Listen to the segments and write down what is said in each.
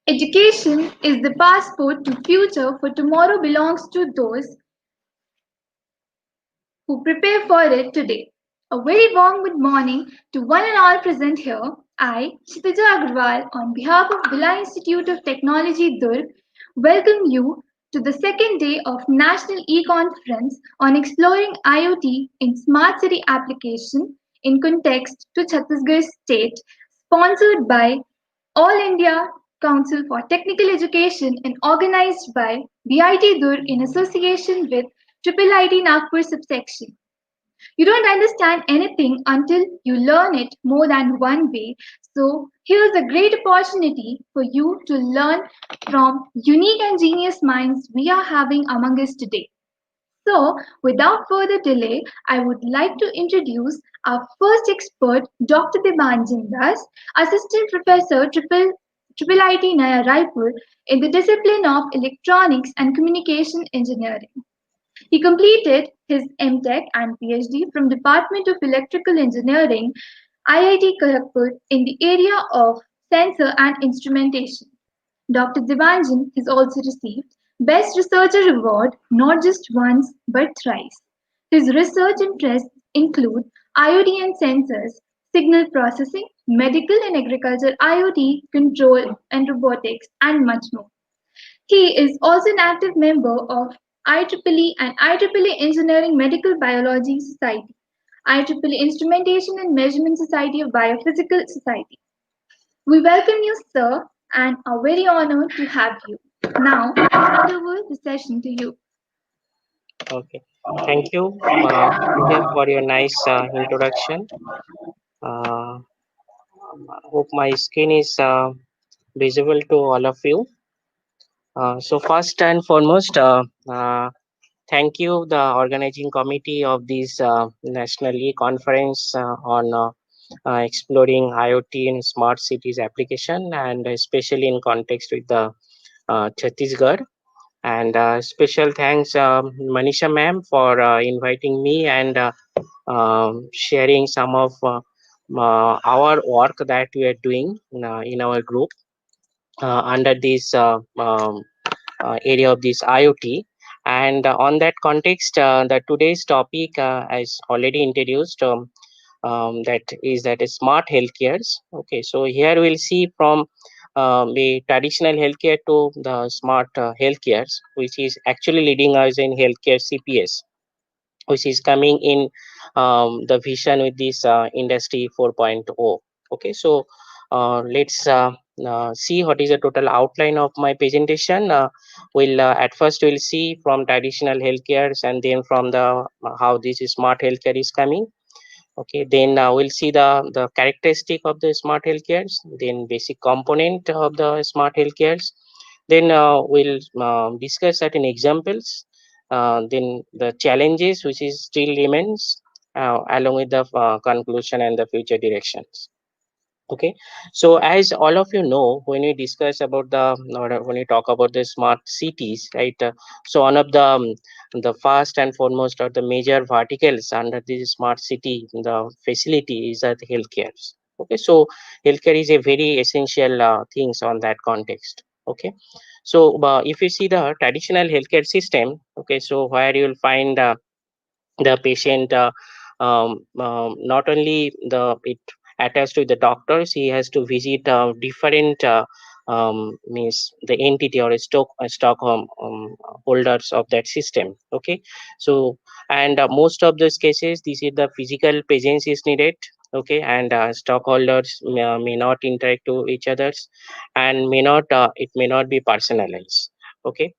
Education is the passport to future for tomorrow belongs to those who prepare for it today. A very warm good morning to one and all present here. I, Kshitija Agarwal, on behalf of Bila Institute of Technology, Durg, welcome you to the second day of National E-Conference on exploring IoT in Smart City Application in context to Chhattisgarh state, sponsored by All India Council for Technical Education and organized by BIT Durg in association with Triple IT Nagpur subsection. You don't understand anything until you learn it more than one way. So, here's a great opportunity for you to learn from unique and genius minds we are having among us today. So, without further delay, I would like to introduce our first expert, Dr. Debanjan Das, Assistant Professor Triple IT Naya Raipur in the discipline of Electronics and Communication Engineering. He completed his MTech and PhD from Department of Electrical Engineering, IIT Kharagpur in the area of sensor and instrumentation. Dr. Devanjan has also received Best Researcher Award not just once but thrice. His research interests include IoT and sensors, signal processing, medical and agricultural IoT, control and robotics, and much more. He is also an active member of IEEE and IEEE Engineering Medical Biology Society, IEEE Instrumentation and Measurement Society of Biophysical Society. We welcome you, sir, and are very honored to have you. Now, I hand over the session to you. Okay, thank you, Vidya, for your nice introduction. Uh, Hope my screen is visible to all of you. So first and foremost, thank you, the organizing committee of this National E-Conference on exploring IoT in smart cities application, and especially in context with the Chhattisgarh. And special thanks, Manisha ma'am, for inviting me and sharing some of our work that we are doing in our group under this area of this IoT. And on that context, the today's topic, as already introduced, that is that is smart healthcares. Okay, so here we'll see from the traditional healthcare to the smart healthcares, which is actually leading us in healthcare CPS, which is coming in the vision with this industry 4.0. Okay, so let's see what is the total outline of my presentation. We'll at first we'll see from traditional healthcares, and then from the how this smart healthcare is coming. Okay, then we'll see the characteristic of the smart healthcares, then basic component of the smart healthcares, then we'll discuss certain examples, then the challenges which is still remains, along with the conclusion and the future directions. Okay, so as all of you know, when we discuss about the or when we talk about the smart cities, right? So one of the first and foremost or the major verticals under this smart city, the facility is that healthcare. Okay, so healthcare is a very essential things on that context. Okay, so if you see the traditional healthcare system, okay, so where you will find the patient not only the it attached to the doctors, he has to visit different means the entity or a stock holders of that system. Okay, so and most of those cases this is the physical presence is needed. Okay, and stockholders may not interact to each others, and may not it may not be personalized. Okay,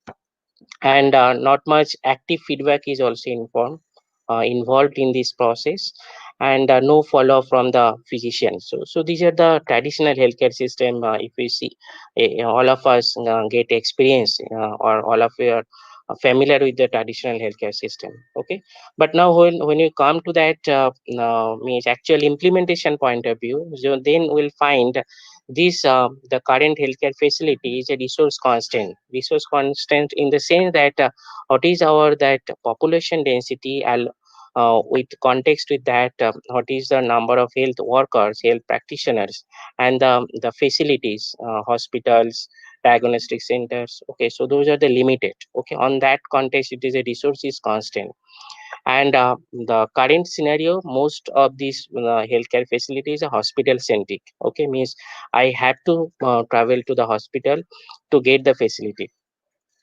and not much active feedback is also involved in this process, and no follow from the physician. So these are the traditional healthcare system. If we see, all of us get experience, or all of you are familiar with the traditional healthcare system. Okay, but now when you come to that means actual implementation point of view, so then we'll find this the current healthcare facility is a resource constant in the sense that what is our that population density with context with that what is the number of health workers, health practitioners, and the facilities, hospitals, diagnostic centers. Okay, so those are the limited. Okay, on that context, it is a resource is constant. And the current scenario, most of these healthcare facilities are hospital centric. Okay, means I have to travel to the hospital to get the facility.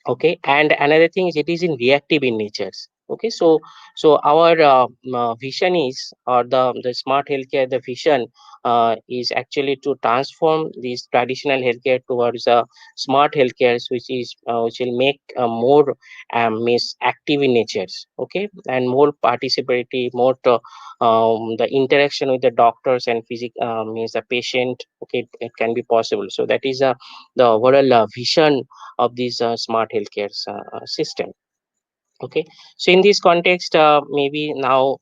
Okay, and another thing is it is in reactive in natures. Okay, so our vision is, or the smart healthcare, the vision is actually to transform these traditional healthcare towards smart healthcare, which will make more means active in natures. Okay, and more participatory, more to, the interaction with the doctors and means the patient. Okay, it can be possible. So that is the overall vision of this smart healthcare system. Okay, so in this context, maybe now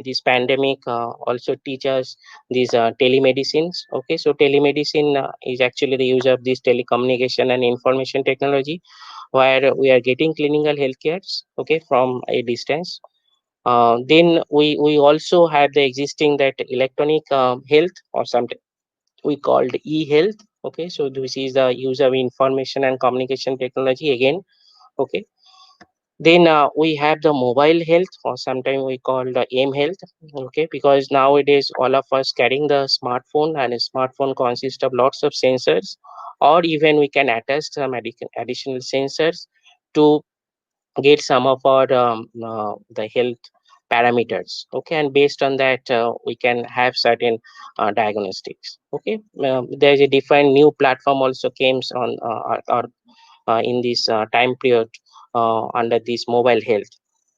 this pandemic also teaches these telemedicines. Okay, so telemedicine is actually the use of this telecommunication and information technology, where we are getting clinical healthcares, okay, from a distance. Then we also have the existing that electronic health, or something we called e-health. Okay, so this is the use of information and communication technology again. Okay, then we have the mobile health, or sometimes we call the aim health. Okay, because nowadays all of us carrying the smartphone, and a smartphone consists of lots of sensors, or even we can attach some additional sensors to get some of our the health parameters. Okay, and based on that we can have certain diagnostics. Okay, there's a different new platform also came on or in this time period under this mobile health.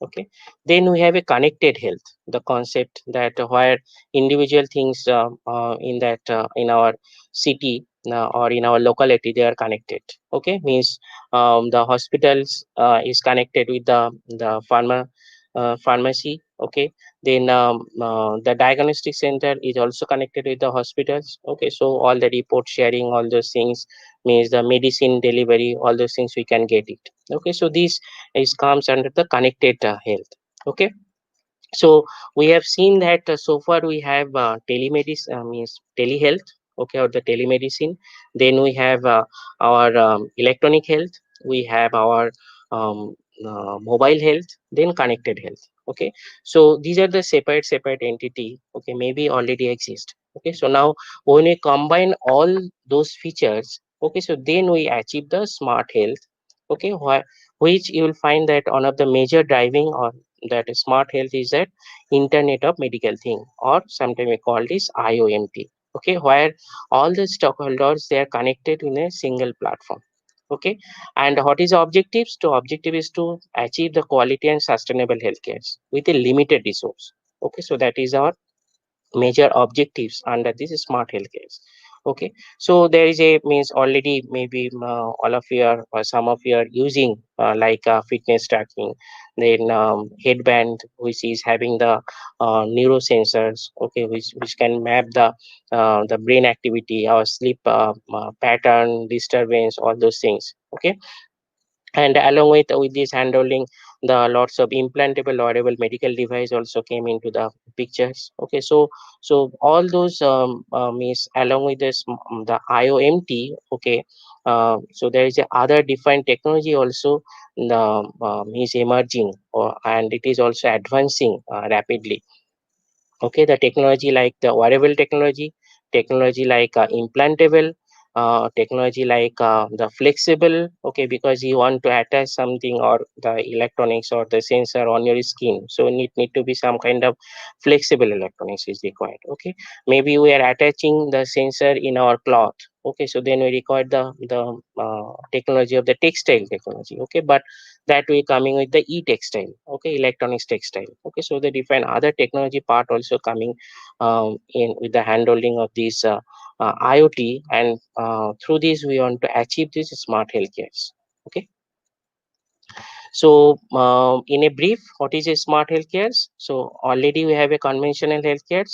Okay, then we have a connected health, the concept that where individual things in that in our city or in our locality, they are connected. Okay, means the hospitals is connected with the pharmacy. Okay, then the diagnostic center is also connected with the hospitals. Okay, so all the report sharing, all those things, means the medicine delivery, all those things we can get it. Okay, so this is comes under the connected health. Okay, so we have seen that so far we have telemedicine, means telehealth. Okay, or the telemedicine. Then we have our electronic health. We have our um, mobile health, then connected health. Okay, so these are the separate entity. Okay, maybe already exist. Okay, so now when we combine all those features, okay, so then we achieve the smart health. Okay, which you will find that one of the major driving or that smart health is that internet of medical thing, or sometimes we call this IOMT. Okay, where all the stakeholders, they are connected in a single platform. Okay, and what is the objectives? To objective is to achieve the quality and sustainable healthcare with a limited resource. Okay, so that is our major objectives under this smart healthcare. Okay, so there is a means already maybe all of you are, or some of you are using like fitness tracking, then headband which is having the neurosensors. Okay, which can map the brain activity, our sleep pattern, disturbance, all those things. Okay, and along with this handholding, the lots of implantable wearable medical device also came into the pictures. Okay, so all those means along with this the IOMT. Okay, so there is a other different technology also the is emerging, and it is also advancing rapidly. Okay, the technology like the wearable technology, technology like implantable, technology like the flexible. Okay, because you want to attach something or the electronics or the sensor on your skin, so need to be some kind of flexible electronics is required. Okay, maybe we are attaching the sensor in our cloth. Okay, so then we require the technology of the textile technology. Okay, but that way coming with the e-textile. Okay, electronics textile. Okay, so the different other technology part also coming in with the handholding of these IoT, and through this we want to achieve this smart healthcare. Okay, so in a brief, what is a smart healthcare? So already we have a conventional healthcare.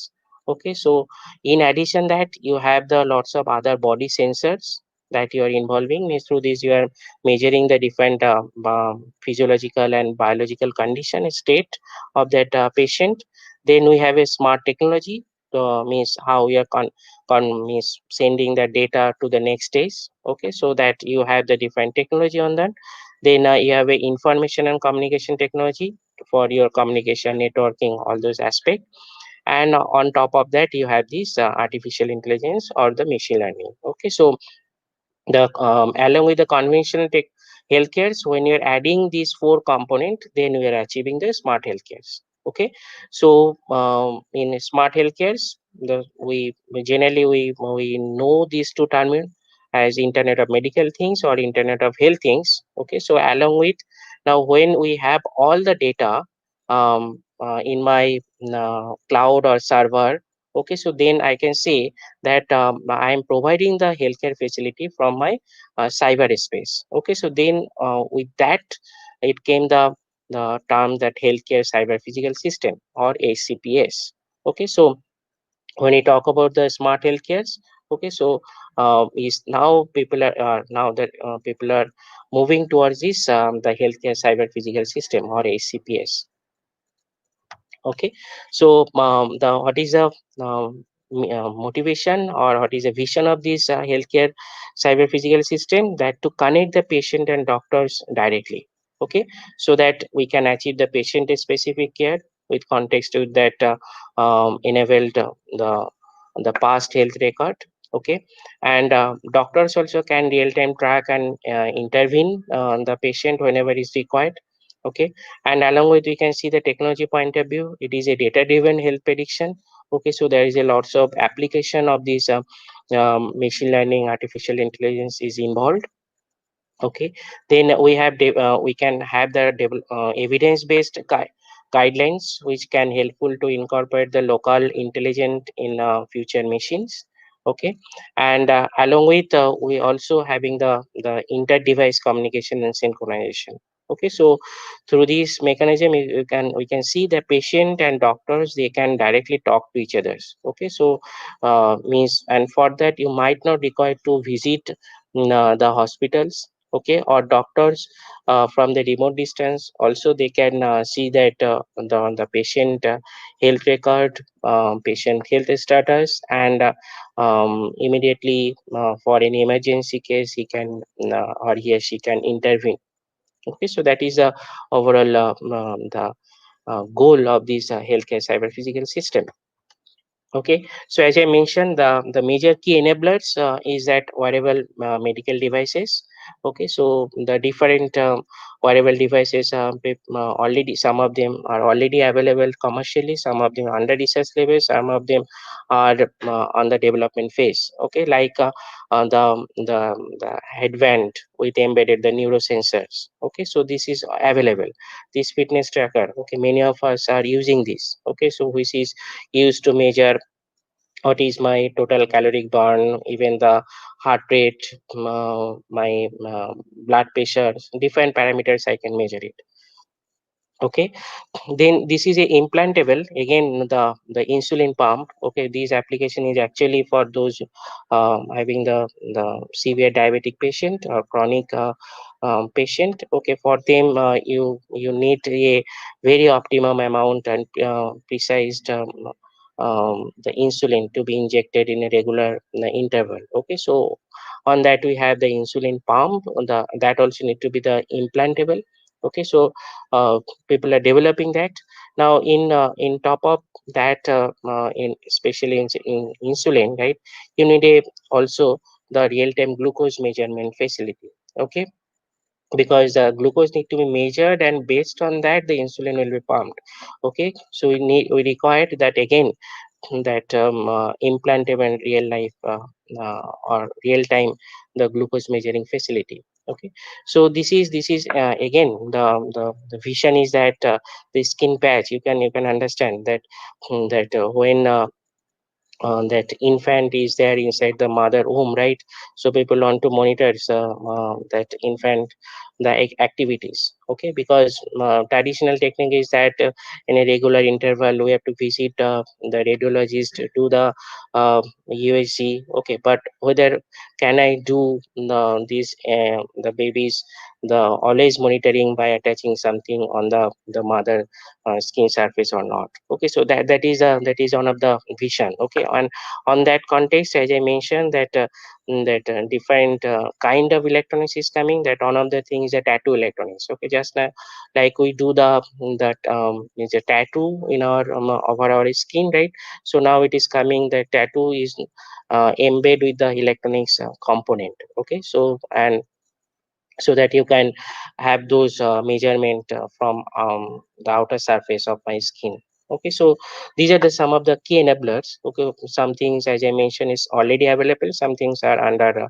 Okay, so in addition that you have the lots of other body sensors that you are involving. Means through this you are measuring the different physiological and biological condition state of that patient. Then we have a smart technology. means how you are means sending the data to the next stage. Okay, so that you have the different technology on that. Then you have a information and communication technology for your communication, networking, all those aspects. And on top of that you have this artificial intelligence or the machine learning. Okay, so the along with the conventional tech healthcares, when you're adding these four component, then we are achieving the smart healthcares. Okay, so in smart healthcares, we generally we know these two terms as internet of medical things or internet of health things. Okay, so along with, now when we have all the data in my cloud or server, okay, so then I can say that I am providing the healthcare facility from my cyberspace. Okay, so then with that, it came the term that healthcare cyber physical system or HCPS. Okay, so when you talk about the smart healthcares, okay, so is now people are now that people are moving towards this the healthcare cyber physical system or HCPS. Okay, so the what is the motivation or what is the vision of this healthcare cyber physical system, that to connect the patient and doctors directly. Okay, so that we can achieve the patient specific care with context to that enabled the past health record. Okay, and doctors also can real time track and intervene on the patient whenever is required. Okay, and along with, we can see the technology point of view, it is a data driven health prediction. Okay, so there is a lots of application of this machine learning, artificial intelligence is involved. Okay, then we have we can have the evidence based guidelines which can helpful to incorporate the local intelligent in future machines. Okay, and along with we also having the inter device communication and synchronization. Okay, so through this mechanism, we can see the patient and doctors, they can directly talk to each others. Okay, so means, and for that you might not require to visit the hospitals. Okay, or doctors from the remote distance also, they can see that the patient health record, patient health status, and immediately for any emergency case, he can or he or she can intervene. Okay, so that is overall the goal of this healthcare cyber physical system. Okay, so as I mentioned, the major key enablers is that wearable medical devices. Okay, so the different wearable devices, already some of them are already available commercially, some of them are under research level, some of them are on the development phase. Okay, like the headband with embedded the neurosensors. Okay, so this is available. This fitness tracker. Okay, many of us are using this. Okay, so which is used to measure what is my total caloric burn, even the heart rate, my blood pressure, different parameters I can measure it. Okay, then this is a implantable, again the insulin pump. Okay, this application is actually for those having the severe diabetic patient or chronic patient. Okay, for them you need a very optimum amount and precise the insulin to be injected in a regular interval. Okay, so on that we have the insulin pump, that also need to be the implantable. Okay, so people are developing that now. In top of that, in especially in insulin, right, you need a also the real time glucose measurement facility. Okay, because the glucose need to be measured, and based on that the insulin will be pumped. Okay, so we required that again, that implantable real life or real time the glucose measuring facility. Okay, so this is again the vision is that the skin patch, you can understand that that when that infant is there inside the mother womb, right, so people want to monitor that infant the activities. Okay, because traditional technique is that in a regular interval we have to visit the radiologist to do the USG. Okay, but whether can I do these the babies the always monitoring by attaching something on the mother skin surface or not. Okay, so that is one of the vision. Okay, and on that context, as I mentioned that different kind of electronics is coming. That one of the things is the tattoo electronics. Okay, just like we do the that is a tattoo in our over our skin, right? So now it is coming that tattoo is embed with the electronics component. Okay, so and so that you can have those measurement from the outer surface of my skin. Okay, so these are the some of the key enablers. Okay, some things as I mentioned is already available, some things are under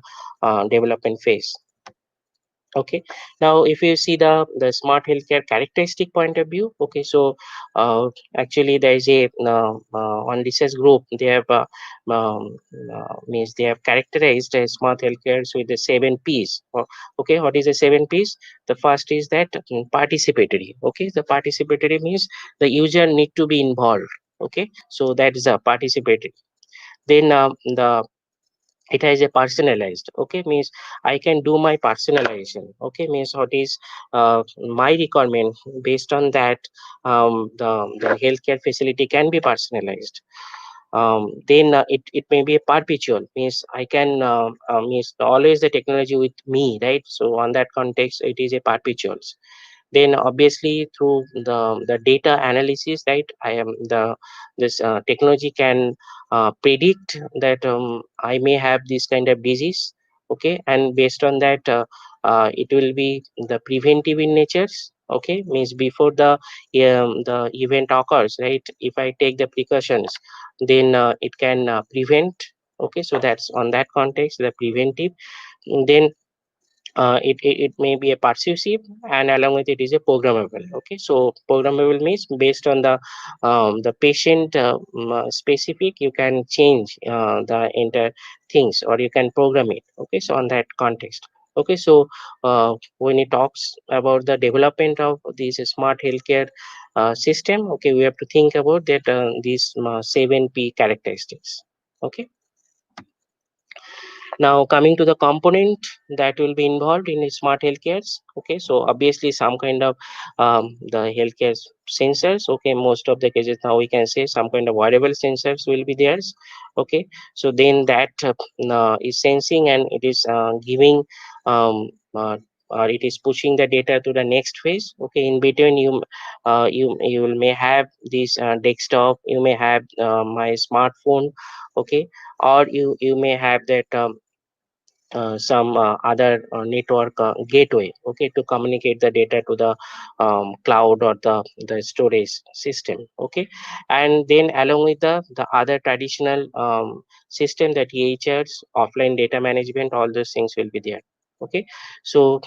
development phase. Okay, now if you see the smart healthcare characteristic point of view. Okay, so actually there is a on research group they have means they have characterized smart healthcare with the 7 P's. Okay, what is the 7 P's? The first is that participatory. Okay, the participatory means the user need to be involved. Okay, so that is a participatory. Then the it has a personalized. Okay, means I can do my personalization. Okay, means what is my requirement, based on that the healthcare facility can be personalized. Then it may be a perpetual, means I can means always the technology with me, right? So on that context it is a perpetual. Then obviously through the data analysis, right, I am the this technology can predict that I may have this kind of disease. Okay, and based on that it will be the preventive in natures. Okay, means before the event occurs, right, if I take the precautions, then it can prevent. Okay, so that's on that context the preventive. Then it may be a persuasive, and along with it is a programmable. Okay, so programmable means based on the patient specific, you can change the entire things, or you can program it. Okay, so on that context. Okay, so when it talks about the development of this smart healthcare system, okay, we have to think about that these 7 P characteristics. Okay, now coming to the component that will be involved in smart healthcares. Okay, so obviously some kind of the healthcare sensors. Okay, most of the cases now we can say some kind of wearable sensors will be there. Okay, so then that is sensing, and it is giving or it is pushing the data to the next phase. Okay, in between you will may have this desktop, you may have my smartphone. Okay, or you may have that some other network gateway. Okay, to communicate the data to the cloud or the storage system. Okay, and then along with the other traditional system, that EHRs, offline data management, all those things will be there. Okay, so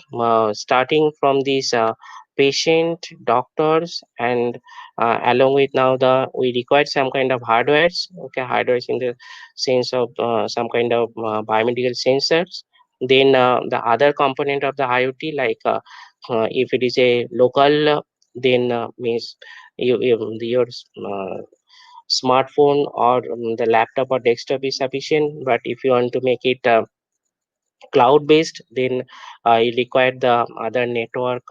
starting from these patient, doctors, and along with now the we require some kind of hardwares. Okay, hardwares in the sense of some kind of biomedical sensors. Then the other component of the IoT, like if it is a local, then means your smartphone or the laptop or desktop is sufficient. But if you want to make it cloud based, then you require the other network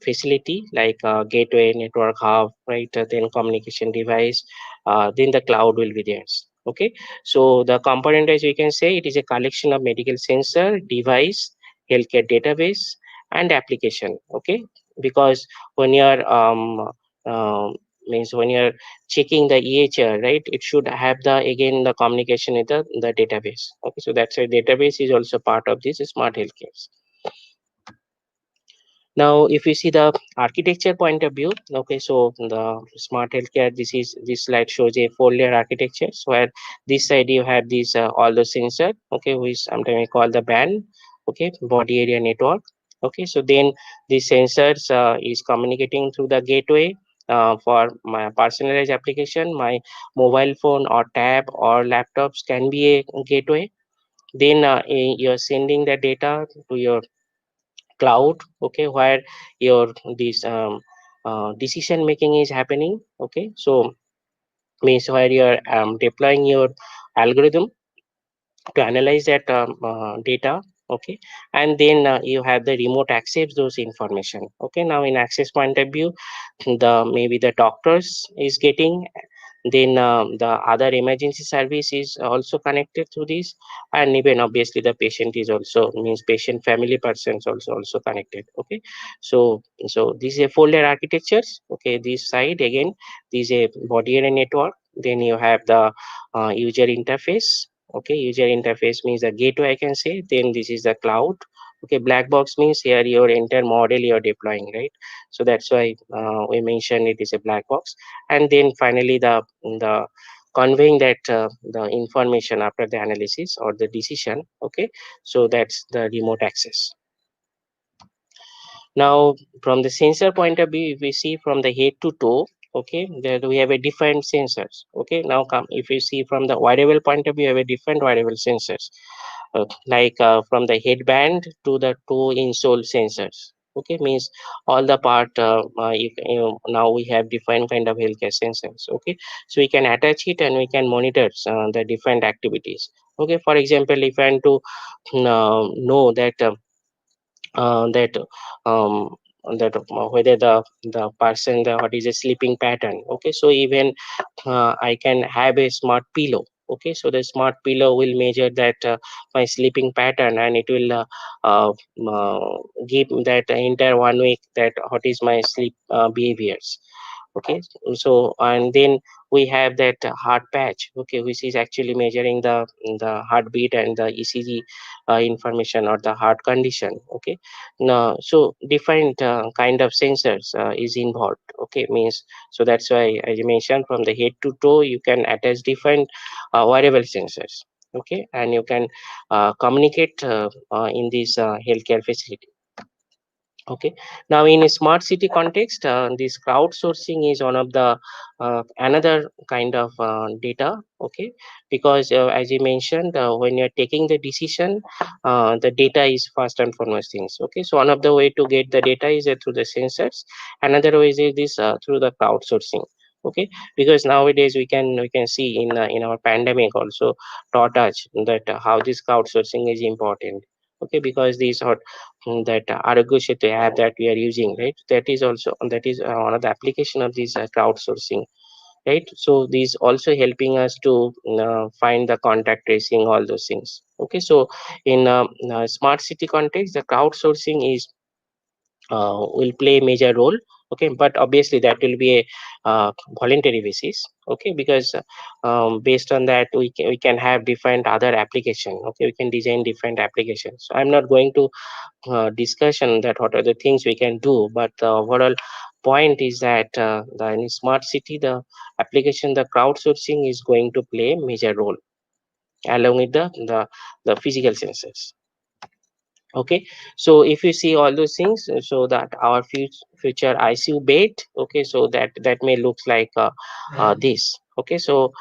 facility, like gateway, network hub, right? Then communication device, then the cloud will be there. Okay, so the component, as we can say, it is a collection of medical sensor device, healthcare database, and application. Okay, because when you are means when you're checking the EHR, right, it should have the again the communication with the database. Okay, so that's why database is also part of this smart healthcare. Now, if you see the architecture point of view, okay, so the smart healthcare, this slide shows a 4-layer architecture. So where this side you have these all the sensor, okay, which sometimes we call the band, okay, body area network. Okay, so then these sensors is communicating through the gateway for my personalized application. My mobile phone or tab or laptops can be a gateway. Then you're sending the data to your cloud, okay, where your this decision making is happening. Okay, so means where you're deploying your algorithm to analyze that data. Okay, and then you have the remote access those information. Okay, now in access point of view, the maybe the doctors is getting, then the other emergency service is also connected to this, and even obviously the patient is also, means patient family persons also connected. Okay, so this is a folder architectures. Okay, this side again, this is a body area network. Then you have the user interface. Okay, user interface means the gateway, I can say. Then this is the cloud. Okay, black box means here your entire model you're deploying, right? So that's why we mentioned it is a black box. And then finally the conveying that the information after the analysis or the decision. Okay, so that's the remote access. Now, from the sensor point of view, if we see from the head to toe, okay, there we have a different sensors. Okay, now come if you see from the wearable point of view, we have a different wearable sensors, like from the headband to the toe insole sensors. Okay, means all the part. Now we have different kind of healthcare sensors. Okay, so we can attach it and we can monitor the different activities. Okay, for example, if I want to know that. That um whether the person, the what is a sleeping pattern. Okay, so even I can have a smart pillow. Okay, so the smart pillow will measure that my sleeping pattern, and it will uh, uh, give that entire 1 week that what is my sleep behaviors. Okay, so and then we have that heart patch. Okay, which is actually measuring the heartbeat and the ECG information or the heart condition. Okay, no, so different kind of sensors is involved. Okay, means so that's why, as you mentioned, from the head to toe, you can attach different wearable sensors. Okay, and you can communicate in this healthcare facility. Okay, now in a smart city context, this crowdsourcing is one of the another kind of data. Okay, because as you mentioned, when you're taking the decision, the data is first and foremost things. Okay, so one of the way to get the data is through the sensors. Another way is this through the crowdsourcing. Okay, because nowadays we can see in our pandemic also taught us that how this crowdsourcing is important. Okay, because these are that Aragosha app that we are using, right? That is also, that is one of the application of this crowdsourcing, right? So these also helping us to find the contact tracing, all those things. Okay, so in smart city context, the crowdsourcing is will play a major role. Okay, but obviously that will be a voluntary basis. Okay, because based on that we can have different other application. Okay, we can design different applications. So I'm not going to discussion that what are the things we can do, but the overall point is that in smart city, the application, the crowdsourcing is going to play a major role along with the physical sensors. Okay, so if you see all those things, so that our future ICU bed. Okay, so that may looks like this. Okay, so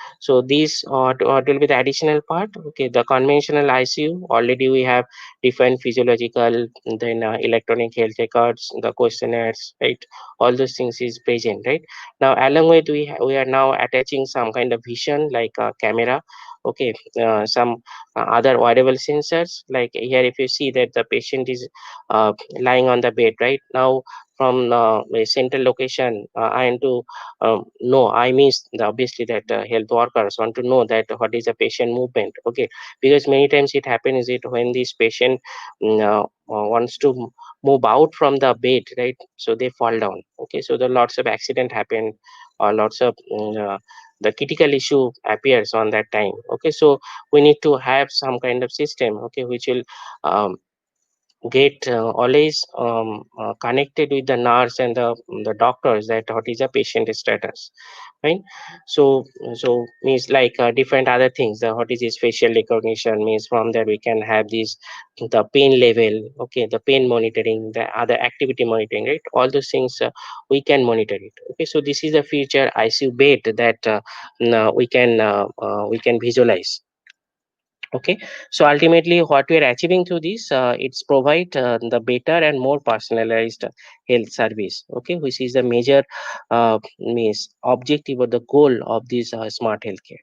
these what will be the additional part. Okay, the conventional ICU, already we have different physiological, then electronic health records, the questionnaires, right? All those things is present, right? Now along with we are now attaching some kind of vision like a camera. Okay, some other wearable sensors, like here if you see that the patient is lying on the bed right now, from a central location, I want to know, I means obviously that health workers want to know that what is the patient movement. Okay, because many times it happens it when this patient wants to move out from the bed, right? So they fall down. Okay, so the lots of accident happen, or lots of the critical issue appears on that time. Okay, so we need to have some kind of system, okay, which will um, get always connected with the nurse and the doctors, that what is the patient status, right? So means like different other things, what is this facial recognition, means from there we can have this, the pain level. Okay, the pain monitoring, the other activity monitoring, right? All those things we can monitor it. Okay, so this is the future ICU bed that we can visualize. Okay, so ultimately what we are achieving through this, it's provide the better and more personalized health service, okay, which is the major means objective or the goal of this smart healthcare.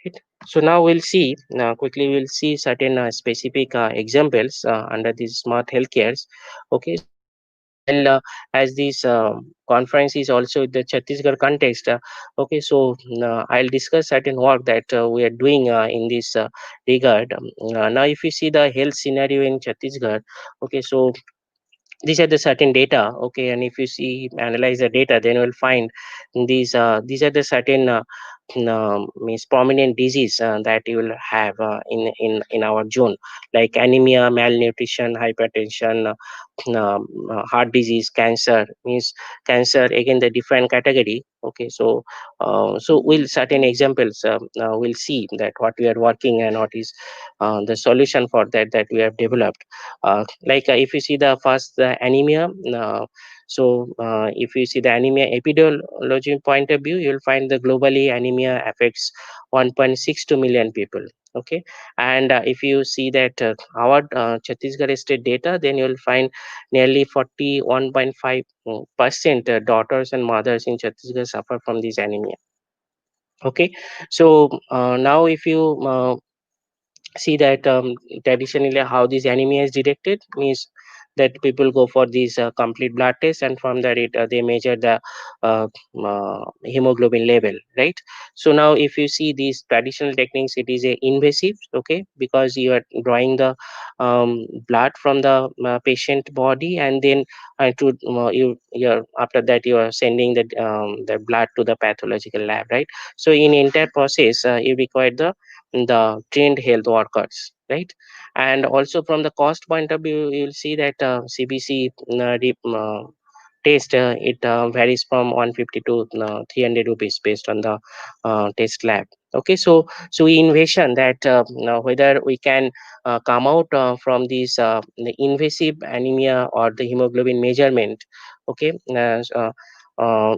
Right. So now we'll see, quickly we'll see certain specific examples under these smart healthcares. Okay, so while as this conference is also the Chhattisgarh context, okay, so I'll discuss certain work that we are doing in this regard. Now, if you see the health scenario in Chhattisgarh, okay, so these are the certain data, okay, and if you see analyze the data, then you'll find these are the certain means prominent disease that you will have in our zone, like anemia, malnutrition, hypertension, heart disease, cancer. Means cancer again the different category. Okay, so we'll certain examples we'll see that what we are working and what is the solution for that we have developed. Like if you see the first the anemia, if you see the anemia epidemiology point of view, you'll find the globally anemia affects 1.62 million people. Okay, and if you see that our Chhattisgarh state data, then you'll find nearly 41.5% daughters and mothers in Chhattisgarh suffer from this anemia. Okay, so now if you see that traditionally how this anemia is detected means that people go for these complete blood tests, and from that they measure the uh, hemoglobin level, right? So now if you see these traditional techniques, it is a invasive, okay, because you are drawing the blood from the patient body, and then you're after that you are sending the blood to the pathological lab, right? So in entire process you require the trained health workers, right? And also from the cost point of view, you'll see that CBC test, it varies from 150 to 300 rupees based on the test lab. Okay, so we envision that now whether we can come out from these the invasive anemia or the hemoglobin measurement. Okay,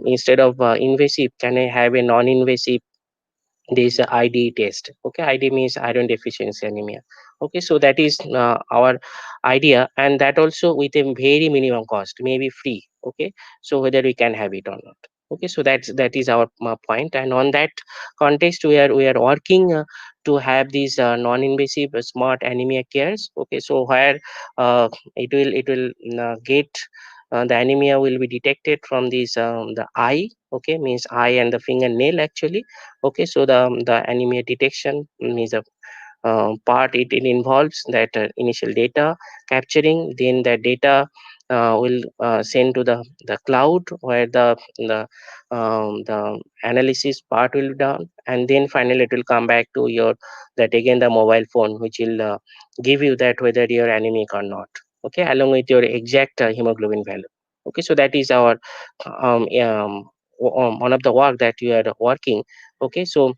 instead of invasive, can I have a non-invasive this ID test? Okay, ID means iron deficiency anemia. Okay, so that is our idea, and that also with a very minimum cost, maybe free. Okay, so whether we can have it or not. Okay, so that is our point, and on that context we are working to have these non-invasive smart anemia cares. Okay, so where it will get the anemia will be detected from these the eye. Okay, means eye and the fingernail actually. Okay, so the anemia detection is a part, it involves that initial data capturing, then the data will send to the cloud where the analysis part will be done, and then finally it will come back to your that again the mobile phone, which will give you that whether you're anemic or not. Okay, along with your exact hemoglobin value. Okay, so that is our one of the work that you are working. Okay, so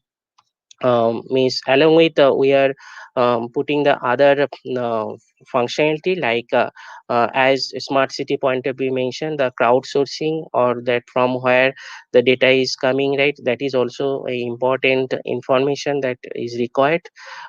means along with we are putting the other functionality, like as a smart city point of view mentioned, the crowdsourcing, or that from where the data is coming, right? That is also a important information that is required.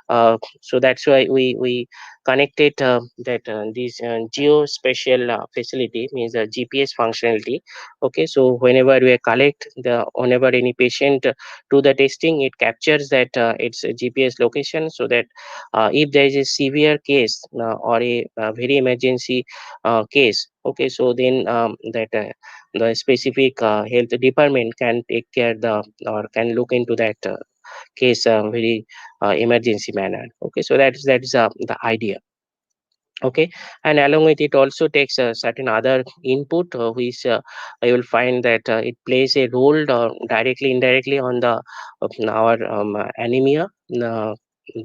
So that's why we connected that this geospatial facility, means the GPS functionality. Okay, so whenever we collect the whenever any patient do the testing, it captures that its GPS location, so that if there is a severe case or a very emergency case, okay, so then that the specific health department can take care the or can look into that case very emergency manner. Okay, so that's the idea. Okay, and along with it also takes a certain other input, which I will find that it plays a role directly indirectly on the our anemia,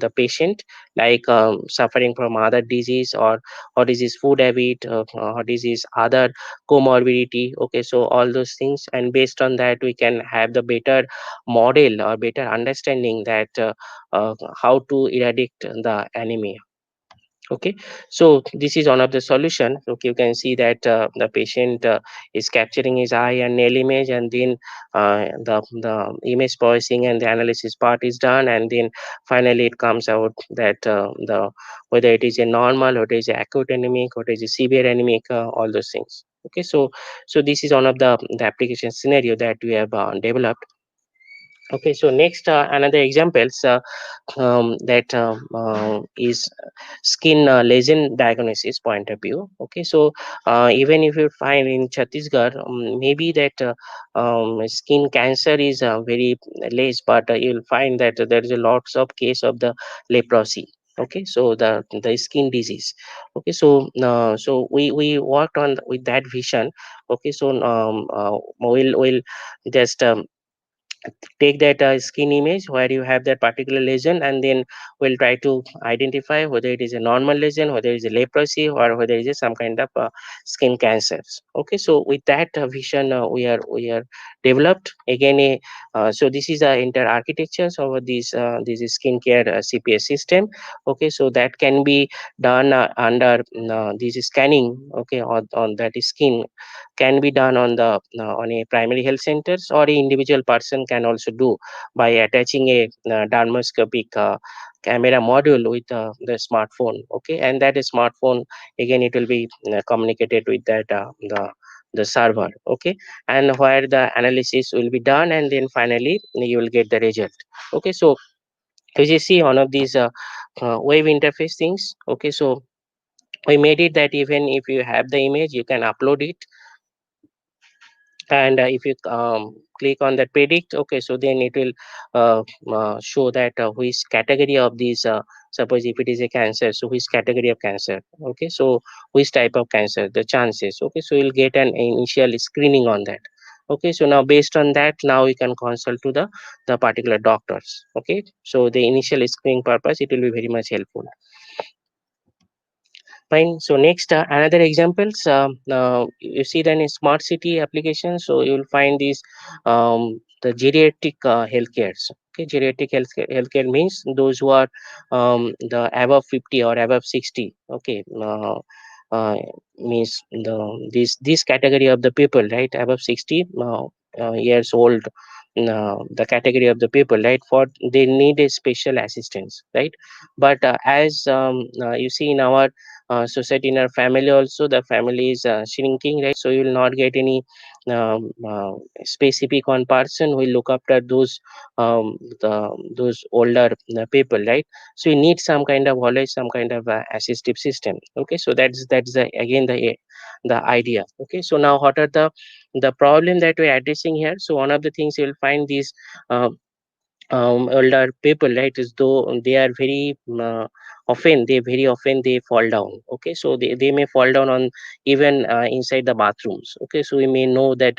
the patient, like suffering from other disease, or disease food habit, or disease other comorbidity. Okay, so all those things, and based on that we can have the better model or better understanding that how to eradicate the anemia. Okay, so this is one of the solution. Okay, you can see that the patient is capturing his eye and nail image, and then the image processing and the analysis part is done, and then finally it comes out that the whether it is a normal, or it is a acute anemic, or it is a severe anemic, all those things. Okay, so this is one of the application scenario that we have developed. Okay, so next another examples that is skin lesion diagnosis point of view. Okay, so even if you find in Chhattisgarh, maybe that skin cancer is very less, but you'll find that there is a lots of case of the leprosy. Okay, so the skin disease. Okay, so we worked on with that vision. Okay, so we'll just take that skin image where you have that particular lesion, and then we'll try to identify whether it is a normal lesion, whether it is a leprosy, or whether it is some kind of skin cancers. Okay, so with that vision, we are developed again a so this is a inter architectures of this skincare CPS system. Okay, so that can be done under this scanning. Okay, on that skin can be done on a primary health centers, or a individual person can also do by attaching a dermoscopic camera module with the smartphone. Okay, and that smartphone, again, it will be communicated with that the server. Okay, and where the analysis will be done, and then finally you will get the result. Okay, so as you see one of these wave interface things. Okay, so we made it that even if you have the image, you can upload it, and if you click on that predict. Okay, so then it will show that which category of these, suppose if it is a cancer, so which category of cancer. Okay, so which type of cancer, the chances. Okay, so you'll get an initial screening on that. Okay, so now based on that, now you can consult to the particular doctors. Okay, so the initial screening purpose, it will be very much helpful. Fine. So next, another examples. You see then in smart city application. So you will find these the geriatric healthcare. Okay, geriatric healthcare means those who are the above 50 or above 60. Okay, uh, means this category of the people, right, above 60 years old. The category of the people, right, for they need a special assistance, right? But as you see in our society, in our family also, the family is shrinking, right? So you will not get any specific one person who will look after those older people, right? So you need some kind of knowledge, some kind of assistive system. Okay, so that's again the idea. Okay, so now what are the problem that we're addressing here? So one of the things you'll find these uh, older people, right, is though they are very often they fall down. Okay, so they may fall down on even inside the bathrooms. Okay, so we may know that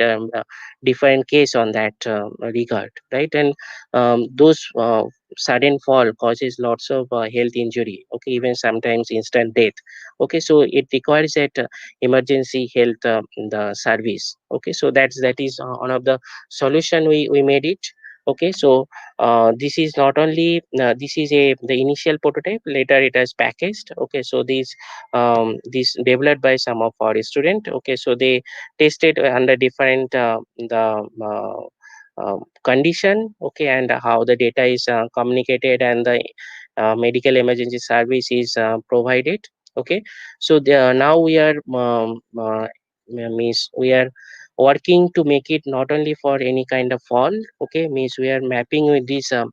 different case on that regard, right? And those sudden fall causes lots of health injury. Okay, even sometimes instant death. Okay, so it requires that emergency health the service. Okay, so that is one of the solution we made it. Okay, so this is not only this is a the initial prototype, later it has packaged. Okay, so this developed by some of our student. Okay, so they tested under different condition. Okay, and how the data is communicated, and the medical emergency service is provided. Okay, so now we are means we are working to make it not only for any kind of fall. Okay, means we are mapping with this uh,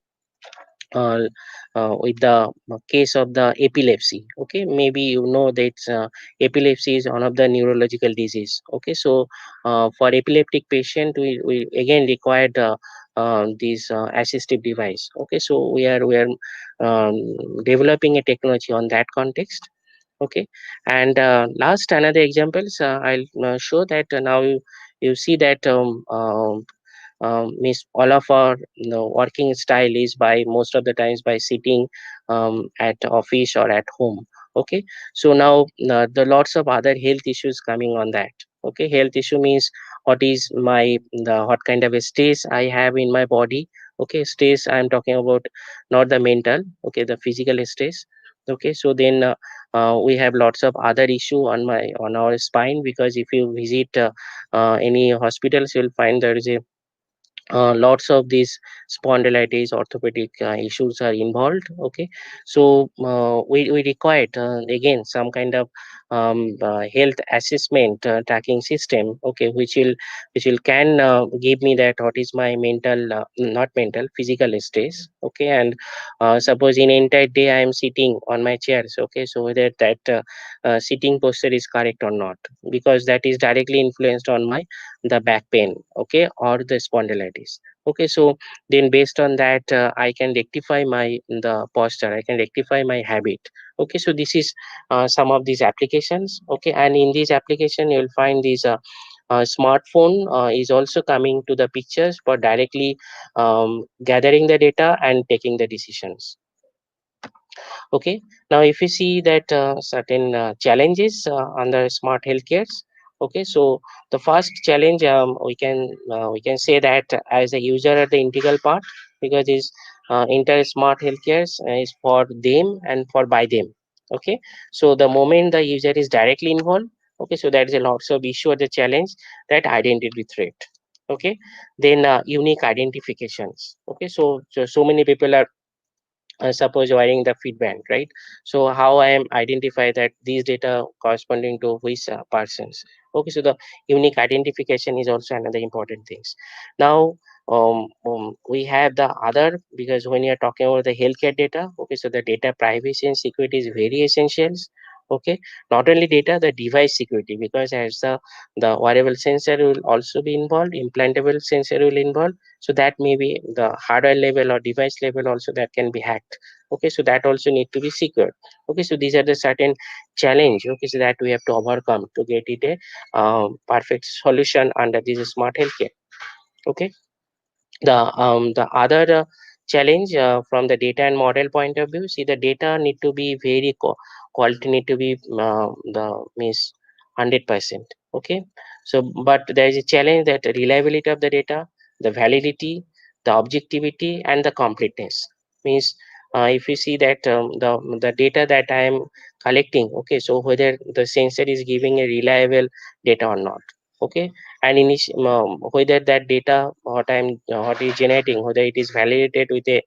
with the case of the epilepsy. Okay, maybe you know that epilepsy is one of the neurological disease. Okay, so for epileptic patient, we again required this assistive device. Okay, so we are um, developing a technology on that context. Okay, and last another examples, I'll show that now you see that means all of our working style is by most of the times by sitting at office or at home. Okay, so now the lots of other health issues coming on that. Okay, health issue means what is my the what kind of a stress I have in my body. Okay, stress I'm talking about, not the mental. Okay, the physical stress. Okay, so then we have lots of other issue on our spine, because if you visit any hospitals, you'll find there is a lots of these spondylitis orthopedic issues are involved. Okay, so we required again some kind of health assessment tracking system, okay, which will can give me that what is my mental, not mental, physical stress. Okay, and suppose in entire day I am sitting on my chairs, okay, so whether that sitting posture is correct or not, because that is directly influenced on my the back pain, okay, or the spondylitis. Okay, so then based on that I can rectify my the posture, I can rectify my habit. Okay, so this is some of these applications. Okay, and in this application you'll find this smartphone is also coming to the pictures for directly gathering the data and taking the decisions. Okay, now if you see that certain challenges under smart healthcares. Okay, so the first challenge, we can say that as a user at the integral part, because this entire smart healthcares is for them and for by them. Okay, so the moment the user is directly involved, okay, so that is a lots of issue or the challenge, that identity threat. Okay, then unique identifications. Okay, so many people are suppose wiring the feedback, right? So how I am identify that these data corresponding to which persons. Okay, so the unique identification is also another important things. Now we have the other, because when you are talking about the healthcare data, okay, so the data privacy and security is very essential. Okay, not only data, the device security, because as the wearable sensor will also be involved, implantable sensor will involve, so that may be the hardware level or device level also that can be hacked. Okay, so that also need to be secured. Okay, so these are the certain challenge, okay, so that we have to overcome to get it a perfect solution under this smart healthcare. Okay, the other challenge from the data and model point of view, see the data need to be very quality need to be the means 100%. Okay, so but there is a challenge that reliability of the data, the validity, the objectivity and the completeness. Means if you see that the data that I am collecting, okay, so whether the sensor is giving a reliable data or not. Okay, and whether that data what is generating, whether it is validated with a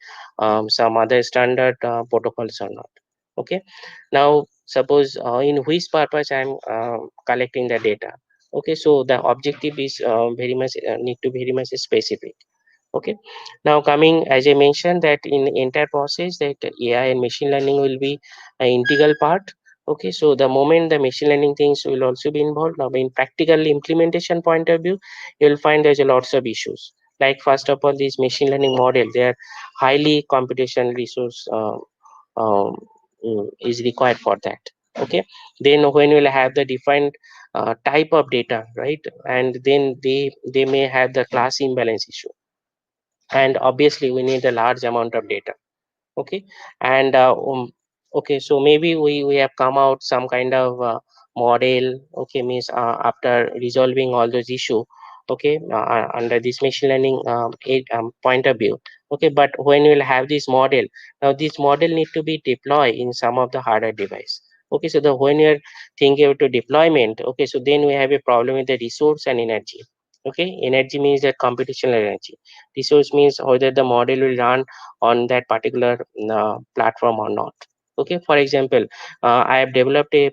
some other standard protocols or not. Okay, now suppose in which purpose I am collecting the data. Okay, so the objective is very much need to be very much specific. Okay, now coming, as I mentioned, that in entire process that AI and machine learning will be an integral part. Okay, so the moment the machine learning things will also be involved. Now in practical implementation point of view, you'll find there's a lots of issues. Like first of all, this machine learning model, they are highly computation resource um, is required for that. Okay, then when we'll have the defined type of data, right, and then they may have the class imbalance issue, and obviously we need a large amount of data. Okay, and okay, so maybe we have come out some kind of model. Okay, means after resolving all those issue. Okay, under this machine learning point of view. Okay, but when we'll have this model, now this model need to be deployed in some of the hardware device. Okay, so the when you're thinking about deployment, okay, so then we have a problem with the resource and energy. Okay, energy means that computational energy, resource means whether the model will run on that particular platform or not. Okay, for example, I have developed a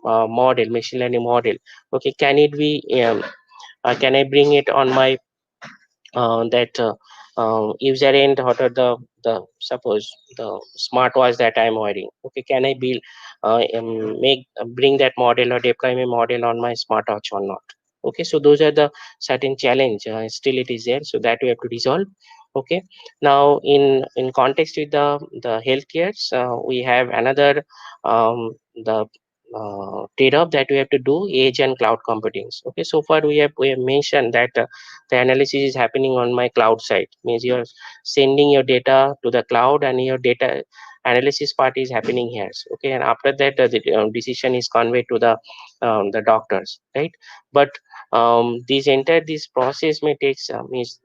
model, machine learning model. Okay, can it be can I bring it on my that user end, what are the suppose the smartwatch that I'm wearing. Okay, can I build make bring that model or deploy my model on my smartwatch or not. Okay, so those are the certain challenge, still it is there, so that we have to resolve. Okay, now in context with the healthcares, we have another the trade-off that we have to do, edge and cloud computing. Okay, so far we have mentioned that the analysis is happening on my cloud side, means you're sending your data to the cloud, and your data analysis part is happening here. Okay, and after that the decision is conveyed to the doctors, right? But this process may take some is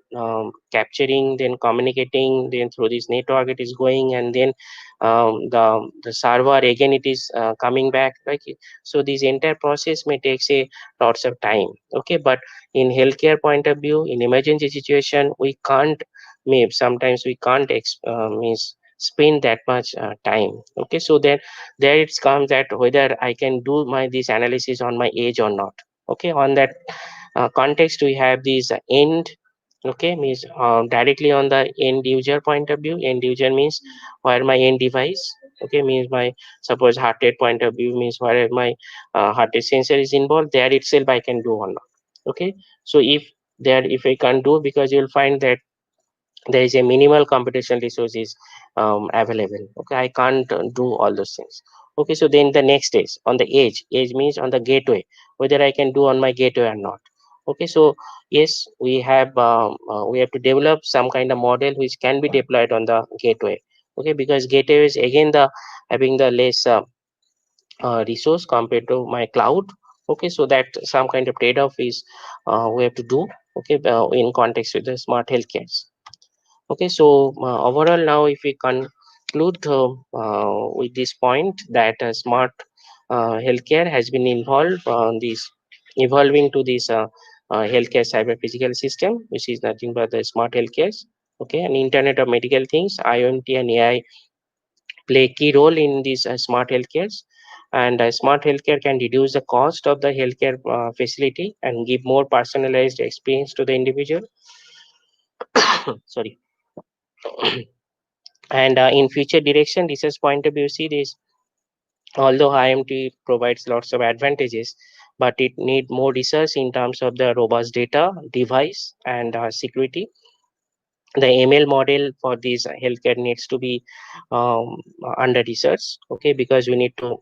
capturing, then communicating, then through this network it is going, and then the server again it is coming back, like. So this entire process may take say lots of time. Okay, but in healthcare point of view, in emergency situation, we can't, maybe sometimes we can't means spend that much time. Okay, so then there it comes that whether I can do my this analysis on my edge or not. Okay, on that context we have these end. Okay, means directly on the end user point of view. End user means where my end device. Okay, means my, suppose heart rate point of view means where my heart rate sensor is involved, there itself I can do or not. Okay, so if I can't do, because you'll find that there is a minimal computational resources available. Okay, I can't do all those things. Okay, so then the next stage on the edge means on the gateway, whether I can do on my gateway or not. Okay, so yes, we have to develop some kind of model which can be deployed on the gateway. Okay, because gateway is again the having the less resource compared to my cloud. Okay, so that some kind of trade-off is we have to do. Okay, in context with the smart healthcare. Okay, so overall, now if we conclude with this point that smart healthcare has been involved on this evolving to this healthcare cyber physical system, which is nothing but the smart healthcare. Okay, and Internet of Medical Things, IoT and AI play a key role in these smart healthcare. And smart healthcare can reduce the cost of the healthcare facility and give more personalized experience to the individual. Sorry. And in future direction, research point of view, see this, although IMT provides lots of advantages, but it need more research in terms of the robust data, device, and security. The ML model for this healthcare needs to be under research. Okay, because we need to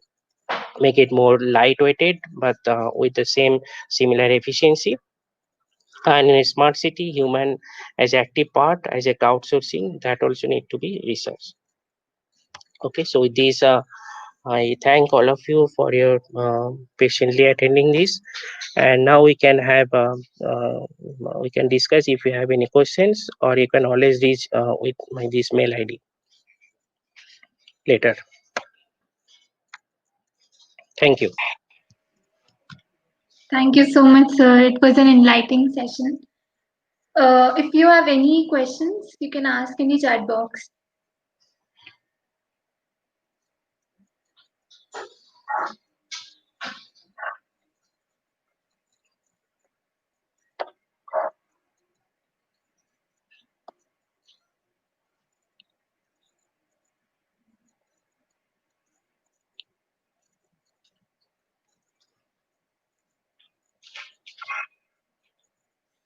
make it more lightweighted, but with the similar efficiency. And in a smart city, human as active part, as a crowdsourcing, that also need to be researched. Okay, so with this, I thank all of you for your patiently attending this, and now we can discuss if you have any questions, or you can always reach with my this mail ID later. Thank you. Thank you so much, sir. It was an enlightening session. If you have any questions, you can ask in the chat box.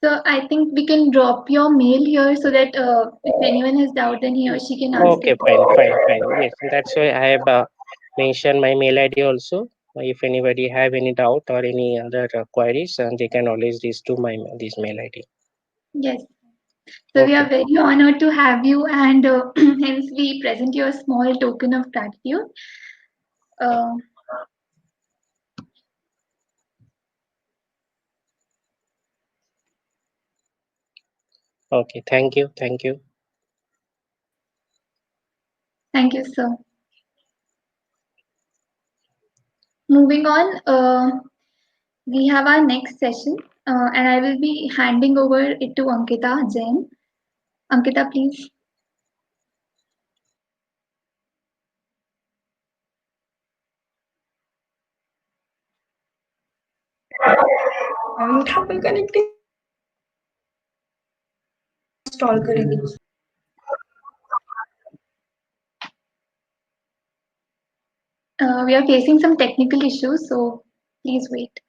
So I think we can drop your mail here so that if anyone has doubt, then he or she can ask Okay, it. fine. Yes, that's why I have mentioned my mail ID also. If anybody have any doubt or any other queries, they can always reach to my this mail ID. Yes. So we Okay. are very honored to have you, and hence we present you a small token of gratitude. Uh, Okay. Thank you. Thank you, sir. Moving on, we have our next session, and I will be handing over it to Ankita Jain. Ankita, please. अंगूठा पर connecting install करेंगे We are facing some technical issues, so please wait.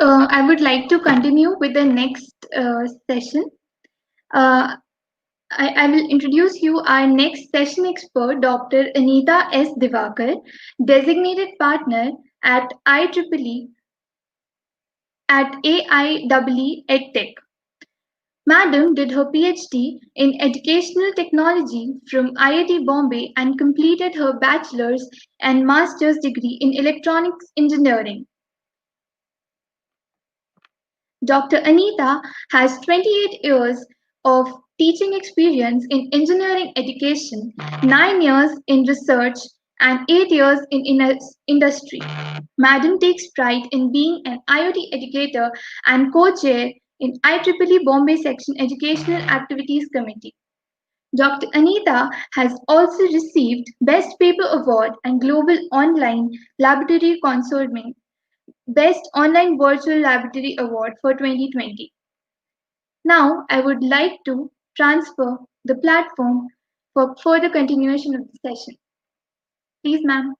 I would like to continue with the next session. Uh, I will introduce you our next session expert, Dr. Anita S. Divakar, designated partner at IEEE at AIEE EdTech. Madam did her PhD in Educational Technology from IIT Bombay and completed her bachelor's and master's degree in Electronics Engineering. Dr. Anita has 28 years of teaching experience in engineering education, 9 years in research, and 8 years in industry. Madam takes pride in being an IoT educator and co-chair in IEEE Bombay Section Educational Activities Committee. Dr. Anita has also received Best Paper Award and Global Online Laboratory Consortium Best Online Virtual Laboratory Award for 2020. Now, I would like to transfer the platform for further continuation of the session. Please, ma'am.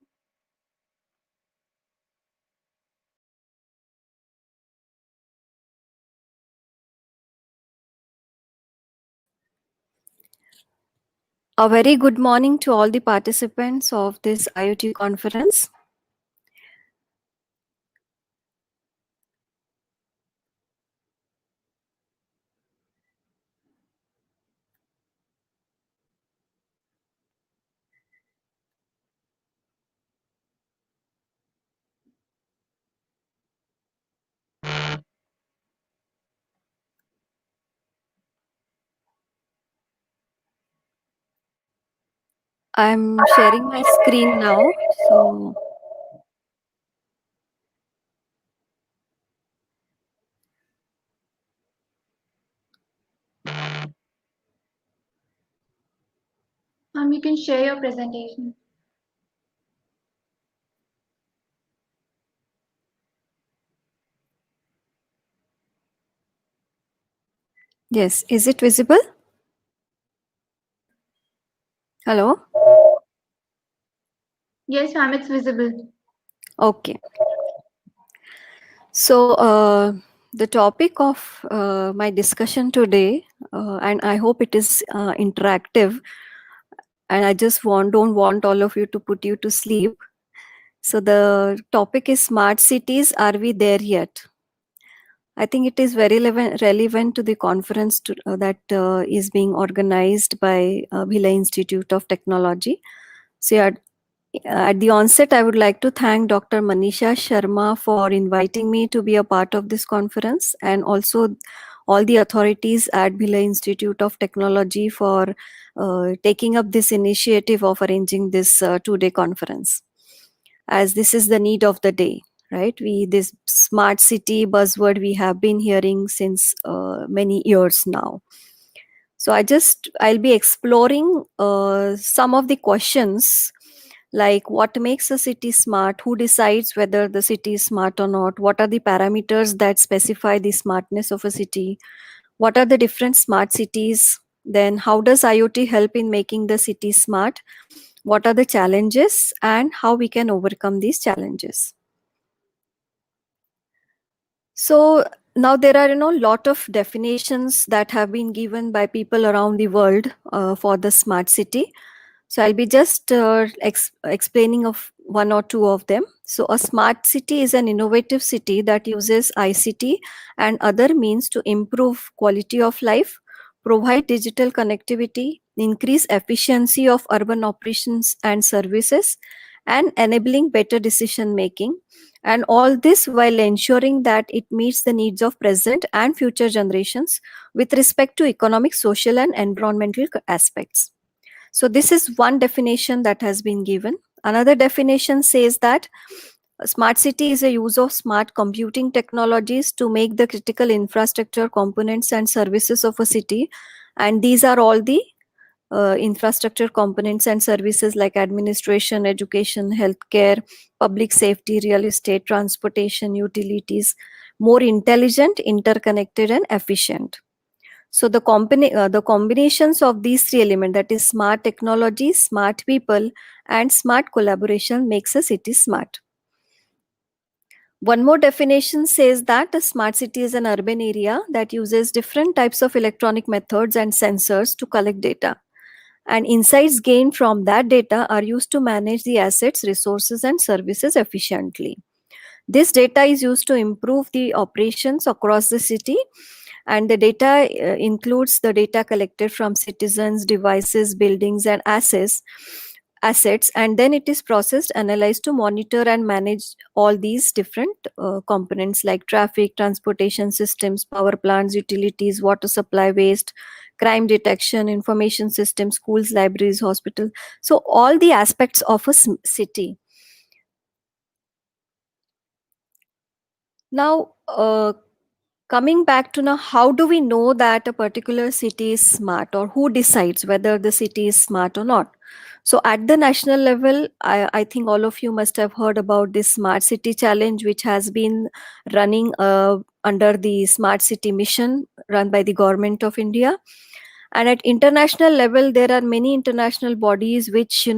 A very good morning to all the participants of this IoT conference. I'm sharing my screen now. So Ma'am, you can share your presentation. yes, is it visible? Hello? Yes, ma'am, it's visible. Okay. So the topic of my discussion today, and I hope it is interactive, and I just don't want all of you to put you to sleep. So the topic is smart cities. Are we there yet? I think it is very relevant to the conference that is being organized by Bhila Institute of Technology. So at the onset, I would like to thank Dr. Manisha Sharma for inviting me to be a part of this conference, and also all the authorities at Bhila Institute of Technology for taking up this initiative of arranging this two-day conference, as this is the need of the day, right? This smart city buzzword we have been hearing since many years now. So I'll be exploring some of the questions, like what makes a city smart, who decides whether the city is smart or not, what are the parameters that specify the smartness of a city, what are the different smart cities, then how does IoT help in making the city smart, what are the challenges, and how we can overcome these challenges. So now there are lot of definitions that have been given by people around the world for the smart city. So I'll be just explaining of one or two of them. So a smart city is an innovative city that uses ICT and other means to improve quality of life, provide digital connectivity, increase efficiency of urban operations and services, and enabling better decision making. And all this while ensuring that it meets the needs of present and future generations with respect to economic, social, and environmental aspects. So this is one definition that has been given. Another definition says that a smart city is a use of smart computing technologies to make the critical infrastructure components and services of a city. And these are all the infrastructure components and services like administration, education, healthcare, public safety, real estate, transportation, utilities, more intelligent, interconnected, and efficient. So the combinations of these three elements, that is smart technology, smart people, and smart collaboration, makes a city smart. One more definition says that a smart city is an urban area that uses different types of electronic methods and sensors to collect data. And insights gained from that data are used to manage the assets, resources, and services efficiently. This data is used to improve the operations across the city, and the data includes the data collected from citizens, devices, buildings, and assets, and then it is processed, analyzed to monitor and manage all these different components like traffic, transportation systems, power plants, utilities, water supply, waste, crime detection, information systems, schools, libraries, hospital. So all the aspects of a city. Now, coming back to now, how do we know that a particular city is smart, or who decides whether the city is smart or not? So, at the national level, I think all of you must have heard about this Smart City Challenge, which has been running under the Smart City Mission run by the Government of India. And at international level, there are many international bodies which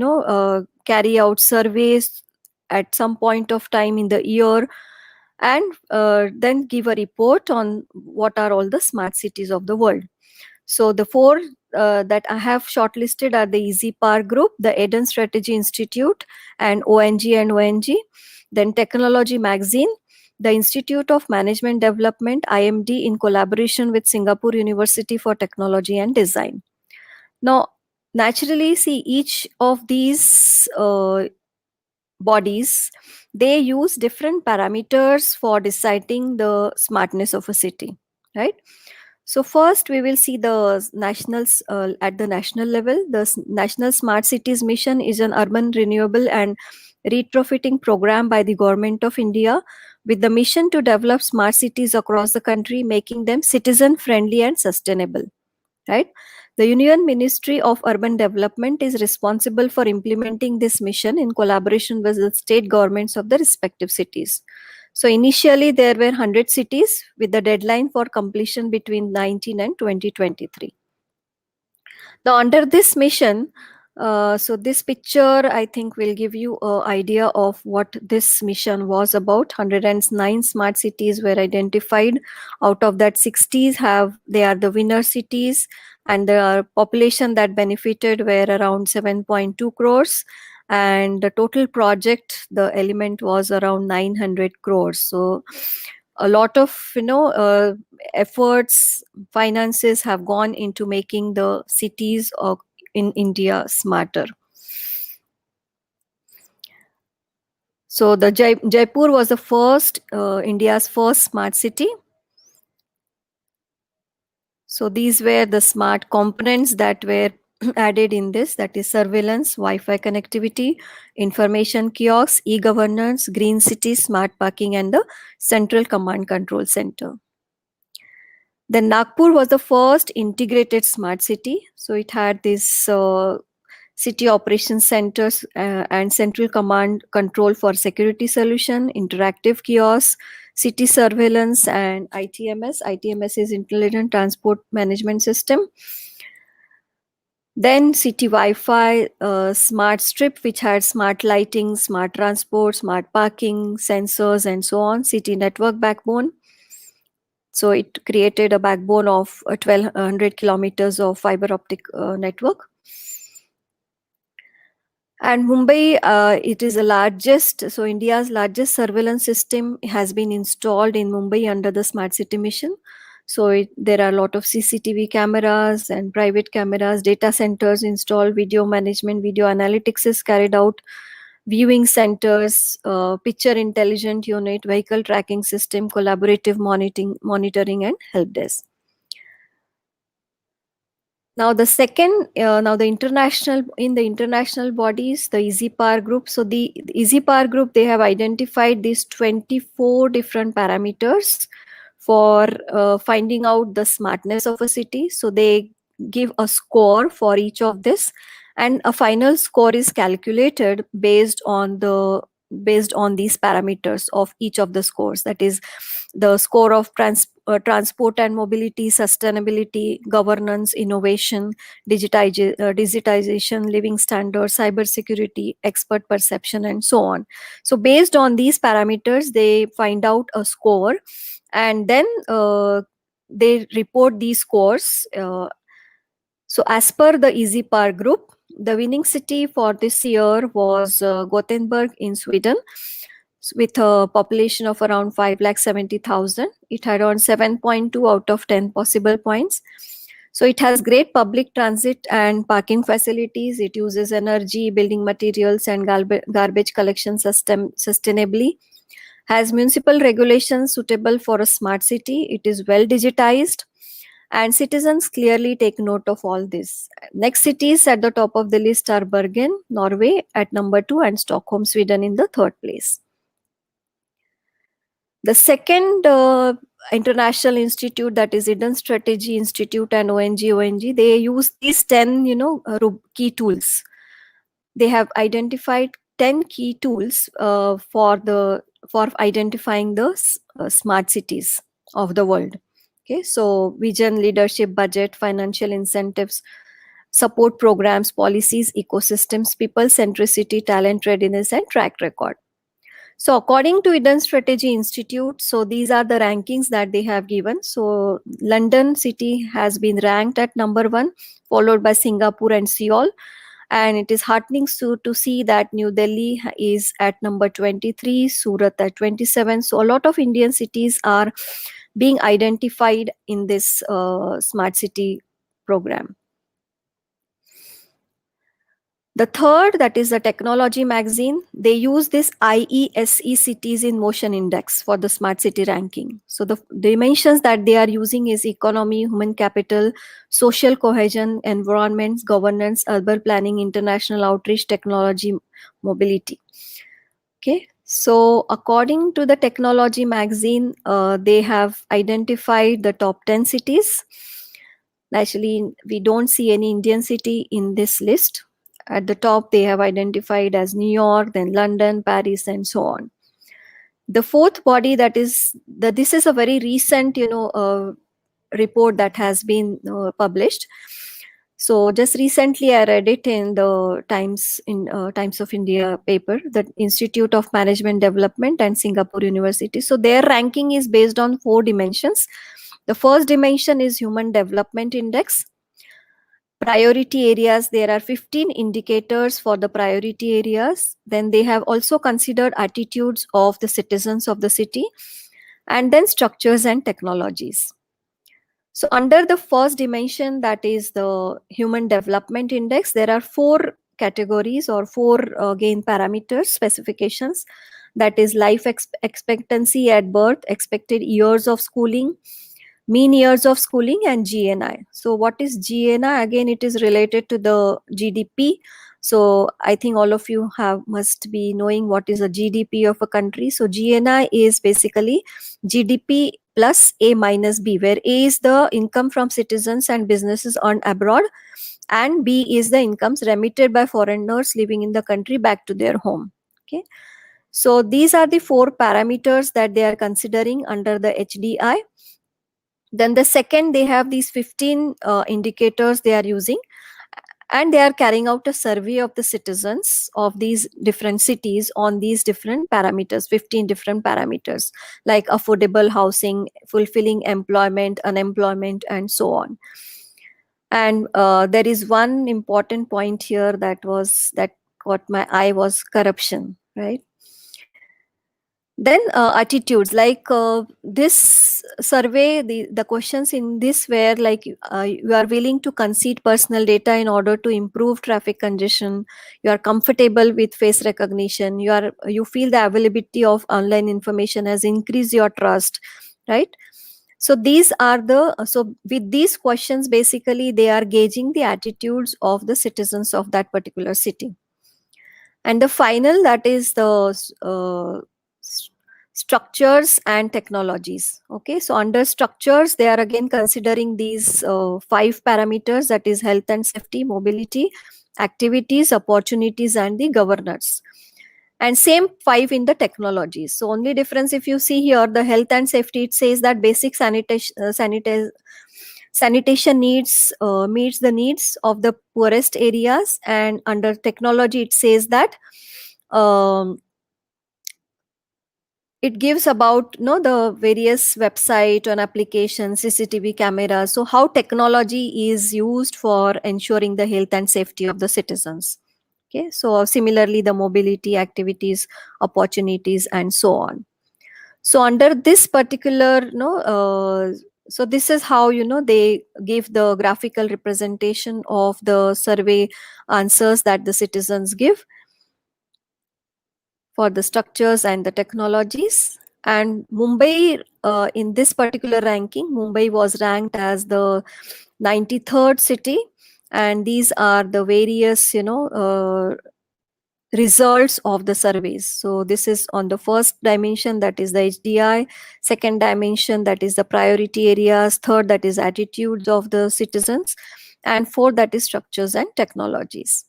carry out surveys at some point of time in the year, and then give a report on what are all the smart cities of the world. So the four that I have shortlisted are the Easy Par Group, the Eden Strategy Institute, and ONG, then Technology Magazine, the Institute of Management Development, IMD, in collaboration with Singapore University for Technology and Design. Now, naturally, see, each of these bodies, they use different parameters for deciding the smartness of a city, right? So first we will see the nationals. At the national level, the National Smart Cities Mission is an urban renewable and retrofitting program by the Government of India, with the mission to develop smart cities across the country, making them citizen friendly and sustainable, right? The Union Ministry of Urban Development is responsible for implementing this mission in collaboration with the state governments of the respective cities. So initially there were 100 cities with the deadline for completion between 19 and 2023. Now, under this mission, so this picture I think will give you an idea of what this mission was about. 109 smart cities were identified. Out of that, 60s they are the winner cities, and the population that benefited were around 7.2 crores. And the total project, the element was around 900 crores. So a lot of efforts, finances have gone into making the cities in India smarter. So the Jaipur was the first, India's first smart city. So these were the smart components that were added in this, that is surveillance, Wi-Fi connectivity, information kiosks, e-governance, green city, smart parking, and the central command control center. Then Nagpur was the first integrated smart city. So it had this city operations centers and central command control for security solution, interactive kiosks, city surveillance, and ITMS. ITMS is Intelligent Transport Management System. Then city Wi-Fi, smart strip, which had smart lighting, smart transport, smart parking, sensors, and so on. City network backbone. So it created a backbone of 1,200 kilometers of fiber optic network. And Mumbai, it is the largest, so India's largest surveillance system has been installed in Mumbai under the Smart City Mission. So there are a lot of CCTV cameras and private cameras, data centers installed, video management, video analytics is carried out, viewing centers, picture intelligent unit, vehicle tracking system, collaborative monitoring, and help desk. Now the second, now the international bodies, the Easy Par Group. So the Easy Par Group, they have identified these 24 different parameters for finding out the smartness of a city. So they give a score for each of this, and a final score is calculated based on these parameters of each of the scores. That is the score of transport and mobility, sustainability, governance, innovation, digitization, living standards, cybersecurity, expert perception, and so on. So based on these parameters, they find out a score, and then they report these scores. So as per the Easy Par group, the winning city for this year was Gothenburg in Sweden, with a population of around 5,70,000. It had on 7.2 out of 10 possible points. So it has great public transit and parking facilities. It uses energy, building materials, and garbage collection system sustainably. Has municipal regulations suitable for a smart city. It is well digitized, and citizens clearly take note of all this. Next cities at the top of the list are Bergen, Norway at number 2, and Stockholm, Sweden in the third place. The second international institute, that is Eden Strategy Institute and ONG, they use these 10 key tools. They have identified 10 key tools for identifying the smart cities of the world. Okay, so vision, leadership, budget, financial incentives, support programs, policies, ecosystems, people centricity, talent readiness, and track record. So according to Eden Strategy Institute, so these are the rankings that they have given. So London city has been ranked at number 1, followed by Singapore and Seoul. And it is heartening to see that New Delhi is at number 23, Surat at 27. So a lot of Indian cities are being identified in this smart city program. The third, that is the technology magazine, they use this IESE Cities in Motion Index for the smart city ranking. So the dimensions that they are using is economy, human capital, social cohesion, environment, governance, urban planning, international outreach, technology, mobility. Okay, so according to the technology magazine, they have identified the top 10 cities. Actually, we don't see any Indian city in this list. At the top, they have identified as New York, then London, Paris, and so on. The fourth body, that is this is a very recent, report that has been published. So just recently, I read it in the Times of India paper, the Institute of Management Development and Singapore University. So their ranking is based on 4 dimensions. The first dimension is Human Development Index. Priority areas, there are 15 indicators for the priority areas. Then they have also considered attitudes of the citizens of the city, and then structures and technologies. So under the first dimension, that is the Human Development Index, there are 4 categories or 4 gain parameters, specifications. That is life expectancy at birth, expected years of schooling, mean years of schooling, and GNI. So what is GNI? Again, it is related to the GDP. So I think all of you must be knowing what is a GDP of a country. So GNI is basically GDP plus A minus B, where A is the income from citizens and businesses earned abroad, and B is the incomes remitted by foreigners living in the country back to their home. Okay. So these are the 4 parameters that they are considering under the HDI. Then the second, they have these 15 indicators they are using, and they are carrying out a survey of the citizens of these different cities on these different parameters, 15 different parameters, like affordable housing, fulfilling employment, unemployment, and so on. And there is one important point here that caught my eye was corruption, right? Then attitudes, like this survey, the questions in this were like, you are willing to concede personal data in order to improve traffic congestion, you are comfortable with face recognition, you feel the availability of online information has increased your trust, right? So these are so with these questions, basically they are gauging the attitudes of the citizens of that particular city. And the final, that is the structures and technologies. Okay, so under structures, they are again considering these 5 parameters, that is health and safety, mobility, activities, opportunities, and the governance. and same 5 in the technologies. So only difference, if you see here, the health and safety, it says that basic sanitation needs meets the needs of the poorest areas, and under technology it says that um, it gives about the various website and applications, CCTV cameras, so how technology is used for ensuring the health and safety of the citizens. Okay, so similarly the mobility activities, opportunities, and so on. So under this particular so this is how they give the graphical representation of the survey answers that the citizens give for the structures and the technologies. And Mumbai, in this particular ranking, Mumbai was ranked as the 93rd city, and these are the various results of the surveys. So this is on the first dimension, that is the HDI, second dimension, that is the priority areas, third, that is attitudes of the citizens, and fourth, that is structures and technologies.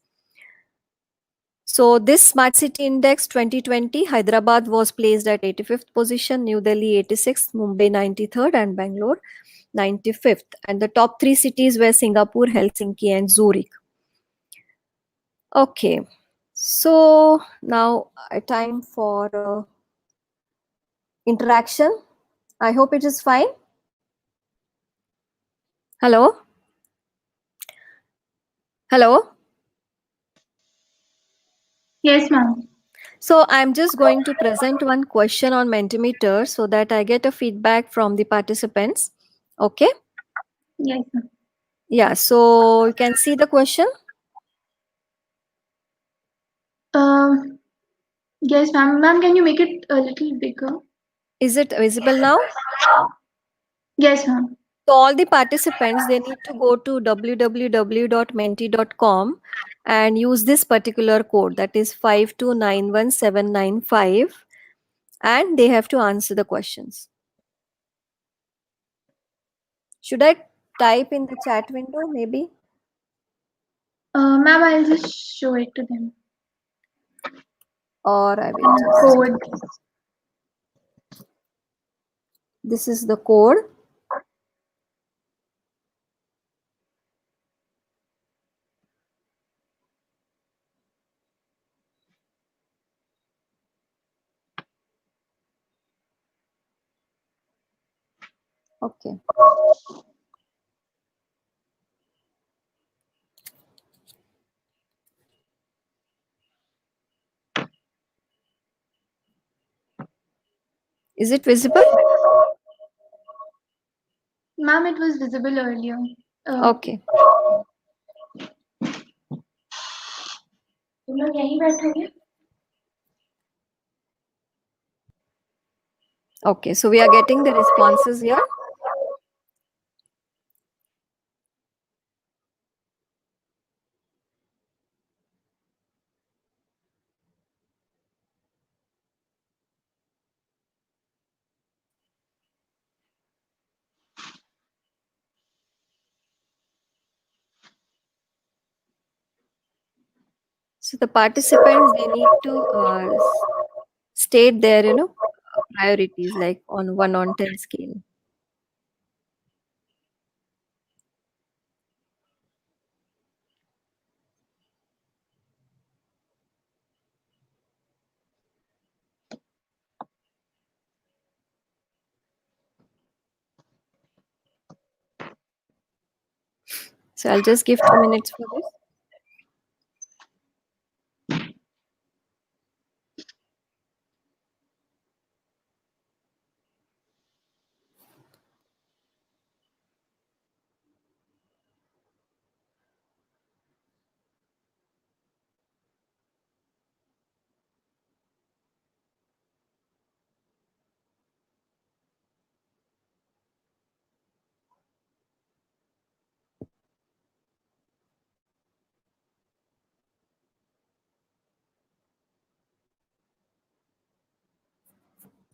So this Smart City Index 2020, Hyderabad was placed at 85th position, New Delhi 86th, Mumbai 93rd, and Bangalore 95th. And the top 3 cities were Singapore, Helsinki, and Zurich. Okay, so now time for interaction. I hope it is fine. Hello? Hello? Yes, ma'am. So I'm just going to present one question on Mentimeter so that I get a feedback from the participants. Okay? Yes, ma'am. Yeah, so you can see the question. Um, yes, ma'am. Ma'am, can you make it a little bigger? Is it visible now? Yes, ma'am. So all the participants, they need to go to www.menti.com and use this particular code, that is 5291795, and they have to answer the questions. Should I type in the chat window maybe? Ma'am, I'll just show it to them. Or I will just, Code. this is the code. Okay. Is it visible? Ma'am, it was visible earlier. Okay. तुम लोग यहीं बैठोगे? Okay, so we are getting the responses here. So the participants, they need to state their, priorities, like on 1 on 10 scale. So I'll just give 2 minutes for this.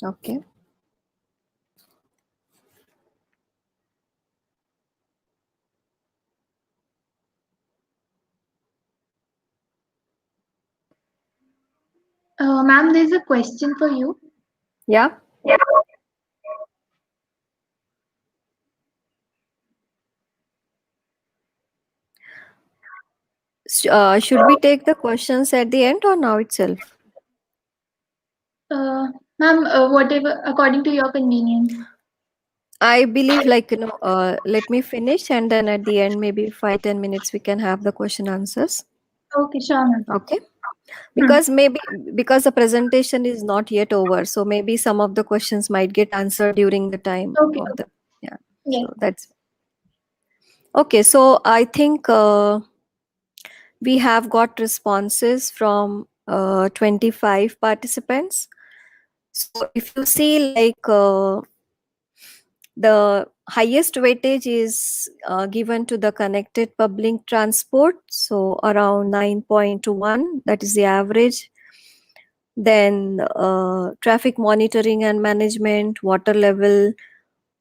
Okay. Ma'am, there's a question for you. Yeah. Should we take the questions at the end or now itself? Ma'am, whatever, according to your convenience. I believe, like, let me finish, and then at the end, maybe 5-10 minutes, we can have the question answers. Okay, sure, ma'am. Okay. Hmm. Because the presentation is not yet over, so maybe some of the questions might get answered during the time Okay, of okay. the, yeah. Yes. So that's okay. So I think we have got responses from 25 participants. So if you see, like, the highest weightage is given to the connected public transport, so around 9.1, that is the average. Then traffic monitoring and management, water level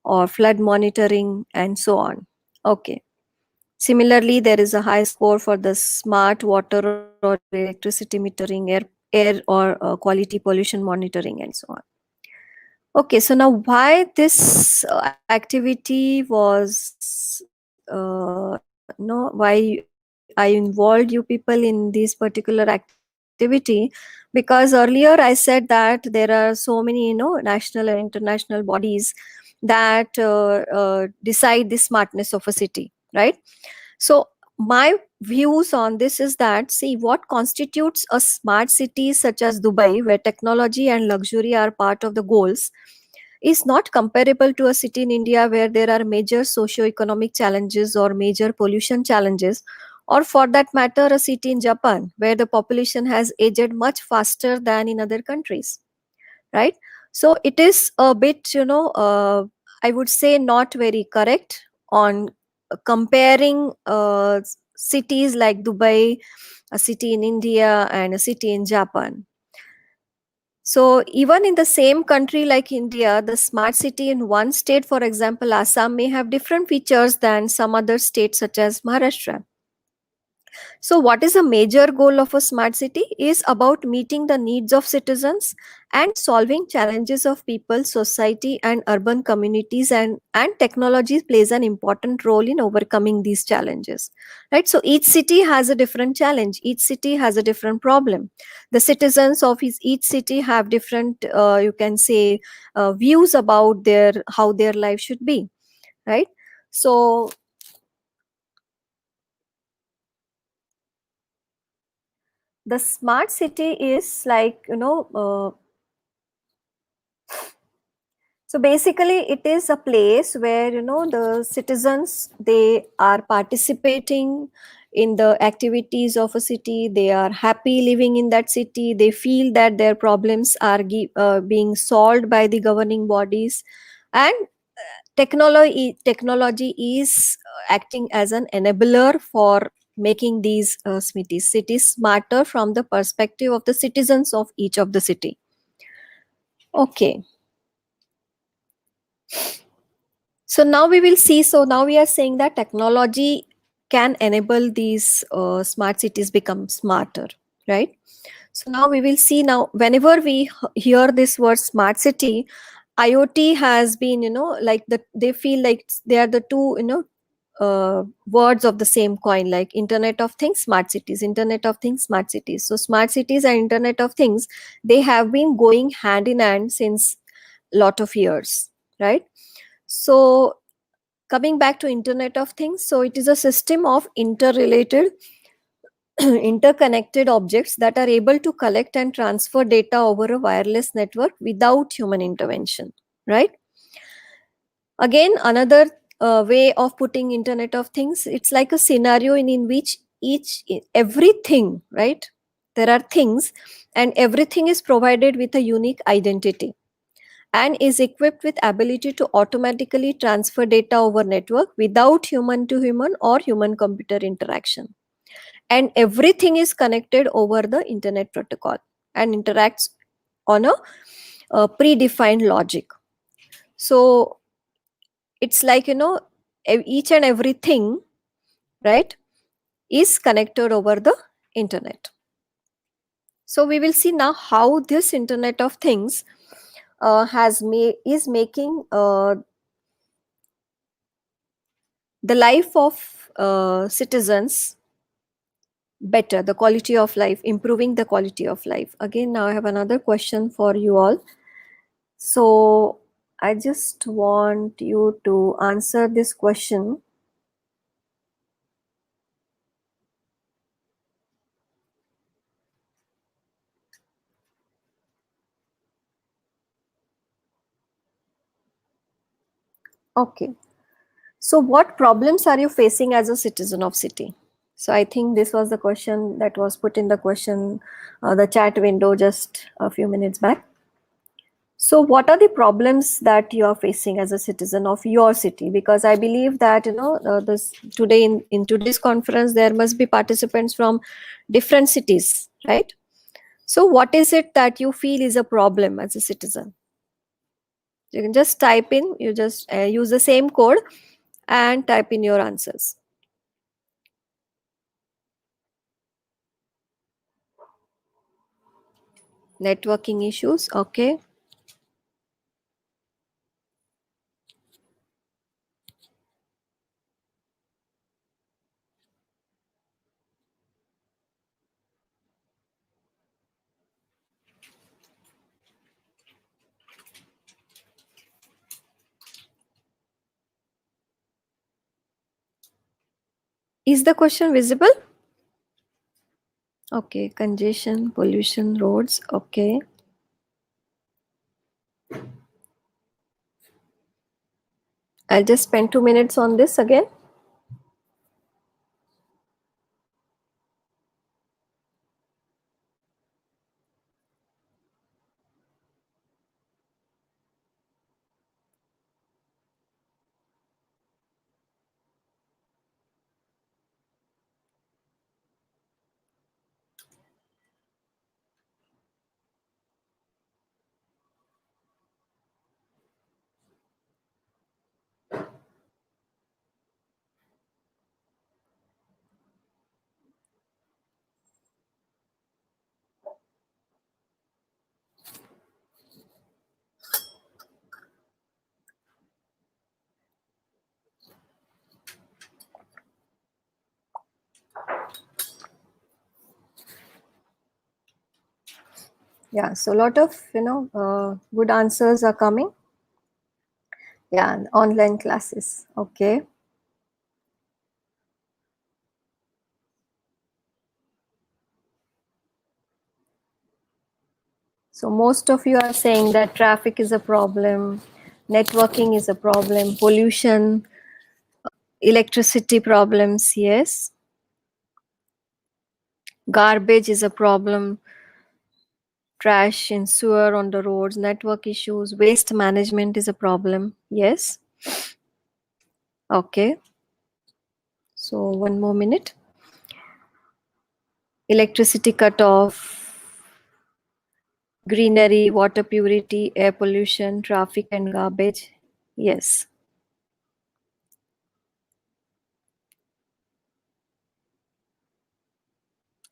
or flood monitoring, and so on. Okay. Similarly, there is a high score for the smart water or electricity metering, air or quality pollution monitoring, and so on. Okay, so now why this activity was, why I involved you people in this particular activity? Because earlier I said that there are so many, national and international bodies that decide the smartness of a city, right? So my views on this is that, see, what constitutes a smart city such as Dubai, where technology and luxury are part of the goals, is not comparable to a city in India where there are major socio-economic challenges or major pollution challenges, or for that matter, a city in Japan where the population has aged much faster than in other countries, right? So it is a bit, I would say, not very correct on comparing cities like Dubai, a city in India, and a city in Japan. So even in the same country like India, the smart city in one state, for example, Assam, may have different features than some other states such as Maharashtra. So, what is a major goal of a smart city is about meeting the needs of citizens and solving challenges of people, society, and urban communities. And technology plays an important role in overcoming these challenges. Right? So, each city has a different challenge, each city has a different problem. The citizens of each city have different, you can say, views about how their life should be. Right? So, the smart city is like, so basically it is a place where, the citizens, they are participating in the activities of a city, they are happy living in that city, they feel that their problems are being solved by the governing bodies, and technology is acting as an enabler for making these cities smarter from the perspective of the citizens of each of the city. Okay. So now we will see. So now we are saying that technology can enable these smart cities become smarter, right? So now we will see. Now, whenever we hear this word smart city, IoT has been, like they feel like they are the two, words of the same coin, like Internet of Things, smart cities, Internet of Things, smart cities. So smart cities and Internet of Things, they have been going hand in hand since lot of years, right? So coming back to Internet of Things, so it is a system of interrelated interconnected objects that are able to collect and transfer data over a wireless network without human intervention, right? Again, another way of putting Internet of Things, it's like a scenario in which everything, right? There are things, and everything is provided with a unique identity and is equipped with ability to automatically transfer data over network without human to human or human computer interaction, and everything is connected over the internet protocol and interacts on a predefined logic. So it's like, each and everything, right, is connected over the internet. So we will see now how this Internet of Things is making the life of citizens better, the quality of life, improving the quality of life. Again, now I have another question for you all. So I just want you to answer this question. Okay. So what problems are you facing as a citizen of city? So I think this was the question that was put in the question, the chat window just a few minutes back. So what are the problems that you are facing as a citizen of your city? Because I believe that, this today in today's conference, there must be participants from different cities, right? So what is it that you feel is a problem as a citizen? You can just type in, you just use the same code and type in your answers. Networking issues, okay. Is the question visible? Okay, congestion, pollution, roads, okay. I'll just spend 2 minutes on this again. Yeah, so a lot of good answers are coming. Yeah, and online classes, okay. So most of you are saying that traffic is a problem, networking is a problem, pollution, electricity problems, yes. Garbage is a problem, trash in sewer on the roads, network issues, waste management is a problem, yes. Okay. So one more minute. Electricity cut off, greenery, water purity, air pollution, traffic and garbage. Yes.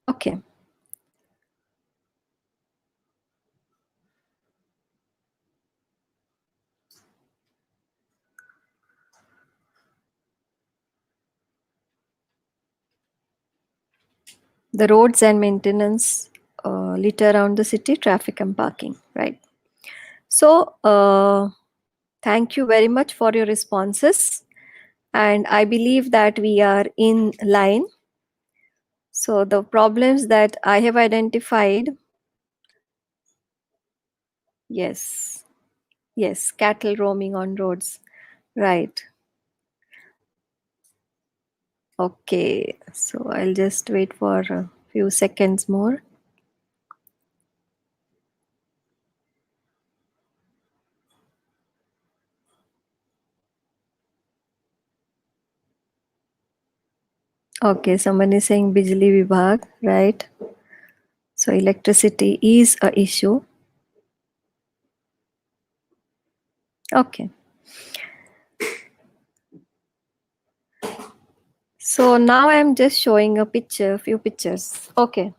Okay. The roads and maintenance, litter around the city, traffic and parking, right? So thank you very much for your responses. And I believe that we are in line. So the problems that I have identified, yes, yes, cattle roaming on roads, right. Okay, so I'll just wait for a few seconds more. Okay, someone is saying Bijli Vibhag, right? So electricity is a issue. Okay. So now I'm just showing a picture, few pictures. Okay.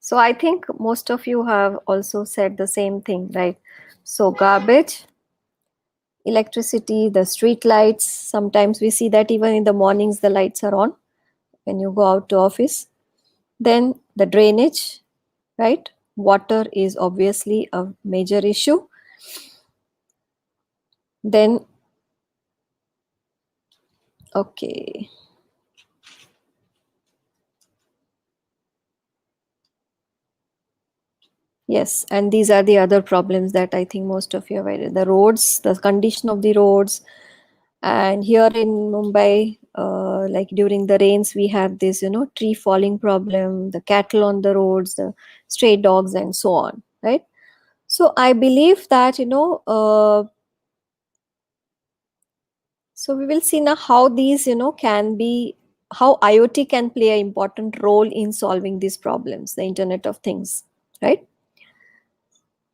So I think most of you have also said the same thing, right? So garbage, electricity, the street lights. Sometimes we see that even in the mornings the lights are on when you go out to office. Then the drainage, right? Water is obviously a major issue. Then, okay. Yes, and these are the other problems that I think most of you are aware. The roads, the condition of the roads, and here in Mumbai, like during the rains, we have this, tree falling problem, the cattle on the roads, the stray dogs, and so on, right? So I believe that, so we will see now how these, can be, how IoT can play an important role in solving these problems, the Internet of Things, right?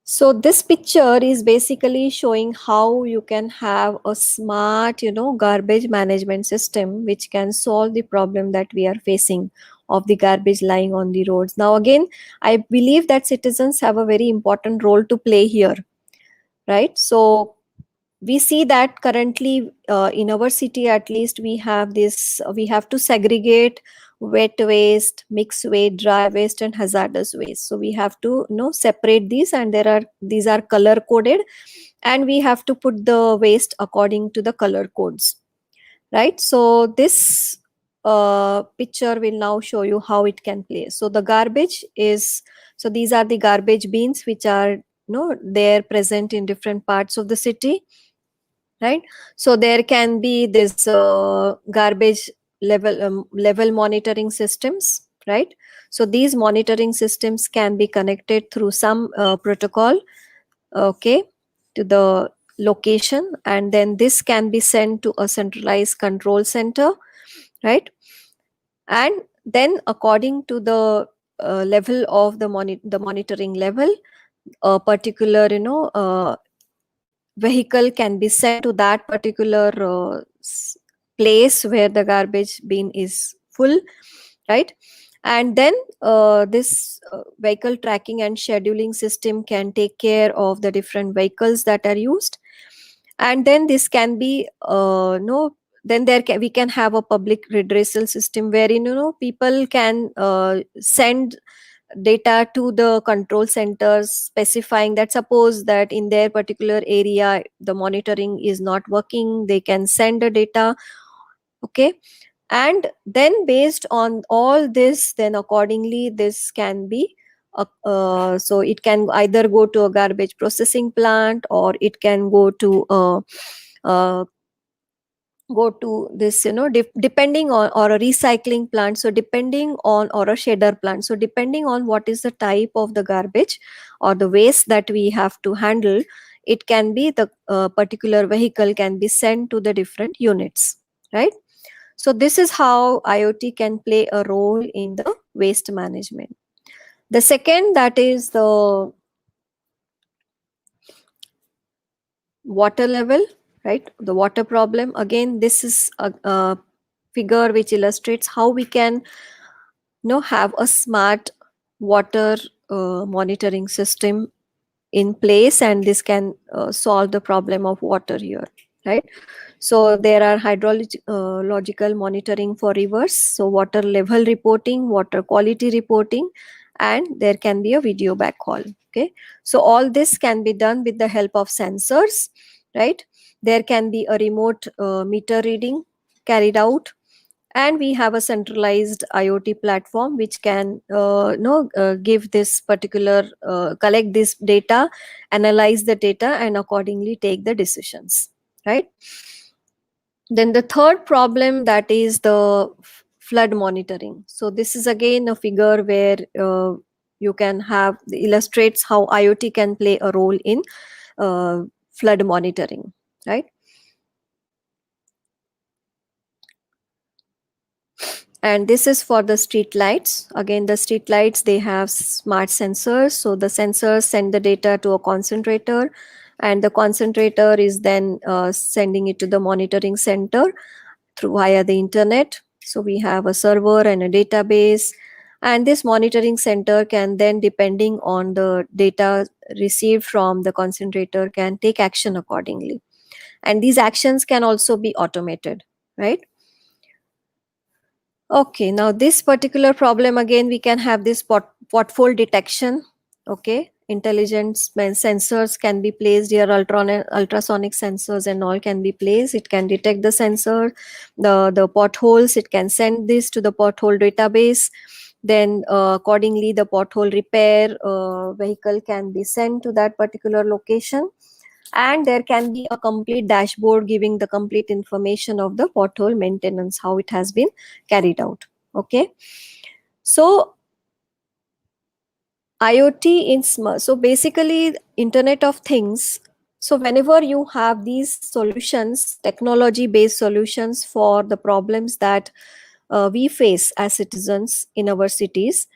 So this picture is basically showing how you can have a smart, garbage management system which can solve the problem that we are facing of the garbage lying on the roads. Now again, I believe that citizens have a very important role to play here, right? So we see that currently in our city at least we have this, we have to segregate wet waste, mixed waste, dry waste, and hazardous waste. So we have to separate these, and these are color coded, and we have to put the waste according to the color codes, right? So this picture will now show you how it can play. So the garbage is, so these are the garbage bins which are they're present in different parts of the city, right? So there can be this garbage level monitoring systems, right? So these monitoring systems can be connected through some protocol, okay, to the location, and then this can be sent to a centralized control center, right? And then according to the level of the monitoring level, a particular vehicle can be sent to that particular place where the garbage bin is full, right? And then this vehicle tracking and scheduling system can take care of the different vehicles that are used, and then this can be no then we can have a public redressal system wherein people can send data to the control centers specifying that suppose that in their particular area the monitoring is not working, they can send the data, okay? And then based on all this, then accordingly this can be so it can either go to a garbage processing plant, or it can go to uh, go to this depending on, or a recycling plant, so depending on, or a shedder plant, so depending on what is the type of the garbage or the waste that we have to handle, it can be the particular vehicle can be sent to the different units, right? So this is how IoT can play a role in the waste management. The second, that is the water level, right? The water problem. Again, this is a figure which illustrates how we can have a smart water monitoring system in place, and this can solve the problem of water here, right? So there are hydrological monitoring for rivers, so water level reporting, water quality reporting, and there can be a video backhaul, okay? So all this can be done with the help of sensors, right? There can be a remote meter reading carried out, and we have a centralized IoT platform which can give this particular collect this data, analyze the data, and accordingly take the decisions, right? Then the third problem, that is the flood monitoring. So this is again a figure where you can have illustrates how IoT can play a role in flood monitoring, right? And this is for the street lights. Again, the street lights, they have smart sensors, so the sensors send the data to a concentrator, and the concentrator is then sending it to the monitoring center through via the internet. So we have a server and a database, And this monitoring center can then, depending on the data received from the concentrator, can take action accordingly. And these actions can also be automated, right? Okay, now this particular problem, again, we can have this portfolio detection. Okay, intelligent sensors can be placed here, ultrasonic sensors and all can be placed. It can detect the sensor, the potholes. It can send this to the pothole database. Then accordingly, the pothole repair vehicle can be sent to that particular location, and there can be a complete dashboard giving the complete information of the pothole maintenance, how it has been carried out. Okay, so IoT in so basically Internet of Things. So whenever you have these solutions, technology based solutions for the problems that we face as citizens in our cities,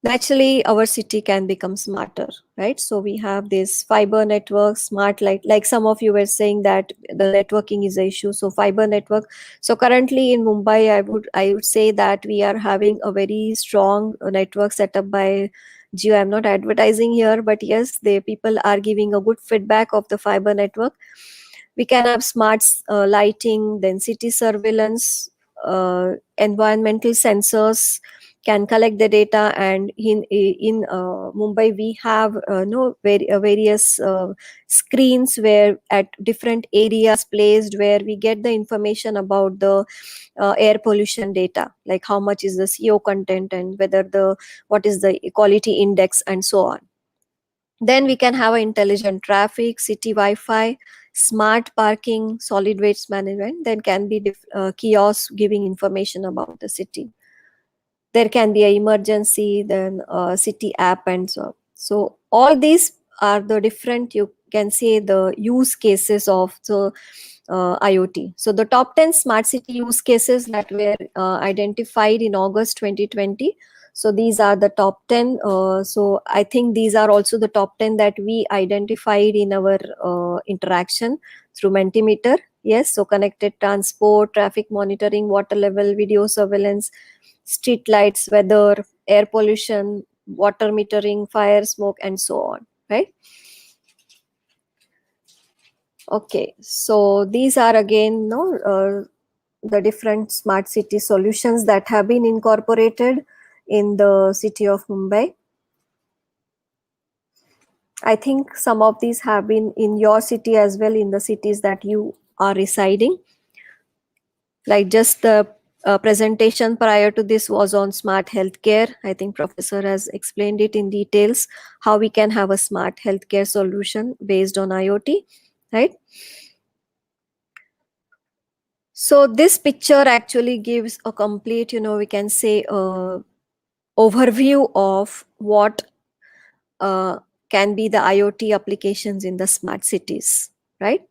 naturally our city can become smarter, right? So we have this fiber network, smart light, like some of you were saying that the networking is an issue. So fiber network. So currently in Mumbai, I would say that we are having a very strong network set up by Jio. I'm not advertising here, but yes, the people are giving a good feedback of the fiber network. We can have smart lighting, then city surveillance, environmental sensors can collect the data. And in Mumbai we have various screens where at different areas placed, where we get the information about the air pollution data, like how much is the CO content and whether the what is the quality index and so on. Then we can have intelligent traffic, city Wi-Fi, smart parking, solid waste management. Then can be kiosks giving information about the city. There can be an emergency, then a city app and so on. So all these are the different, you can say, the use cases of the IoT. So the top 10 smart city use cases that were identified in August 2020. So these are the top 10. So I think these are also the top 10 that we identified in our interaction through Mentimeter. Yes, so connected transport, traffic monitoring, water level, video surveillance, street lights, weather, air pollution, water metering, fire, smoke, and so on, right? Okay, so these are again the different smart city solutions that have been incorporated in the city of Mumbai. I think some of these have been in your city as well, in the cities that you are residing. Like just the presentation prior to this was on smart healthcare. I think professor has explained it in details, how we can have a smart healthcare solution based on IoT, right? So this picture actually gives a complete, we can say, overview of what can be the IoT applications in the smart cities, right?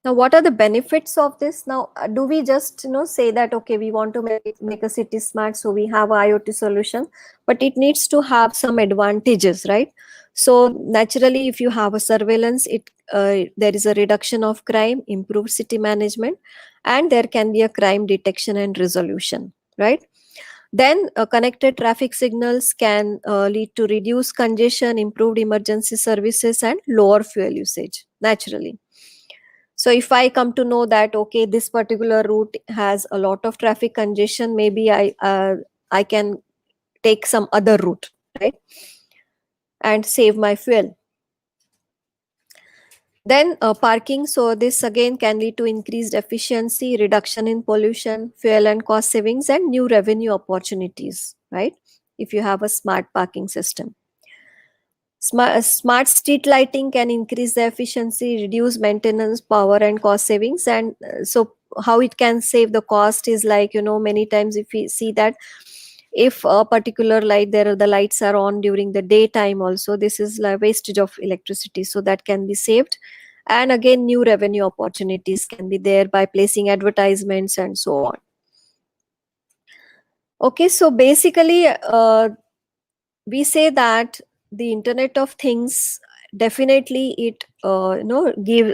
Now, what are the benefits of this? Now, do we just say that okay, we want to make a city smart, so we have a IoT solution, but it needs to have some advantages, right? So naturally, if you have a surveillance, there is a reduction of crime, improved city management, and there can be a crime detection and resolution, right? Then connected traffic signals can lead to reduced congestion, improved emergency services, and lower fuel usage, naturally. So if I come to know that okay, this particular route has a lot of traffic congestion, maybe I can take some other route, right, and save my fuel. Then parking. So this again can lead to increased efficiency, reduction in pollution, fuel and cost savings, and new revenue opportunities, right? If you have a smart parking system. Smart street lighting can increase the efficiency, reduce maintenance, power, and cost savings. And so how it can save the cost is like, many times if we see that if a particular light, the lights are on during the daytime also, this is like wastage of electricity. So that can be saved. And again, new revenue opportunities can be there by placing advertisements and so on. Okay, so basically, we say that the Internet of Things definitely it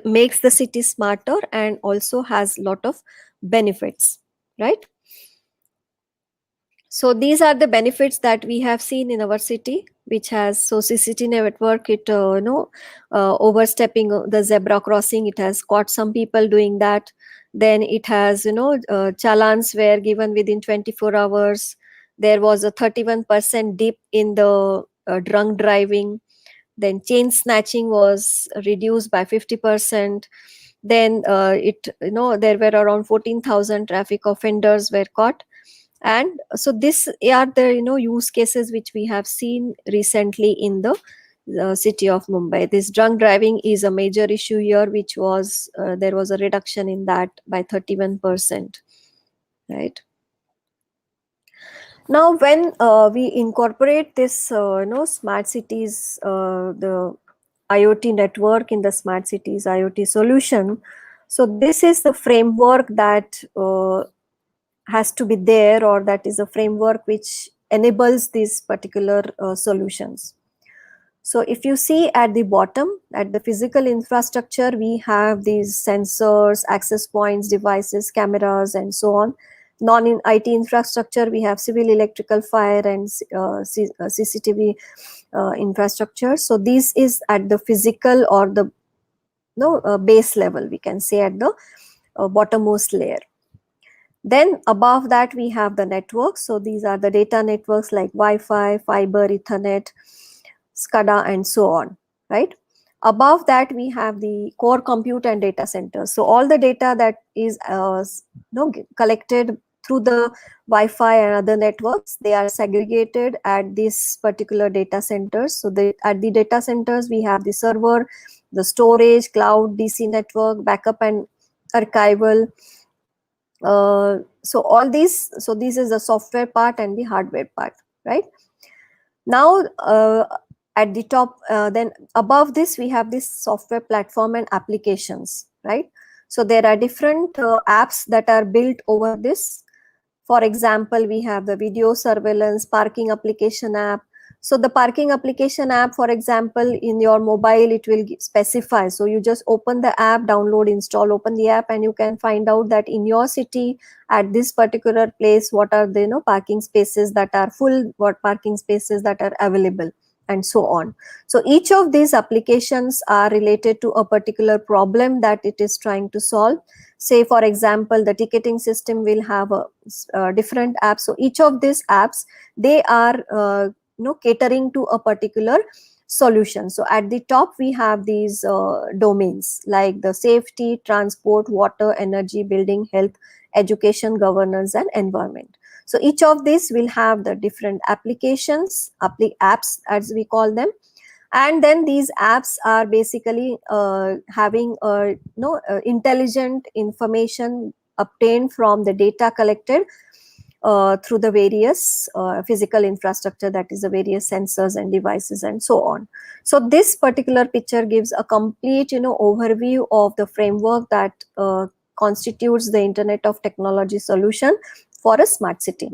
makes the city smarter and also has lot of benefits, right? So these are the benefits that we have seen in our city, which has, so CCT network, it overstepping the zebra crossing, it has caught some people doing that. Then it has, challans were given within 24 hours. There was a 31% dip in the drunk driving. Then chain snatching was reduced by 50%. Then there were around 14,000 traffic offenders were caught. And so this are the use cases which we have seen recently in the city of Mumbai. This drunk driving is a major issue here, which was there was a reduction in that by 31%, right? Now when we incorporate this smart cities, the IoT network in the smart cities IoT solution, so this is the framework that has to be there, or that is a framework which enables these particular solutions. So if you see at the bottom, at the physical infrastructure, we have these sensors, access points, devices, cameras, and so on. Non in IT infrastructure, we have civil, electrical, fire, and CCTV infrastructure. So this is at the physical, or the base level, we can say, at the bottommost layer. Then above that we have the networks. So these are the data networks like Wi-Fi, fiber, Ethernet, SCADA, and so on, right? Above that we have the core compute and data centers. So all the data that is collected through the Wi-Fi and other networks, they are segregated at this particular data centers. So at the data centers we have the server, the storage, cloud, DC network, backup and archival. So all these, so this is the software part and the hardware part, right? Now at the top, then above this we have this software platform and applications, right? So there are different apps that are built over this. For example, we have the video surveillance parking application app. So the parking application app, for example, in your mobile, it will specify. So you just open the app, download, install, open the app, and you can find out that in your city, at this particular place, what are the parking spaces that are full, what parking spaces that are available, and so on. So each of these applications are related to a particular problem that it is trying to solve. Say, for example, the ticketing system will have a different app. So each of these apps, they are catering to a particular solution. So at the top we have these domains like the safety, transport, water, energy, building, health, education, governance, and environment. So each of these will have the different applications, apps as we call them. And then these apps are basically having intelligent information obtained from the data collected through the various physical infrastructure, that is the various sensors and devices and so on. So this particular picture gives a complete overview of the framework that constitutes the Internet of Technology solution for a smart city.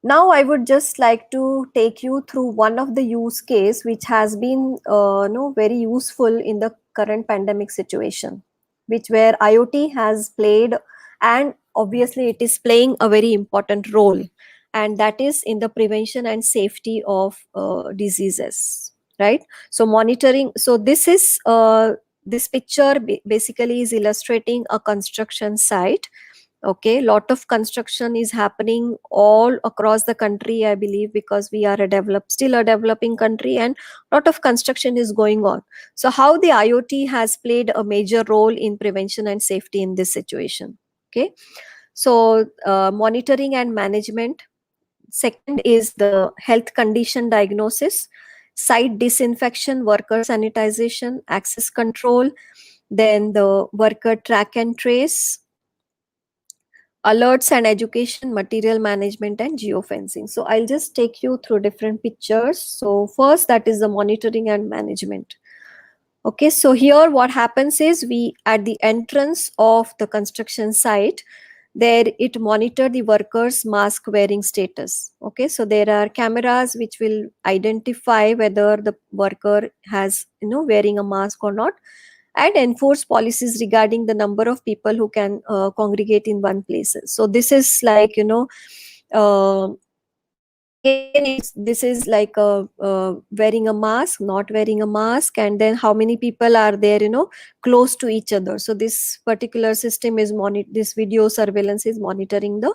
Now I would just like to take you through one of the use case which has been very useful in the current pandemic situation, which where IoT has played, and obviously it is playing a very important role, and that is in the prevention and safety of diseases, right? So monitoring, so this is this picture basically is illustrating a construction site. Okay, lot of construction is happening all across the country, I believe, because we are still a developing country, and lot of construction is going on. So how the IoT has played a major role in prevention and safety in this situation? Okay, so monitoring and management. Second is the health condition diagnosis, site disinfection, worker sanitization, access control, then the worker track and trace, alerts and education, material management, and geofencing. So I'll just take you through different pictures. So first, that is the monitoring and management. Okay, so here what happens is, we at the entrance of the construction site, there it monitor the workers mask wearing status. Okay, so there are cameras which will identify whether the worker has, wearing a mask or not, and enforce policies regarding the number of people who can congregate in one place. So this is like, uh, again this is like wearing a mask, not wearing a mask, and then how many people are there, close to each other. So this particular system is this video surveillance is monitoring the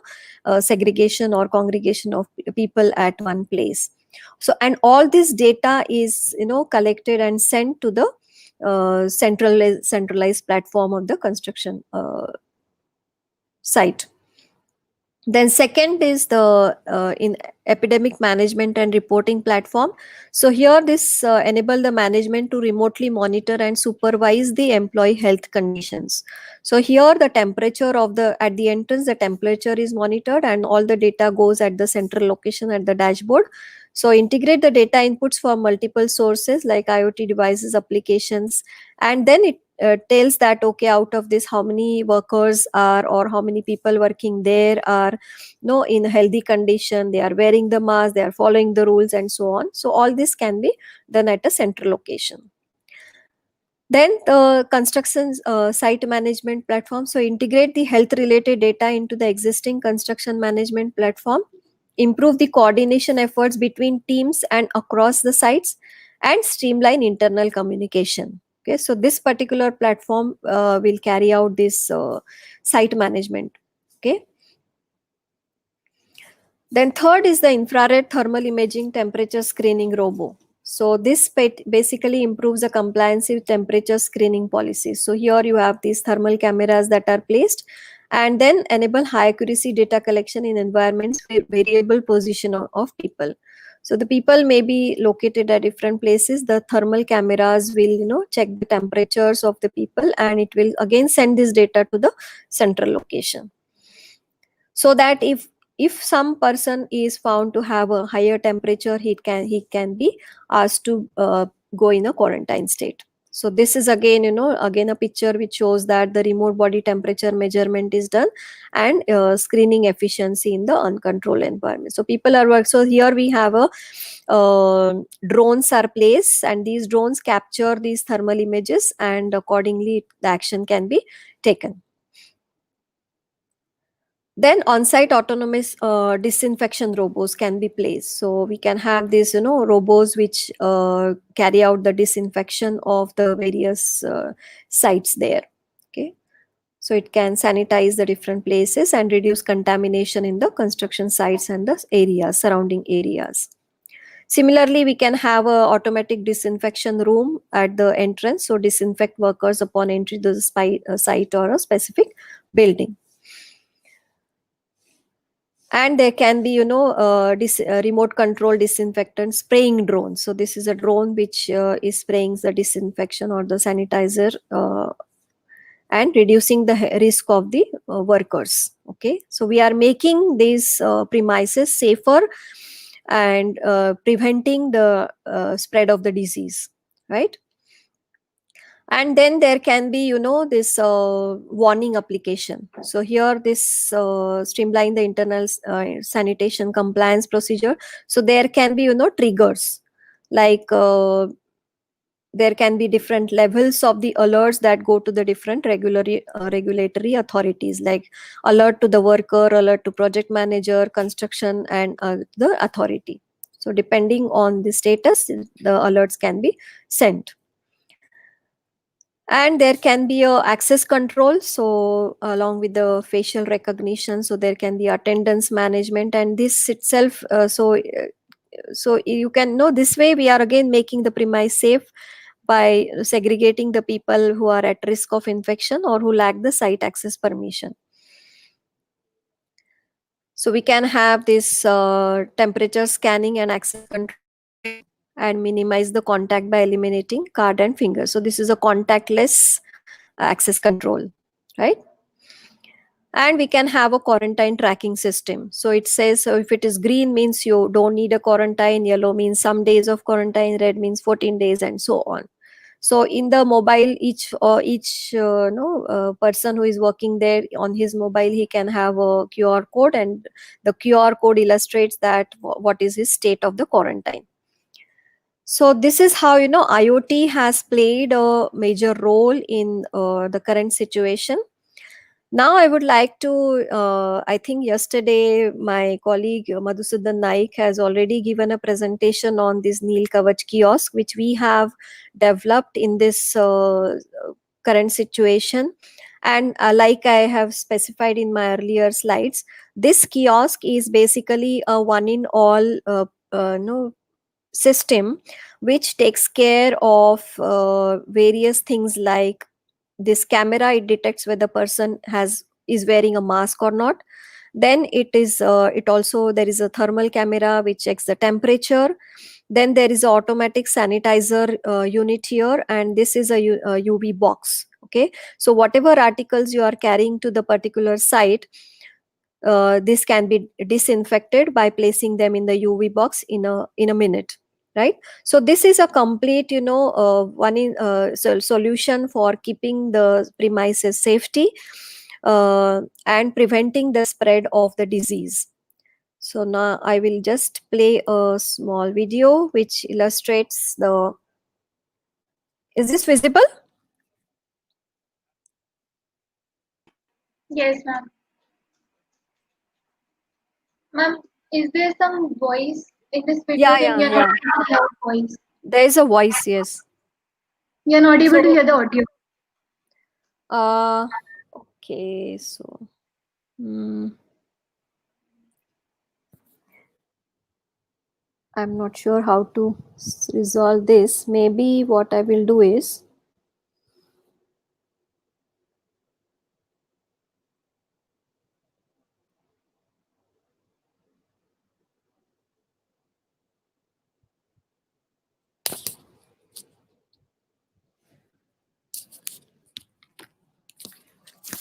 segregation or congregation of people at one place. So, and all this data is, collected and sent to the centralized platform of the construction site. Then second is the in epidemic management and reporting platform. So here this enable the management to remotely monitor and supervise the employee health conditions. So here the temperature of the at the entrance, the temperature is monitored and all the data goes at the central location at the dashboard. So integrate the data inputs from multiple sources like IoT devices, applications, and then it tells that, okay, out of this how many workers are, or how many people working there are in healthy condition, they are wearing the mask, they are following the rules, and so on. So all this can be done at a central location. Then the construction site management platform. So integrate the health related data into the existing construction management platform, improve the coordination efforts between teams and across the sites, and streamline internal communication. Okay, so this particular platform will carry out this site management. Okay. Then third is the infrared thermal imaging temperature screening robo. So this basically improves the compliance with temperature screening policies. So here you have these thermal cameras that are placed, and then enable high accuracy data collection in environments with variable position of people. So the people may be located at different places. The thermal cameras will, check the temperatures of the people, and it will again send this data to the central location. So that if some person is found to have a higher temperature, he can be asked to go in a quarantine state. So this is again, again a picture which shows that the remote body temperature measurement is done, and screening efficiency in the uncontrolled environment. So people are work. So here we have a drones are placed, and these drones capture these thermal images, and accordingly the action can be taken. Then on-site autonomous disinfection robots can be placed. So we can have these, robots which carry out the disinfection of the various sites there. Okay. So it can sanitize the different places and reduce contamination in the construction sites and the areas, surrounding areas. Similarly, we can have a automatic disinfection room at the entrance. So disinfect workers upon entry to the site or a specific building. And there can be, remote control disinfectant spraying drone. So this is a drone which is spraying the disinfection or the sanitizer and reducing the risk of the workers. Okay, so we are making these premises safer and preventing the spread of the disease, right? And then there can be, this warning application. So here this streamline the internal sanitation compliance procedure. So there can be, triggers like there can be different levels of the alerts that go to the different regulatory authorities, like alert to the worker, alert to project manager, construction, and the authority. So depending on the status, the alerts can be sent. And there can be a access control, so along with the facial recognition, so there can be attendance management, and this itself so you can know, this way we are again making the premise safe by segregating the people who are at risk of infection or who lack the site access permission. So we can have this temperature scanning and access control, and minimize the contact by eliminating card and finger. So this is a contactless access control, right? And we can have a quarantine tracking system. So it says, so if it is green means you don't need a quarantine, yellow means some days of quarantine, red means 14 days, and so on. So in the mobile, each person who is working there, on his mobile he can have a QR code, and the QR code illustrates that what is his state of the quarantine. So this is how IoT has played a major role in the current situation. Now I would like to, I think yesterday my colleague Madhusudan Naik has already given a presentation on this Neel Kavach kiosk, which we have developed in this current situation. And like I have specified in my earlier slides, this kiosk is basically a one in all system which takes care of various things like this camera. It detects whether person is wearing a mask or not. Then it also, there is a thermal camera which checks the temperature. Then there is a automatic sanitizer unit here, and this is a UV box. Okay, so whatever articles you are carrying to the particular site, this can be disinfected by placing them in the UV box in a minute, right? So this is a complete solution for keeping the premises safety and preventing the spread of the disease. So now I will just play a small video which illustrates the. Is this visible? Yes, ma'am. Ma'am, is there some voice in this video? Yeah, Then yeah, we are not yeah. able to hear voice. There is a voice, yes. We are not able to So, hear the audio. okay, so. I'm not sure how to resolve this. Maybe what I will do is,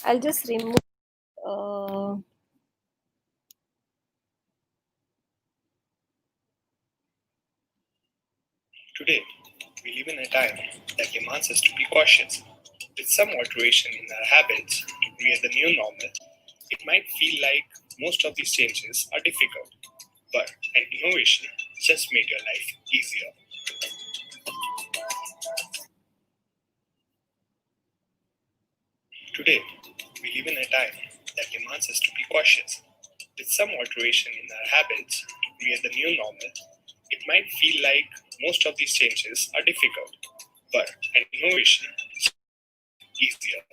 I'll just remove. Uh, Today, we live in a time that demands us to be cautious. With some alteration in our habits to create the new normal, it might feel like most of these changes are difficult, but an innovation just made your life easier. Today, we live in a time that demands us to be cautious. With some alteration in our habits to create the new normal, it might feel like most of these changes are difficult, but an innovation easier.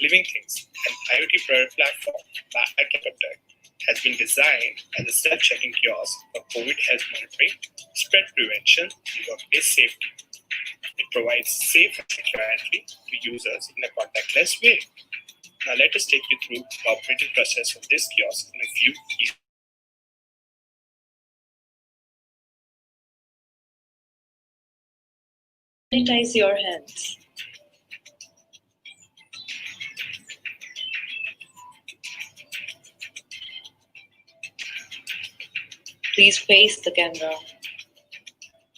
Living Things, an IoT product platform by IOT, has been designed as a self-checking kiosk for COVID health monitoring, spread prevention, and workplace safety. It provides safe and secure entry to users in a contactless way. Now let us take you through the operating process of this kiosk in a few key. Sanitize your hands. Please face the camera.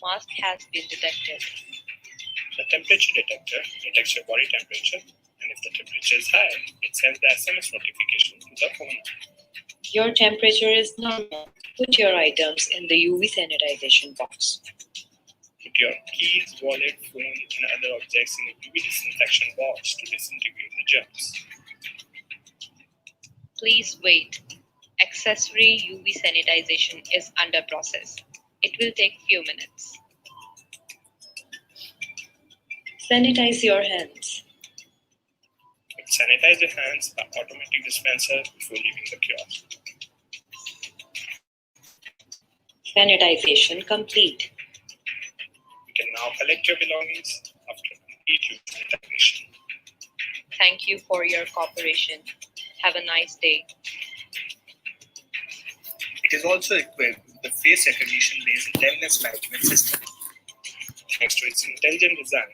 Mask has been detected. The temperature detector detects your body temperature, and if the temperature is high, it sends the SMS notification to the phone. Your temperature is normal. Put your items in the UV sanitization box. Put your keys, wallet, phone, and other objects in a UV disinfection box to disintegrate the germs. Please wait. Accessory UV sanitization is under process. It will take few minutes. Sanitize your hands. Sanitize your hands by automatic dispenser before leaving the kiosk. Sanitization complete. You can now collect your belongings after complete UV sanitization. Thank you for your cooperation. Have a nice day. It is also equipped with the face recognition-based wellness management system. Thanks to its intelligent design,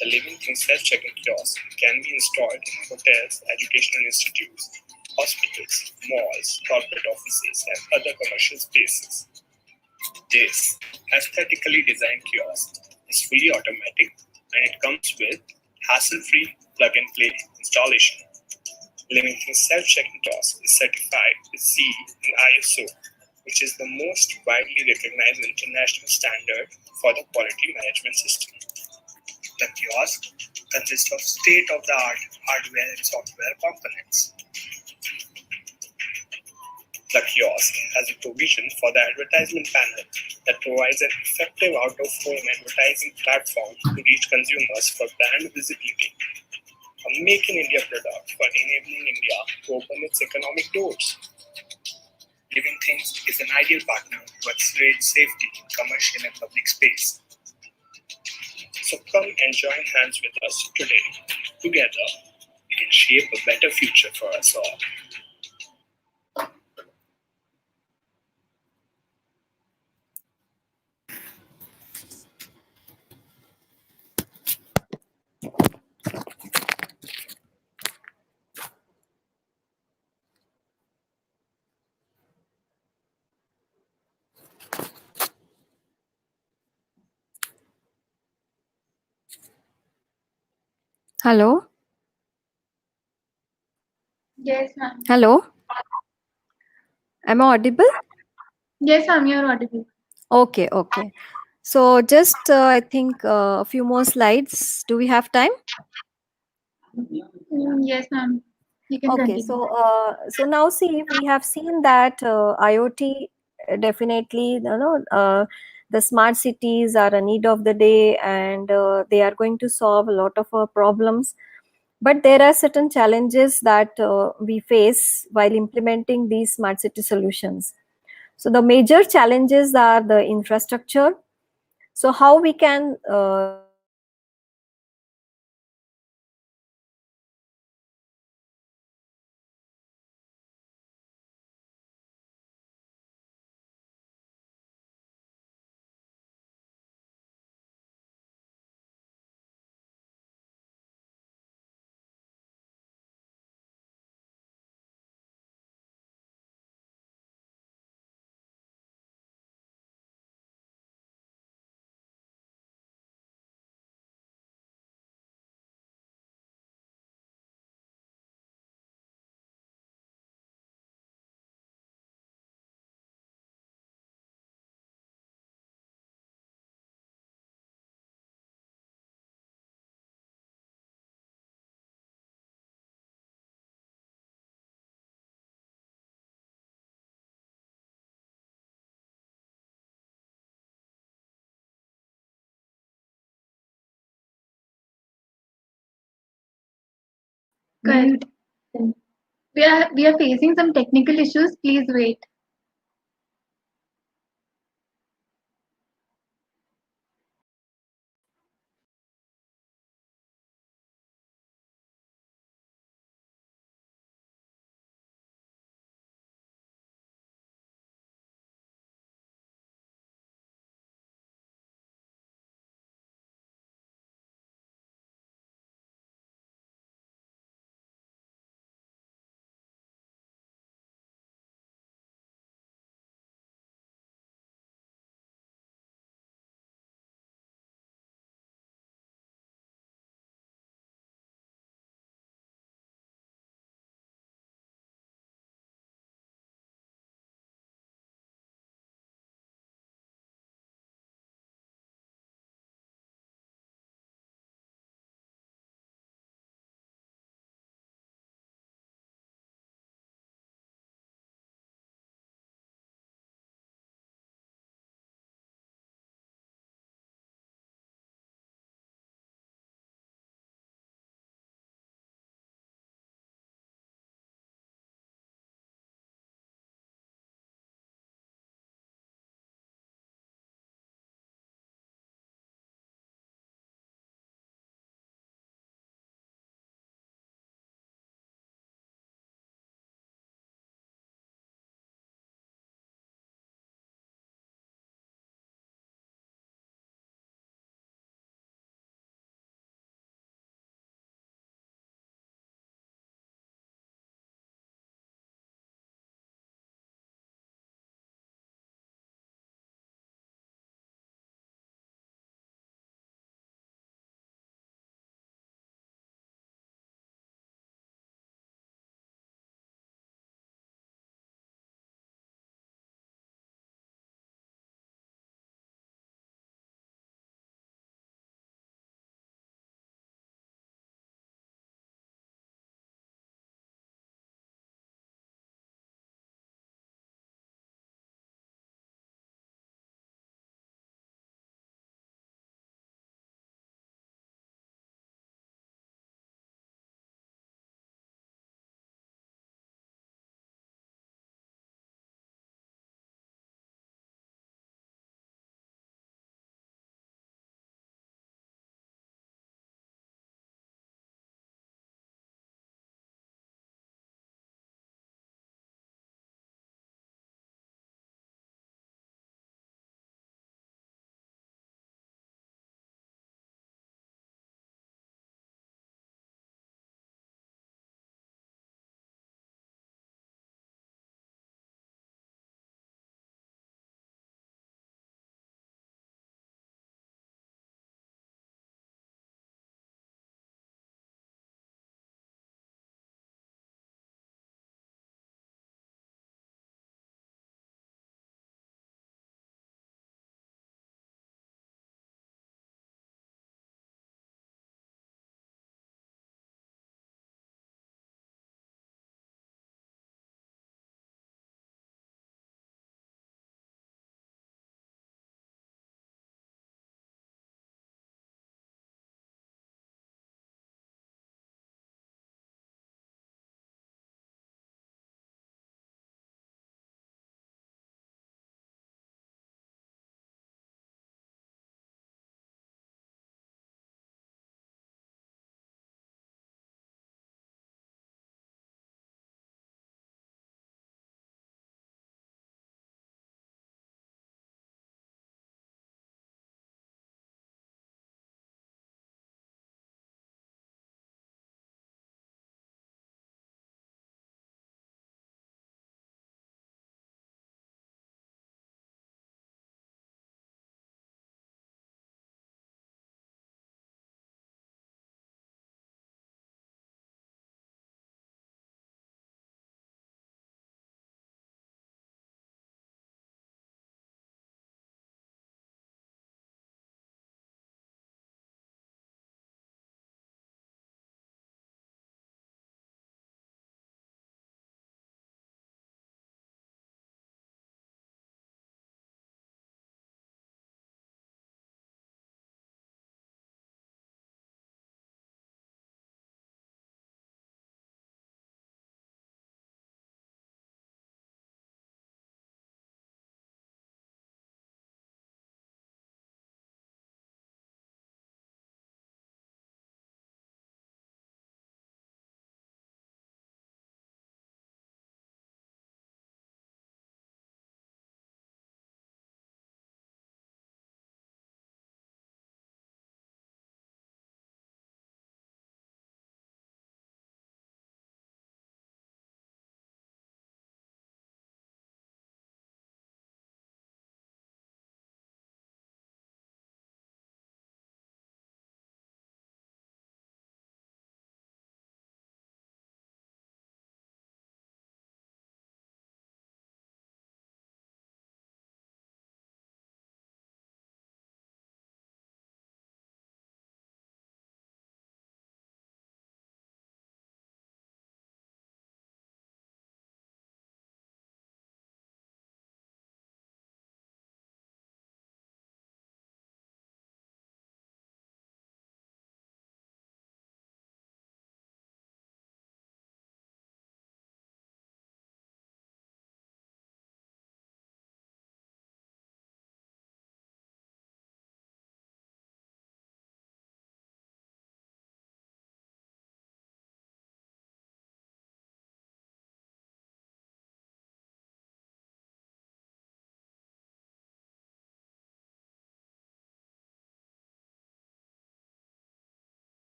the Living Things self-checking kiosk can be installed in hotels, educational institutes, hospitals, malls, corporate offices, and other commercial spaces. This aesthetically designed kiosk is fully automatic and it comes with hassle-free plug-and-play installation. Living Things self-checking kiosk is certified with CE and ISO, which is the most widely recognized international standard for the quality management system. The kiosk consists of state-of-the-art hardware and software components. The kiosk has a provision for the advertisement panel that provides an effective out-of-home advertising platform to reach consumers for brand visibility. A Make in India product for enabling India to open its economic doors. Living Things is an ideal partner to accelerate safety in commercial and public space. So come and join hands with us today. Together, we can shape a better future for us all. Hello? Yes, ma'am. Hello? Am I audible? Yes, ma'am, you're audible. Okay, okay. So just I think a few more slides. Do we have time? Yes, ma'am. You can Okay, continue. so now see, we have seen that IoT definitely, the smart cities are a need of the day, and they are going to solve a lot of problems. But there are certain challenges that we face while implementing these smart city solutions. So the major challenges are the infrastructure. So how we can Correct. We are facing some technical issues. Please wait.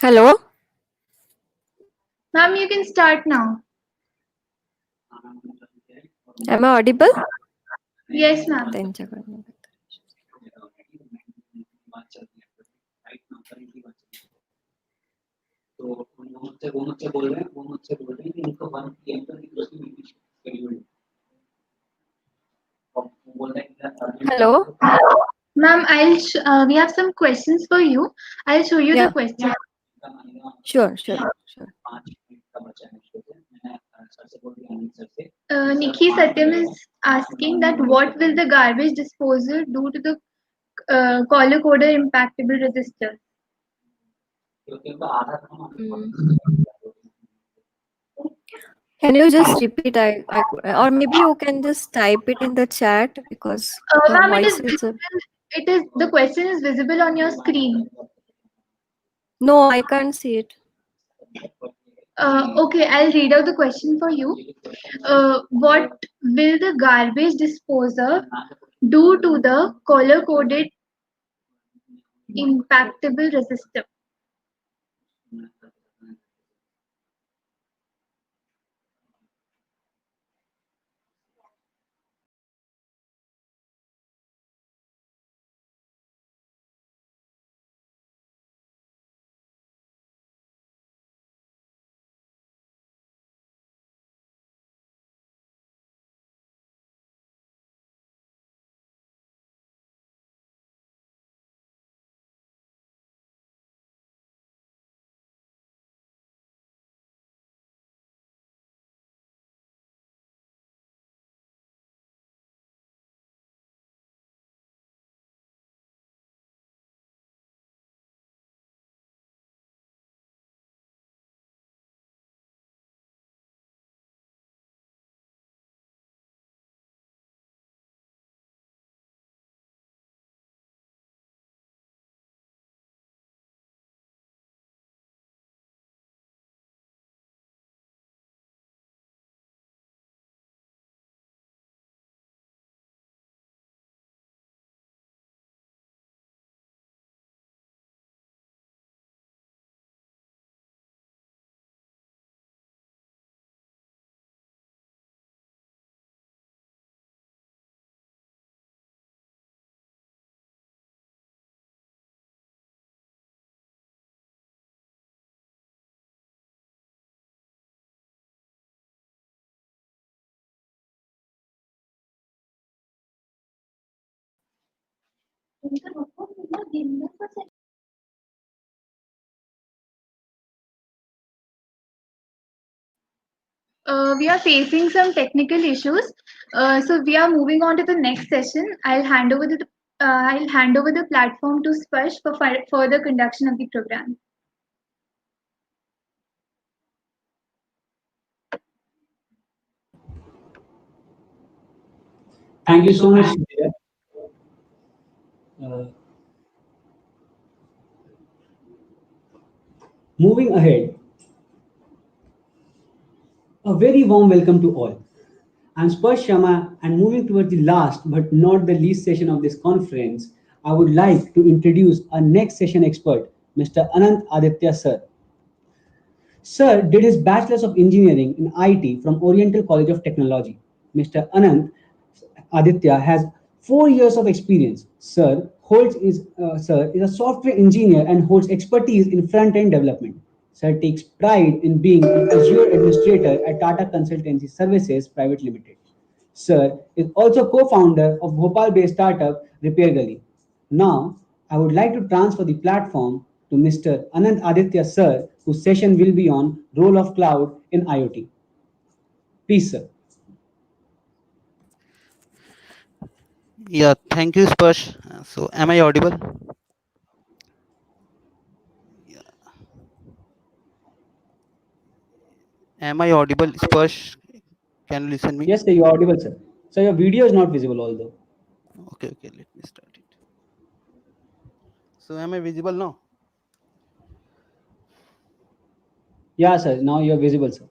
Hello, Ma'am, you can start now. am I audible? Yes, ma'am. त्यांच्याकडनं. Hello. Ma'am, we have some questions for you. I'll show you the Yeah, question. sure, sure, sure. Nikki Satyam is asking that what will the garbage disposal do to the color coder impactable resistor? Mm. Can you just repeat? Or maybe you can just type it in the chat because your Ma'am, voice is. it is the question is visible on your screen. No, I can't see it. Okay, I'll read out the question for you. What will the garbage disposer do to the color coded impactable resistor? We are facing some technical issues, so we are moving on to the next session. I'll hand over the platform to Sparsh for further conduction of the program. Thank you so much, Sudhir. Uh, Moving ahead, a very warm welcome to all. I'm Sparsh Sharma, and moving towards the last but not the least session of this conference, I would like to introduce our next session expert, Mr. Anant Aditya Sir. Sir did his Bachelor's of Engineering in IT from Oriental College of Technology. Mr. Anant Aditya has 4 years of experience. Sir is a software engineer and holds expertise in front-end development. Sir takes pride in being an Azure administrator at Tata Consultancy Services Private Limited. Sir is also co-founder of Bhopal-based startup Repair Gali. Now, I would like to transfer the platform to Mr. Anant Aditya Sir, whose session will be on role of cloud in IoT. Please, sir. Yeah, thank you, Sparsh. So, am I audible? Yeah. Am I audible, Sparsh? Can you listen me? Yes, sir, you're audible, sir. So your video is not visible, although. Okay, okay, let me start it. So, am I visible now? Yeah, sir. Now you're visible, sir.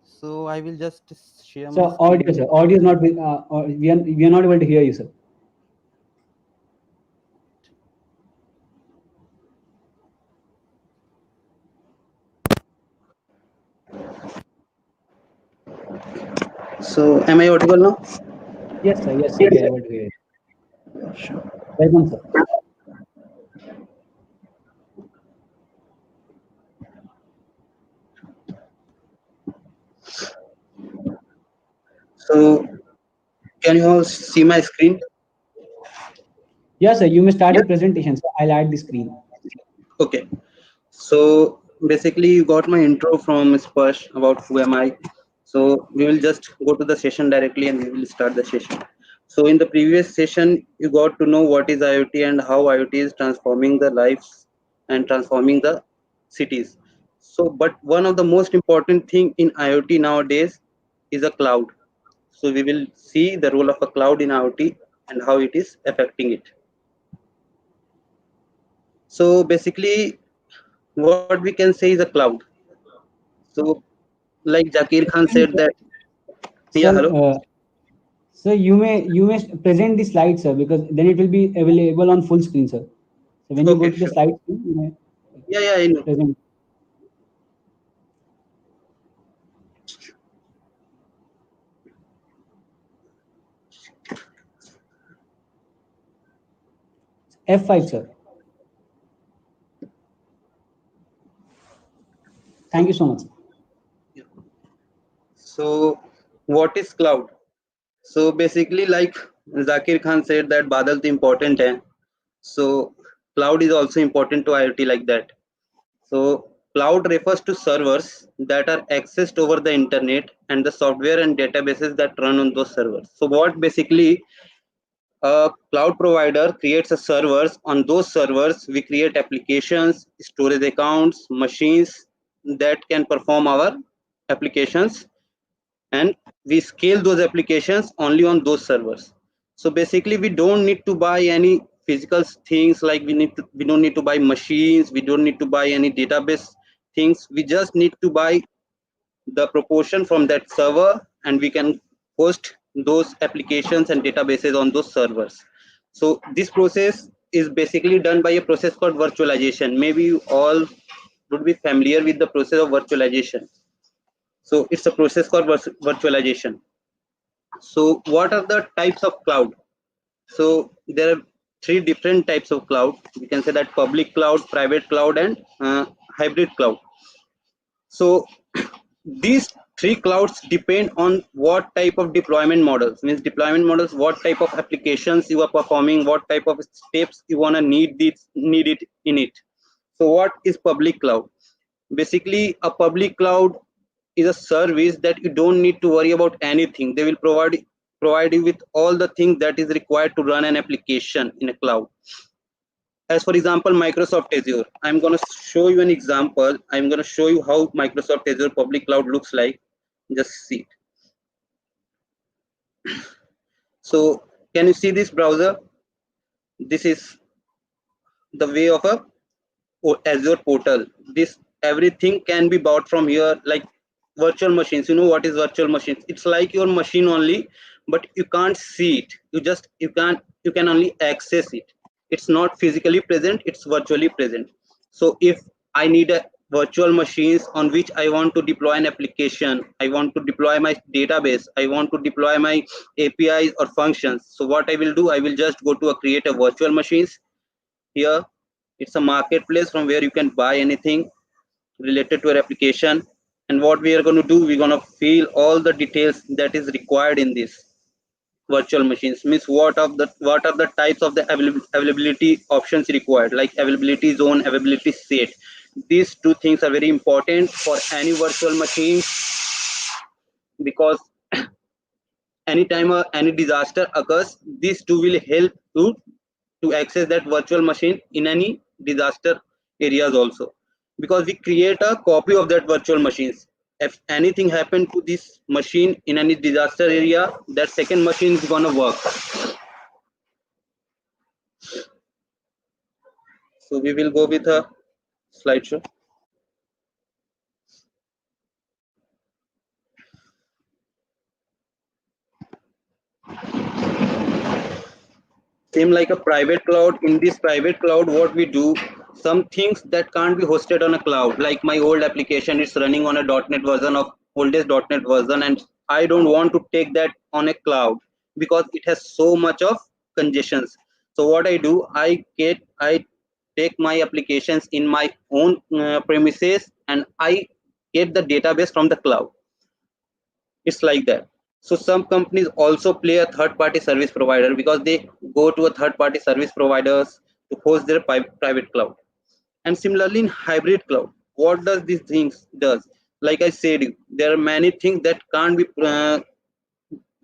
So, I will just share my So audio, screen. sir. Audio is not. We are not able to hear you, sir. So, am I audible now? Yes, sir, we are able to hear you. Welcome, sir. So, can you all see my screen? Yes, sir, you may start the presentation. So I'll add the screen. Okay. So, basically, you got my intro from Sparsh about who am I. So, we will just go to the session directly and we will start the session. So, in the previous session, you got to know what is IoT and how IoT is transforming the lives and transforming the cities. So, but one of the most important thing in IoT nowadays is a cloud. So we will see the role of a cloud in IoT and how it is affecting it. So basically, what we can say is a cloud. So like Zakir Khan said that, yeah, Sir, hello. sir, you may present the slide, sir, because then it will be available on full screen, sir. So when you go Okay, to the sure. slide screen, you may Yeah, I know. present F5, sir. Thank you so much, sir. So what is cloud? So basically, like Zakir Khan said that Badal is important hai. So cloud is also important to IoT like that. So cloud refers to servers that are accessed over the internet and the software and databases that run on those servers. So what basically a cloud provider creates a servers. On those servers we create applications, storage accounts, machines that can perform our applications, and we scale those applications only on those servers. So basically we don't need to buy any physical things, like we don't need to buy machines, we don't need to buy any database things, we just need to buy the proportion from that server and we can host those applications and databases on those servers. So this process is basically done by a process called virtualization. Maybe you all would be familiar with the process of virtualization. So it's a process called virtualization. So what are the types of cloud? So there are three different types of cloud. We can say that public cloud, private cloud, and hybrid cloud. So these three clouds depend on what type of deployment models. Means deployment models, what type of applications you are performing, what type of steps you want to need it in it. So what is public cloud? Basically, a public cloud is a service that you don't need to worry about anything. They will provide you with all the things that is required to run an application in a cloud. As for example, Microsoft Azure, I'm going to show you an example. I'm going to show you how Microsoft Azure public cloud looks like. Just see it. So can you see this browser? This is the way of a Azure portal. This everything can be bought from here, like virtual machines. You know what is virtual machines? It's like your machine only, but you can't see it. You can only access it. It's not physically present, it's virtually present. So if I need a virtual machines on which I want to deploy an application, I want to deploy my database, I want to deploy my APIs or functions. So what I will do, I will just go to a create a virtual machines. Here it's a marketplace from where you can buy anything related to your application. And what we are going to do, we're going to fill all the details that is required in this virtual machines. Means what are the types of the availability options required, like availability zone, availability state. These two things are very important for any virtual machine, because anytime any disaster occurs, these two will help to access that virtual machine in any disaster areas also, because we create a copy of that virtual machines. If anything happened to this machine in any disaster area, that second machine is gonna work. So we will go with a slideshow. Same like a private cloud. In this private cloud, what we do, some things that can't be hosted on a cloud, like my old application is running on a .NET version of oldest .NET version, and I don't want to take that on a cloud because it has so much of congestions. So what I do, I take my applications in my own premises, and I get the database from the cloud. It's like that. So some companies also play a third party service provider because they go to a third party service providers to host their private cloud. And similarly in hybrid cloud, what does these things does? Like I said, there are many things that can't be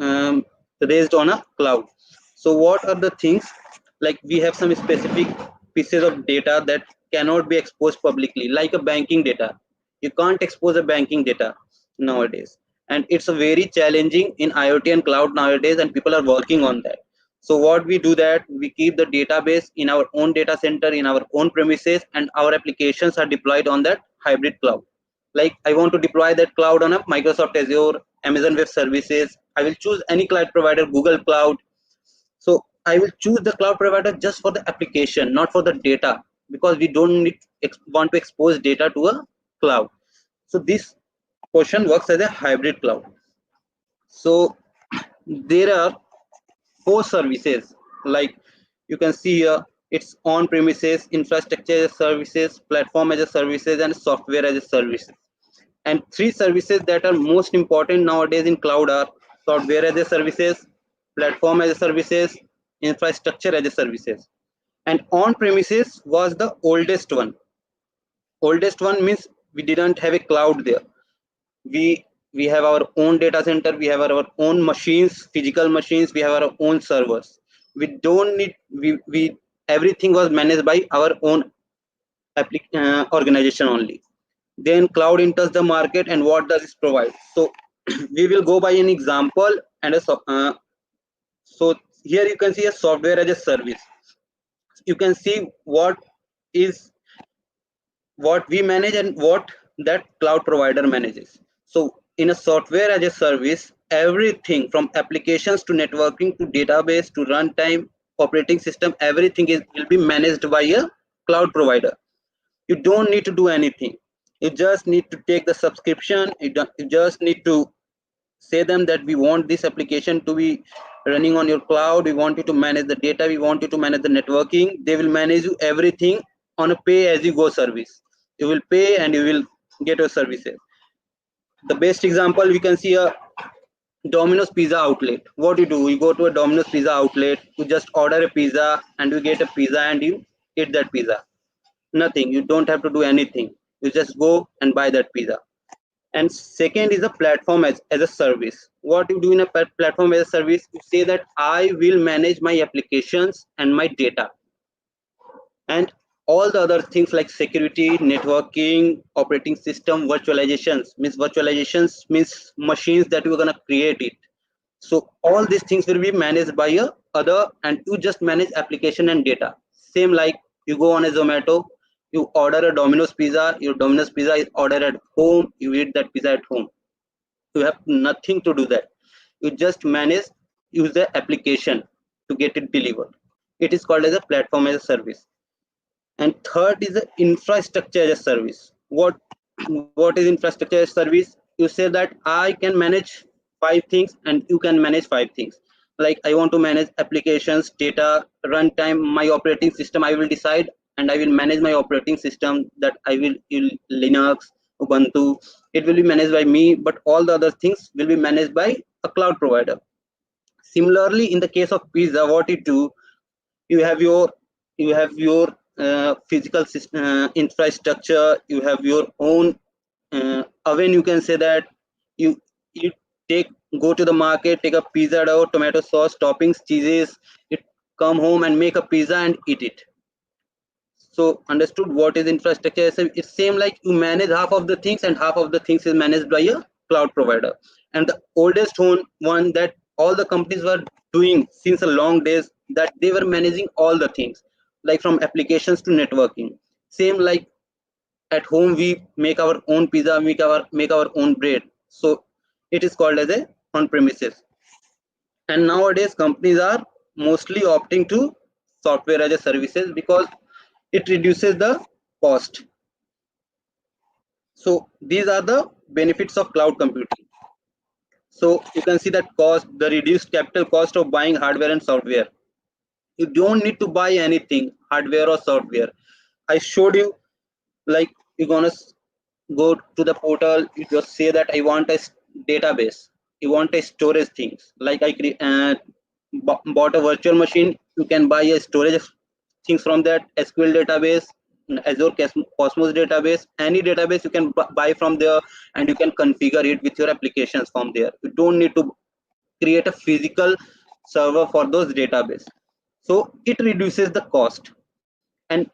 um, raised on a cloud. So what are the things? Like we have some specific pieces of data that cannot be exposed publicly, like a banking data. You can't expose a banking data nowadays, and it's a very challenging in IoT and cloud nowadays, and people are working on that. So what we do, that we keep the database in our own data center in our own premises, and our applications are deployed on that hybrid cloud. Like I want to deploy that cloud on a Microsoft Azure, Amazon Web Services. I will choose any cloud provider, Google Cloud. So I will choose the cloud provider just for the application, not for the data, because we don't want to expose data to a cloud. So this portion works as a hybrid cloud. So there are four services, like you can see here. It's on premises, infrastructure as a services, platform as a services, and software as a service. And three services that are most important nowadays in cloud are software as a services, platform as a services, infrastructure as a services. And on premises was the oldest one. Oldest one means we didn't have a cloud there. We have our own data center, we have our own machines, physical machines, we have our own servers. We don't need we everything was managed by our own organization only. Then cloud enters the market, and what does it provide? So we will go by an example. And so here you can see a software as a service. You can see is what we manage and what that cloud provider manages. So in a software as a service, everything from applications to networking to database to runtime, operating system, everything will be managed by a cloud provider. You don't need to do anything. You just need to take the subscription. You just need to say them that we want this application to be running on your cloud, we want you to manage the data, we want you to manage the networking. They will manage you everything on a pay as you go service. You will pay and you will get your services. The best example, we can see a Domino's pizza outlet. What you do, you go to a Domino's pizza outlet, you just order a pizza and you get a pizza and you eat that pizza. Nothing, you don't have to do anything. You just go and buy that pizza. And second is a platform as a service. What you do in a platform as a service, you say that I will manage my applications and my data, and all the other things like security, networking, operating system, virtualizations means machines that you're going to create it. So all these things will be managed by a other, and you just manage application and data. Same like you go on a Zomato, you order a Domino's pizza, your Domino's pizza is ordered at home, you eat that pizza at home. You have nothing to do that. You just manage, use the application to get it delivered. It is called as a platform as a service. And third is the infrastructure as a service. What is infrastructure as a service? You say that I can manage five things and you can manage five things. Like I want to manage applications, data, runtime, my operating system. I will decide and I will manage my operating system, that I will use Linux, Ubuntu. It will be managed by me, but all the other things will be managed by a cloud provider. Similarly, in the case of pizza, what you do, you have your physical infrastructure, you have your own oven, you can say that. You take go to the market, take a pizza dough, tomato sauce, toppings, cheeses, you come home and make a pizza and eat it. So understood what is infrastructure? It's same like you manage half of the things and half of the things is managed by a cloud provider. And the oldest one that all the companies were doing since a long days, that they were managing all the things, like from applications to networking. Same like at home we make our own pizza, make our own bread. So it is called as a on premises. And nowadays companies are mostly opting to software as a services because it reduces the cost. So these are the benefits of cloud computing. So you can see that cost, the reduced capital cost of buying hardware and software. You don't need to buy anything, hardware or software. I showed you, like, you're gonna go to the portal, you just say that I want a database, you want a storage things, like bought a virtual machine, you can buy a storage things from that, SQL database, Azure Cosmos database, any database you can buy from there, and you can configure it with your applications from there. You don't need to create a physical server for those database. So it reduces the cost, and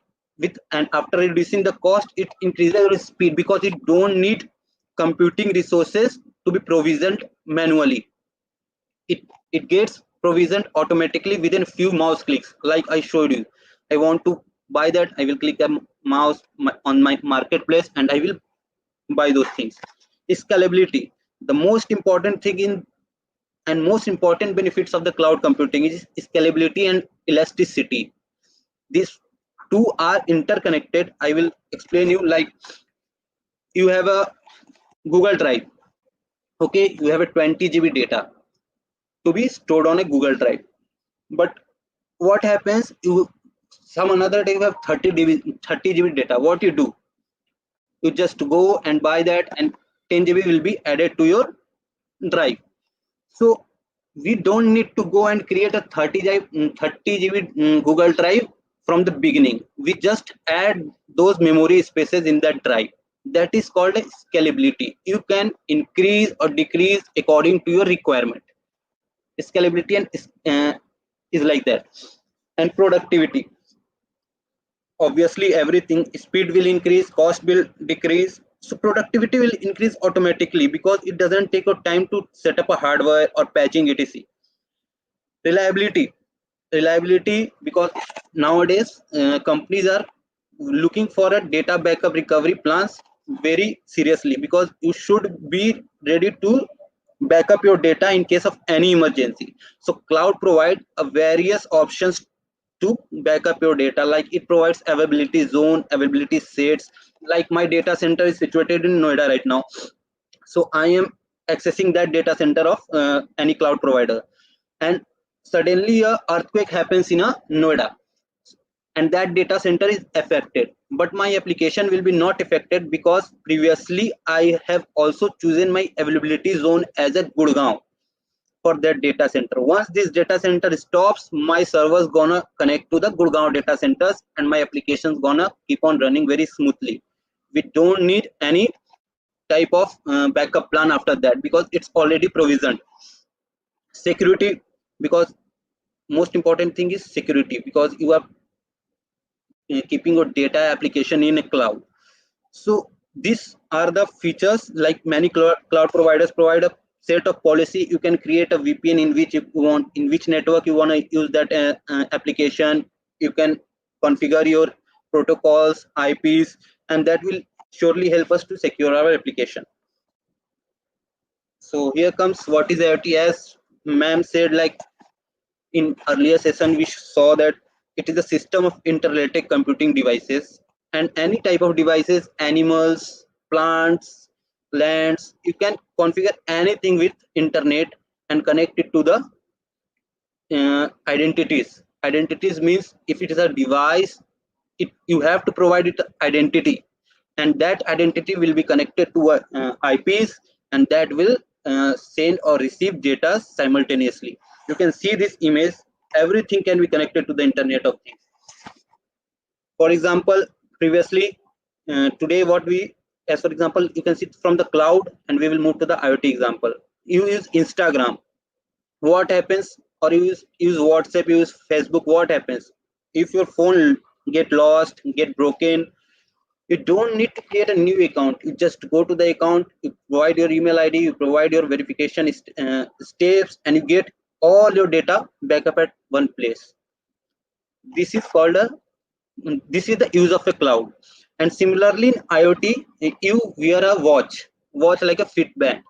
after reducing the cost, it increases your speed, because it don't need computing resources to be provisioned manually. It gets provisioned automatically within few mouse clicks, like I showed you. I want to buy that, I will click a mouse on my marketplace and I will buy those things. Scalability, the most important thing in and most important benefits of the cloud computing is scalability and elasticity. These two are interconnected. I will explain you, like, you have a Google Drive. Okay, you have a 20 GB data to be stored on a Google Drive. But what happens, you some another day you have 30 GB data. What you do, you just go and buy that, and 10 GB will be added to your drive. So we don't need to go and create a 30 GB Google Drive from the beginning. We just add those memory spaces in that drive. That is called a scalability. You can increase or decrease according to your requirement. Scalability and is like that. And productivity. Obviously, everything, speed will increase, cost will decrease. So productivity will increase automatically, because it doesn't take a time to set up a hardware or patching etc. Reliability, because nowadays companies are looking for a data backup recovery plans very seriously, because you should be ready to back up your data in case of any emergency. So cloud provide a various options to back up your data, like it provides availability zone, availability sets. Like my data center is situated in Noida right now, so I am accessing that data center of any cloud provider, and suddenly a earthquake happens in a Noida, and that data center is affected, but my application will be not affected, because previously I have also chosen my availability zone as a Gurgaon for that data center. Once this data center stops, my servers gonna connect to the Gurgaon data centers, and my applications gonna keep on running very smoothly. We don't need any type of backup plan after that, because it's already provisioned. Security, because most important thing is security, because you are keeping your data application in a cloud. So these are the features, like many cloud providers provide a set of policy. You can create a VPN in which you want, in which network you want to use that application. You can configure your protocols, IPs, and that will surely help us to secure our application. So here comes what is IoT. As ma'am said, like in earlier session, we saw that it is a system of interrelated computing devices, and any type of devices, animals, plants, lands, you can configure anything with internet and connect it to the identities. Identities means if it is a device, you have to provide it identity, and that identity will be connected to IPs, and that will send or receive data simultaneously. You can see this image, everything can be connected to the Internet of Things. For example, previously, today what we, as for example, you can see from the cloud, and we will move to the IoT example. You use Instagram, what happens? Or you use WhatsApp, you use Facebook, what happens? If your phone get lost, get broken, you don't need to create a new account. You just go to the account, you provide your email ID, you provide your verification steps, and you get all your data back up at one place. This is called a, this is the use of a cloud. And similarly in IoT, you wear a watch like a Fitband.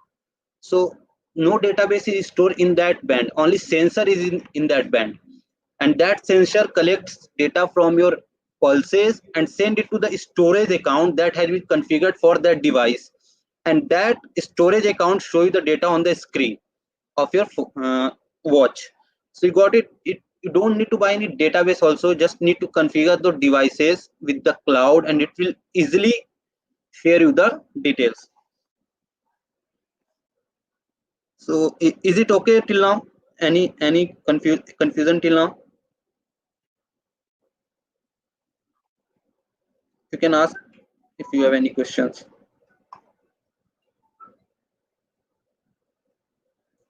So no database is stored in that band, only sensor is in that band, and that sensor collects data from your pulses and send it to the storage account that has been configured for that device. and that storage account show you the data on the screen of your watch. So you got it. You don't need to buy any database also, just need to configure the devices with the cloud and it will easily share you the details. So is it okay till now? Any confusion till now? You can ask if you have any questions.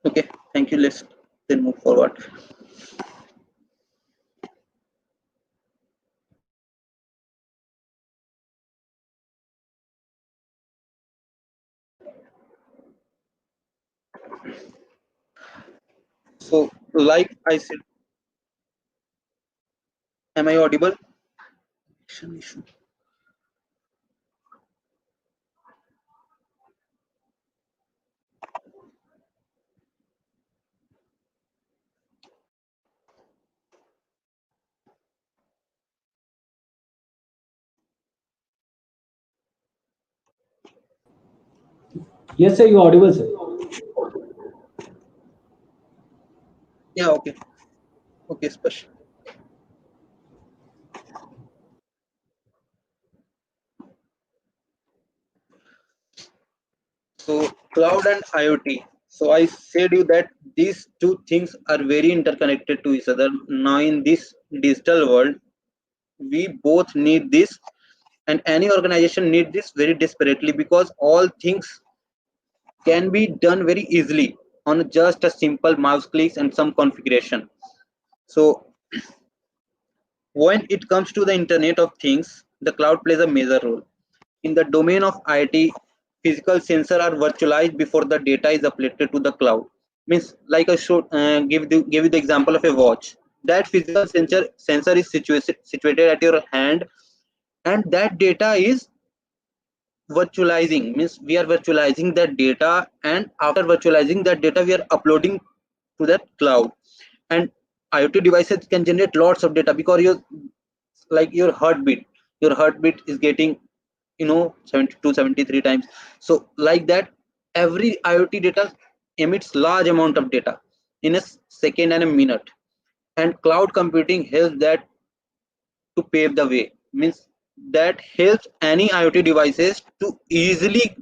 Okay, thank you. Let's then move forward. So, like I said, am I audible? Yes, sir, you're audible, sir. Yeah, okay. Okay, Spash. So, cloud and IoT. So, I said you that these two things are very interconnected to each other. Now, in this digital world, we both need this, and any organization need this very desperately because all things can be done very easily on just a simple mouse clicks and some configuration. So when it comes to the Internet of Things, the cloud plays a major role. In the domain of IT, physical sensors are virtualized before the data is uploaded to the cloud. Means like I should give you the example of a watch. That physical sensor is situated at your hand, and that data is virtualizing. Means we are virtualizing that data, and after virtualizing that data, we are uploading to that cloud. And IoT devices can generate lots of data because your heartbeat is getting 72 73 times. So like that, every IoT data emits large amount of data in a second and a minute, and cloud computing helps that to pave the way. Means that helps any IoT devices to easily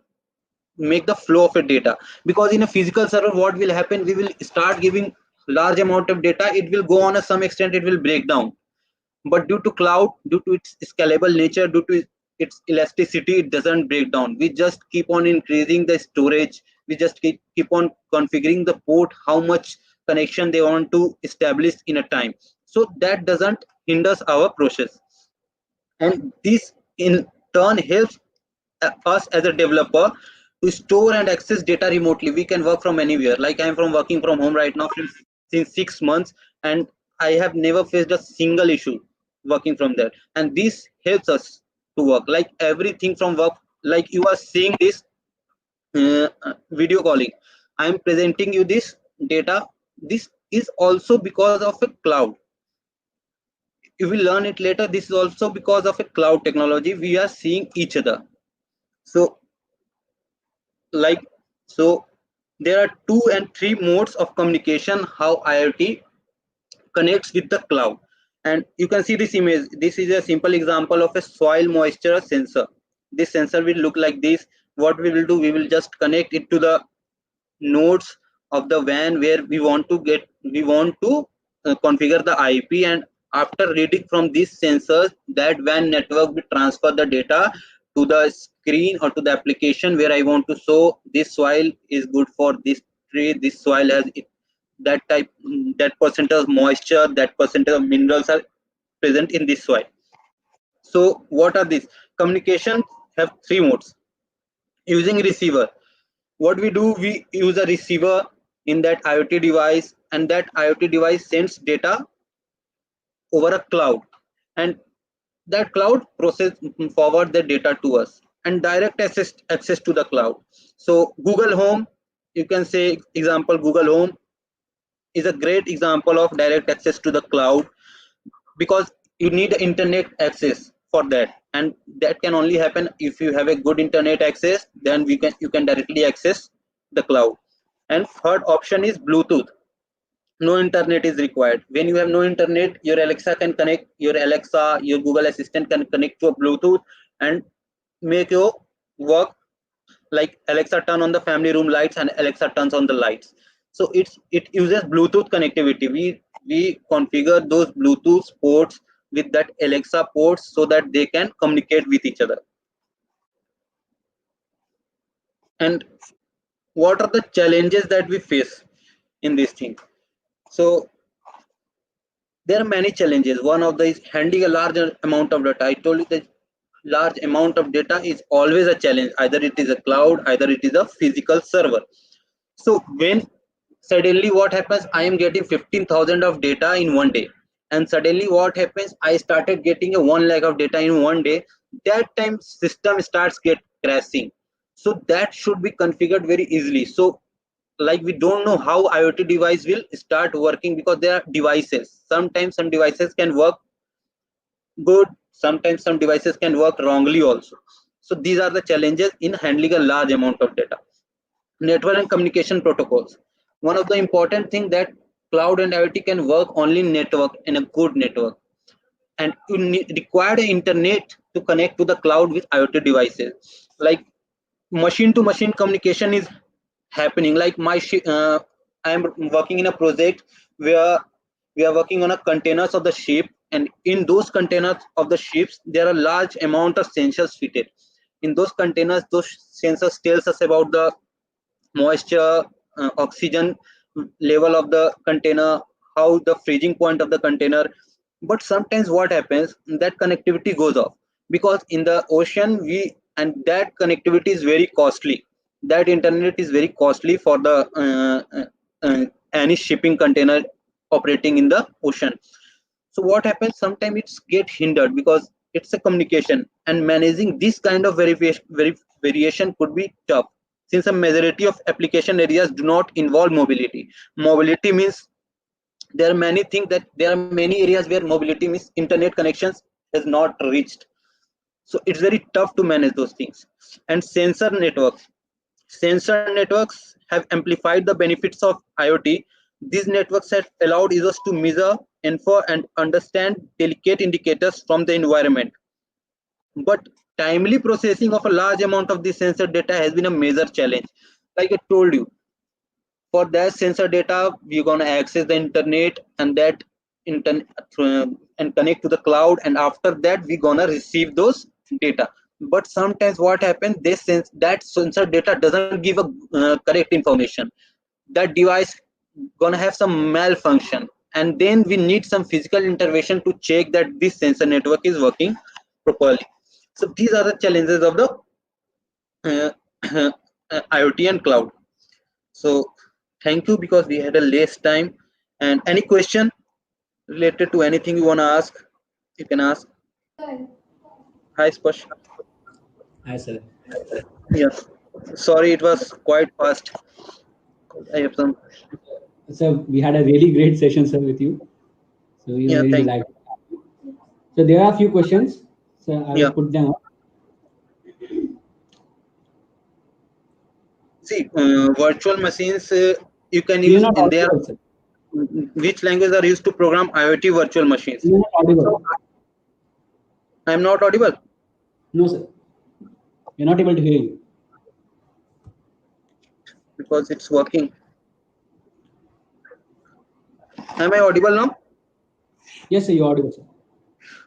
make the flow of a data, because in a physical server what will happen, we will start giving large amount of data, it will go on a some extent, it will break down. But due to cloud, due to its scalable nature, due to its elasticity, it doesn't break down. We just keep on increasing the storage, we just keep on configuring the port, how much connection they want to establish in a time, so that doesn't hinders our process. And this in turn helps us as a developer to store and access data remotely. We can work from anywhere. Like I'm from working from home right now since 6 months, and I have never faced a single issue working from there. And this helps us to work like everything from work. Like you are seeing this video calling, I'm presenting you this data. This is also because of a cloud. You will learn it later. This is also because of a cloud technology. We are seeing each other. So like so there are two and three modes of communication how IoT connects with the cloud. And you can see this image. This is a simple example of a soil moisture sensor. This sensor will look like this. What we will do, we will just connect it to the nodes of the WAN where we want to configure the IP, and after reading from these sensors, that WAN network will transfer the data to the screen or to the application where I want to show this soil is good for this tree, this soil has that type, that percentage of moisture, that percentage of minerals are present in this soil. So what are these? Communication have three modes. Using receiver, what we do, we use a receiver in that IoT device, and that IoT device sends data over a cloud, and that cloud process forward the data to us, and direct access to the cloud. So Google Home, you can say example, Google Home is a great example of direct access to the cloud, because you need internet access. for that, and that can only happen if you have a good internet access. Then you can directly access the cloud. And third option is Bluetooth. No internet is required. When you have no internet, your Alexa can connect, your Google Assistant can connect to a Bluetooth and make your work, like Alexa turn on the family room lights and Alexa turns on the lights. So it uses Bluetooth connectivity. We configure those Bluetooth ports with that Alexa ports so that they can communicate with each other. And what are the challenges that we face in this thing? So there are many challenges. One of the is handling a large amount of data. I told you that large amount of data is always a challenge. Either it is a cloud, either it is a physical server. So when suddenly what happens, I am getting 15,000 of data in one day, and suddenly what happens, I started getting a 1 lakh of data in one day. That time system starts get crashing. So that should be configured very easily. So like we don't know how IoT device will start working, because there are devices. Sometimes some devices can work good, sometimes some devices can work wrongly also. So these are the challenges in handling a large amount of data. Network and communication protocols. One of the important thing that cloud and IoT can work only in network, in a good network, and you require the internet to connect to the cloud with IoT devices. Like machine to machine communication is happening. Like I am working in a project where we are working on a containers of the ship, and in those containers of the ships there are large amount of sensors fitted. In those containers, those sensors tells us about the moisture, oxygen level of the container, how the freezing point of the container. But sometimes what happens, that connectivity goes off, because in the ocean we, and that connectivity is very costly. That internet is very costly for the any shipping container operating in the ocean. So what happens, sometimes it's get hindered because it's a communication, and managing this kind of variation could be tough, since a majority of application areas do not involve mobility. Mobility means there are many things, that there are many areas where mobility means internet connections has not reached. So it's very tough to manage those things. And sensor networks have amplified the benefits of IoT. These networks have allowed users to measure, infer, and understand delicate indicators from the environment. But timely processing of a large amount of this sensor data has been a major challenge. Like I told you, for that sensor data, we're gonna access the internet, and that internet and connect to the cloud, and after that we're gonna receive those data. But sometimes what happens, that sensor data doesn't give a correct information. That device gonna have some malfunction, and then we need some physical intervention to check that this sensor network is working properly. So these are the challenges of the uh, IoT and cloud. So thank you, because we had a less time. And any question related to anything you want to ask, you can ask. Hi, Spash. Hi, sir. Yes. Sorry, it was quite fast. I have some. So we had a really great session, sir, with you. So we were Yeah, very thank you. delighted. So there are a few questions. So I will Yeah. put them up. See, virtual machines you can You're use not in there. audible, sir. Which language are used to program IoT virtual machines? You're not So audible. I am not audible No, sir. We're not able to hear you. because it's working. Am I audible now? Yes, sir, you're audible, sir.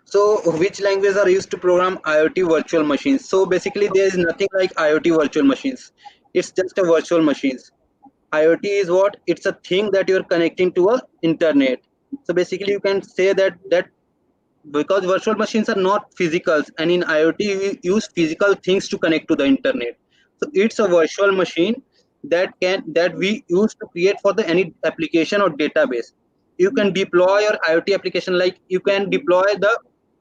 So which language are used to program IoT virtual machines? So basically there is nothing like IoT virtual machines. It's just a virtual machines. IoT is what? It's a thing that you're connecting to a internet. So basically you can say that because virtual machines are not physicals, and in IoT we use physical things to connect to the internet. So it's a virtual machine that we use to create for the any application or database. You can deploy your IoT application, like you can deploy the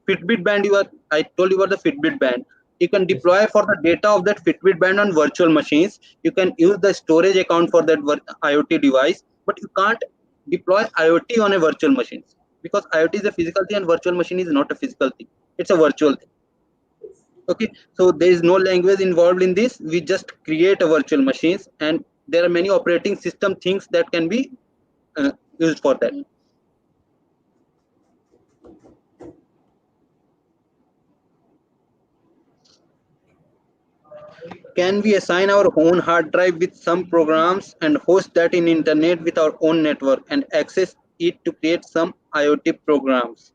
Fitbit band. I told you about the Fitbit band. You can Yes, sir. deploy for the data of that Fitbit band on virtual machines. You can use the storage account for that IoT device, but you can't deploy IoT on a virtual machine, because IoT is a physical thing and virtual machine is not a physical thing. It's a virtual thing. Okay, so there is no language involved in this. We just create a virtual machines, and there are many operating system things that can be used for that. Can we assign our own hard drive with some programs and host that in internet with our own network and access it to create some IoT programs?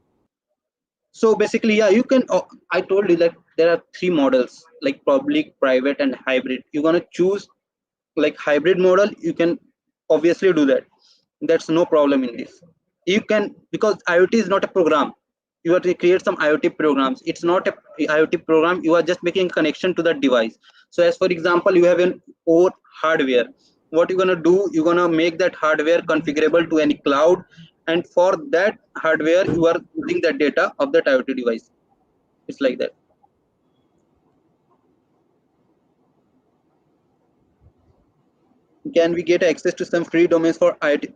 So basically, yeah, you can. I told you that there are three models like public, private, and hybrid. You're gonna choose like hybrid model. You can obviously do that. That's no problem in this. You can, because IoT is not a program. You have to create some IoT programs. It's not a IoT program. You are just making a connection to that device. So as for example, you have an own hardware. What you're gonna do? You're gonna make that hardware configurable to any cloud, and for that hardware, you are using the data of that IoT device. It's like that. Can we get access to some free domains for IoT?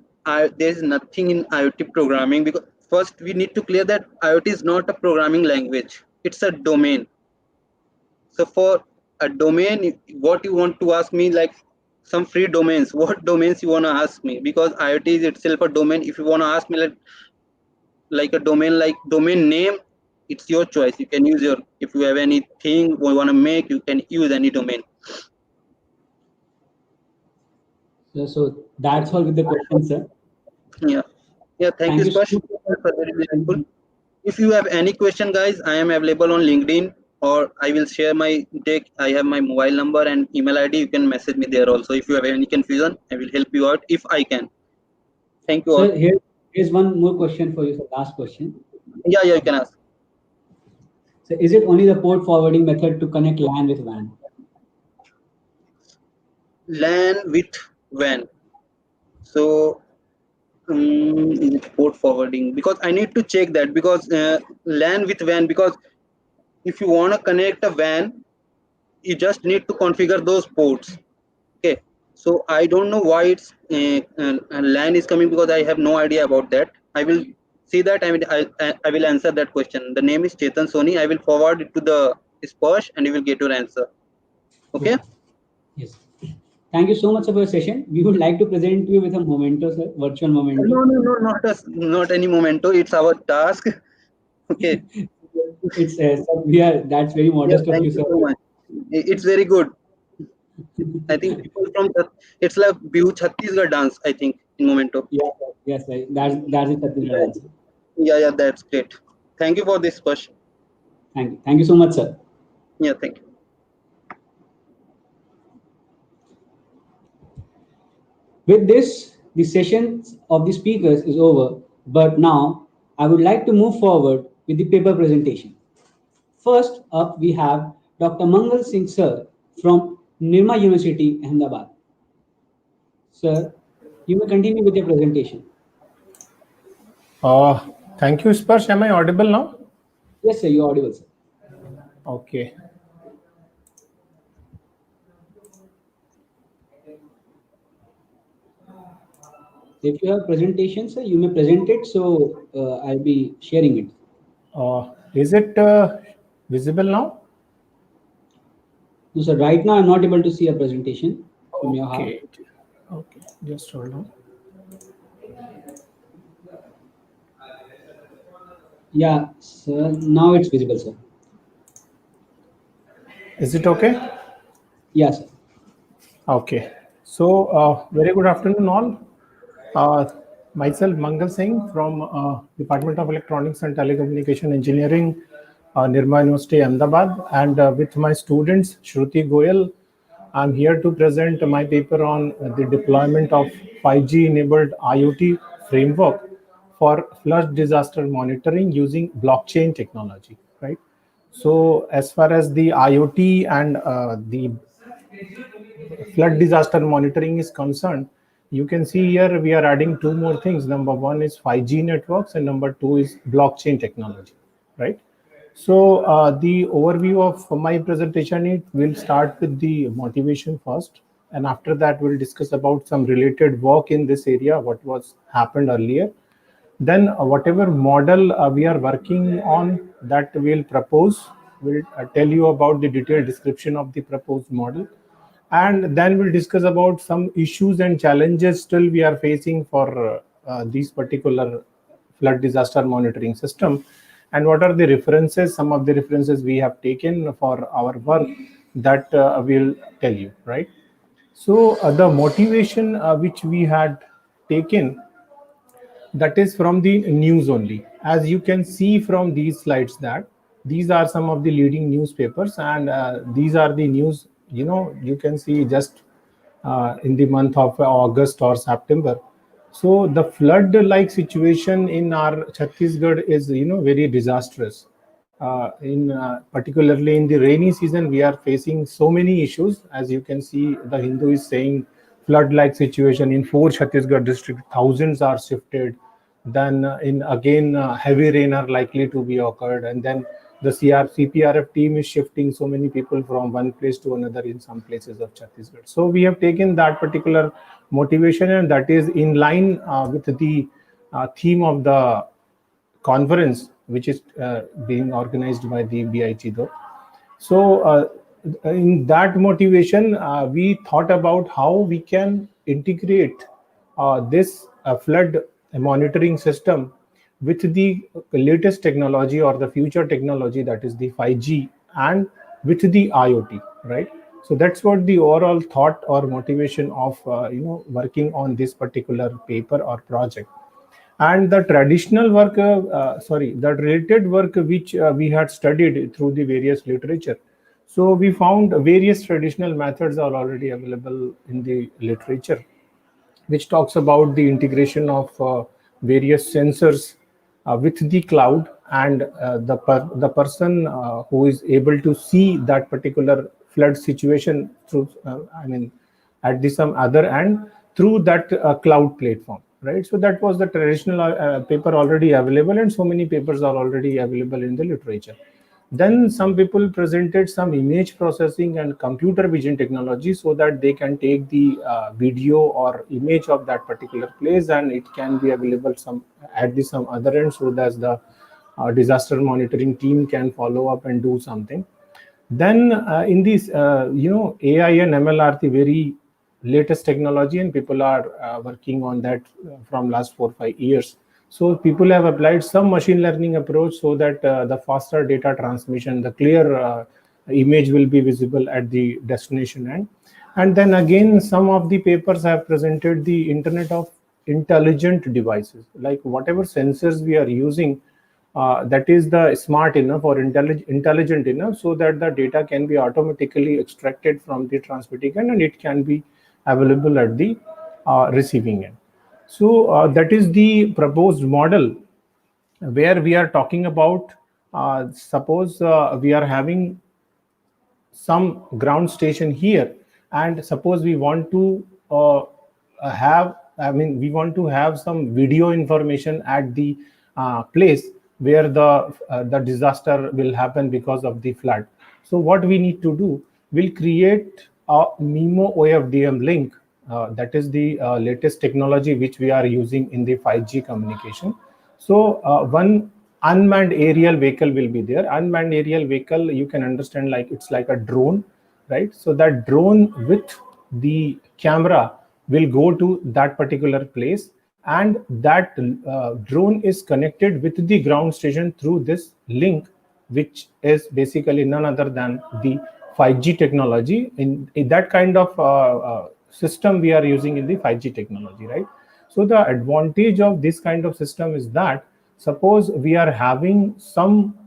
There is nothing in IoT programming, because first we need to clear that IoT is not a programming language. It's a domain. So for a domain, what you want to ask me, like some free domains, what domains you want to ask me? Because IoT is itself a domain. If you want to ask me like a domain, like domain name, it's your choice. You can use your, if you have anything you want to make, you can use any domain. So that's all with the questions, sir. Yeah. Yeah, thank you, Thank you so Spash. much. That's very helpful. If you have any question, guys, I am available on LinkedIn, or I will share my deck. I have my mobile number and email ID. You can message me there also. If you have any confusion, I will help you out if I can. Thank you all. Sir, here's one more question for you, sir. Last question. Yeah, you can ask. So is it only the port forwarding method to connect LAN with WAN? LAN with WAN. So is it port forwarding? Because I need to check that, because LAN with WAN, because if you want to connect a WAN, you just need to configure those ports. Okay, so I don't know why it's LAN is coming, because I have no idea about that. I will see that. I will answer that question. The name is Chetan Soni. I will forward it to the Sparsh and you will get your answer. Okay. Yes. Thank you so much for your session. We would like to present you with a memento, sir, virtual memento. No, not any memento. It's our task. Okay. It's that's very Yeah, modest of thank you, you sir. so much. It's very good. I think people from it's like Bihu Chhattisgarh dance. I think in memento. Yeah, yes, right. That's it, Chhattisgarh answer. Yeah, that's great. Thank you for this question. Thank you so much, sir. Yeah, thank you. With this, the session of the speakers is over, but now I would like to move forward with the paper presentation. First up, we have Dr. Mangal Singh sir from Nirma University, Ahmedabad. Sir, you may continue with your presentation. Thank you, Sparsh. Am I audible now? Yes, sir, you're audible, sir. Okay. If you have presentation, sir, you may present it. So I'll be sharing it. Is it visible now? No, sir. Right now, I'm not able to see a presentation from your house. Okay. Just hold on. Yeah, sir. Now it's visible, sir. Is it okay? Yes, sir. Okay. So, very good afternoon, all. Myself, Mangal Singh from Department of Electronics and Telecommunication Engineering, Nirma University, Ahmedabad, and with my students, Shruti Goyal, I'm here to present my paper on the deployment of 5G-enabled IoT framework for flood disaster monitoring using blockchain technology, right? So, as far as the IoT and the flood disaster monitoring is concerned, you can see here we are adding two more things. Number one is 5G networks, and number two is blockchain technology, right? So the overview of my presentation, it will start with the motivation first, and after that we'll discuss about some related work in this area, what was happened earlier. Then whatever model we are working on, that we'll propose, we'll tell you about the detailed description of the proposed model, and then we'll discuss about some issues and challenges still we are facing for these particular flood disaster monitoring system, and what are the references, some of the references we have taken for our work, that we'll tell you, right? So the motivation which we had taken, that is from the news only. As you can see from these slides, that these are some of the leading newspapers, and these are the news, you can see just in the month of August or September. So the flood like situation in our Chhattisgarh is very disastrous. In particularly in the rainy season, we are facing so many issues. As you can see, the Hindu is saying flood like situation in 4 Chhattisgarh districts, thousands are shifted. Then in again heavy rain are likely to be occurred, and then the CPRF team is shifting so many people from one place to another in some places of Chhattisgarh. So we have taken that particular motivation, and that is in line with the theme of the conference, which is being organized by the BIT though. So in that motivation, we thought about how we can integrate this flood monitoring system with the latest technology or the future technology, that is the 5G, and with the IoT, right? So that's what the overall thought or motivation of working on this particular paper or project. And the traditional work, the related work which we had studied through the various literature. So we found various traditional methods are already available in the literature, which talks about the integration of various sensors with the cloud, and the person who is able to see that particular flood situation through, at the some other end, through that cloud platform, right? So that was the traditional paper already available, and so many papers are already available in the literature. Then some people presented some image processing and computer vision technology, so that they can take the video or image of that particular place, and it can be available some at the some other end, so that the disaster monitoring team can follow up and do something. Then in this, AI and ML are the very latest technology, and people are working on that from last 4 5 years. So people have applied some machine learning approach, so that the faster data transmission, the clear image will be visible at the destination end. And then again, some of the papers have presented the Internet of Intelligent Devices, like whatever sensors we are using, that is the smart enough or intelligent enough, so that the data can be automatically extracted from the transmitting end, and it can be available at the receiving end. So that is the proposed model, where we are talking about, suppose we are having some ground station here, and suppose we want to have, we want to have some video information at the place where the disaster will happen because of the flood. So what we need to do, we'll create a MIMO OFDM link. That is the latest technology which we are using in the 5G communication. So one unmanned aerial vehicle will be there. Unmanned aerial vehicle, you can understand, like it's like a drone, right? So that drone with the camera will go to that particular place, and that drone is connected with the ground station through this link, which is basically none other than the 5G technology. In that kind of system we are using in the 5G technology, right? So the advantage of this kind of system is that, suppose we are having some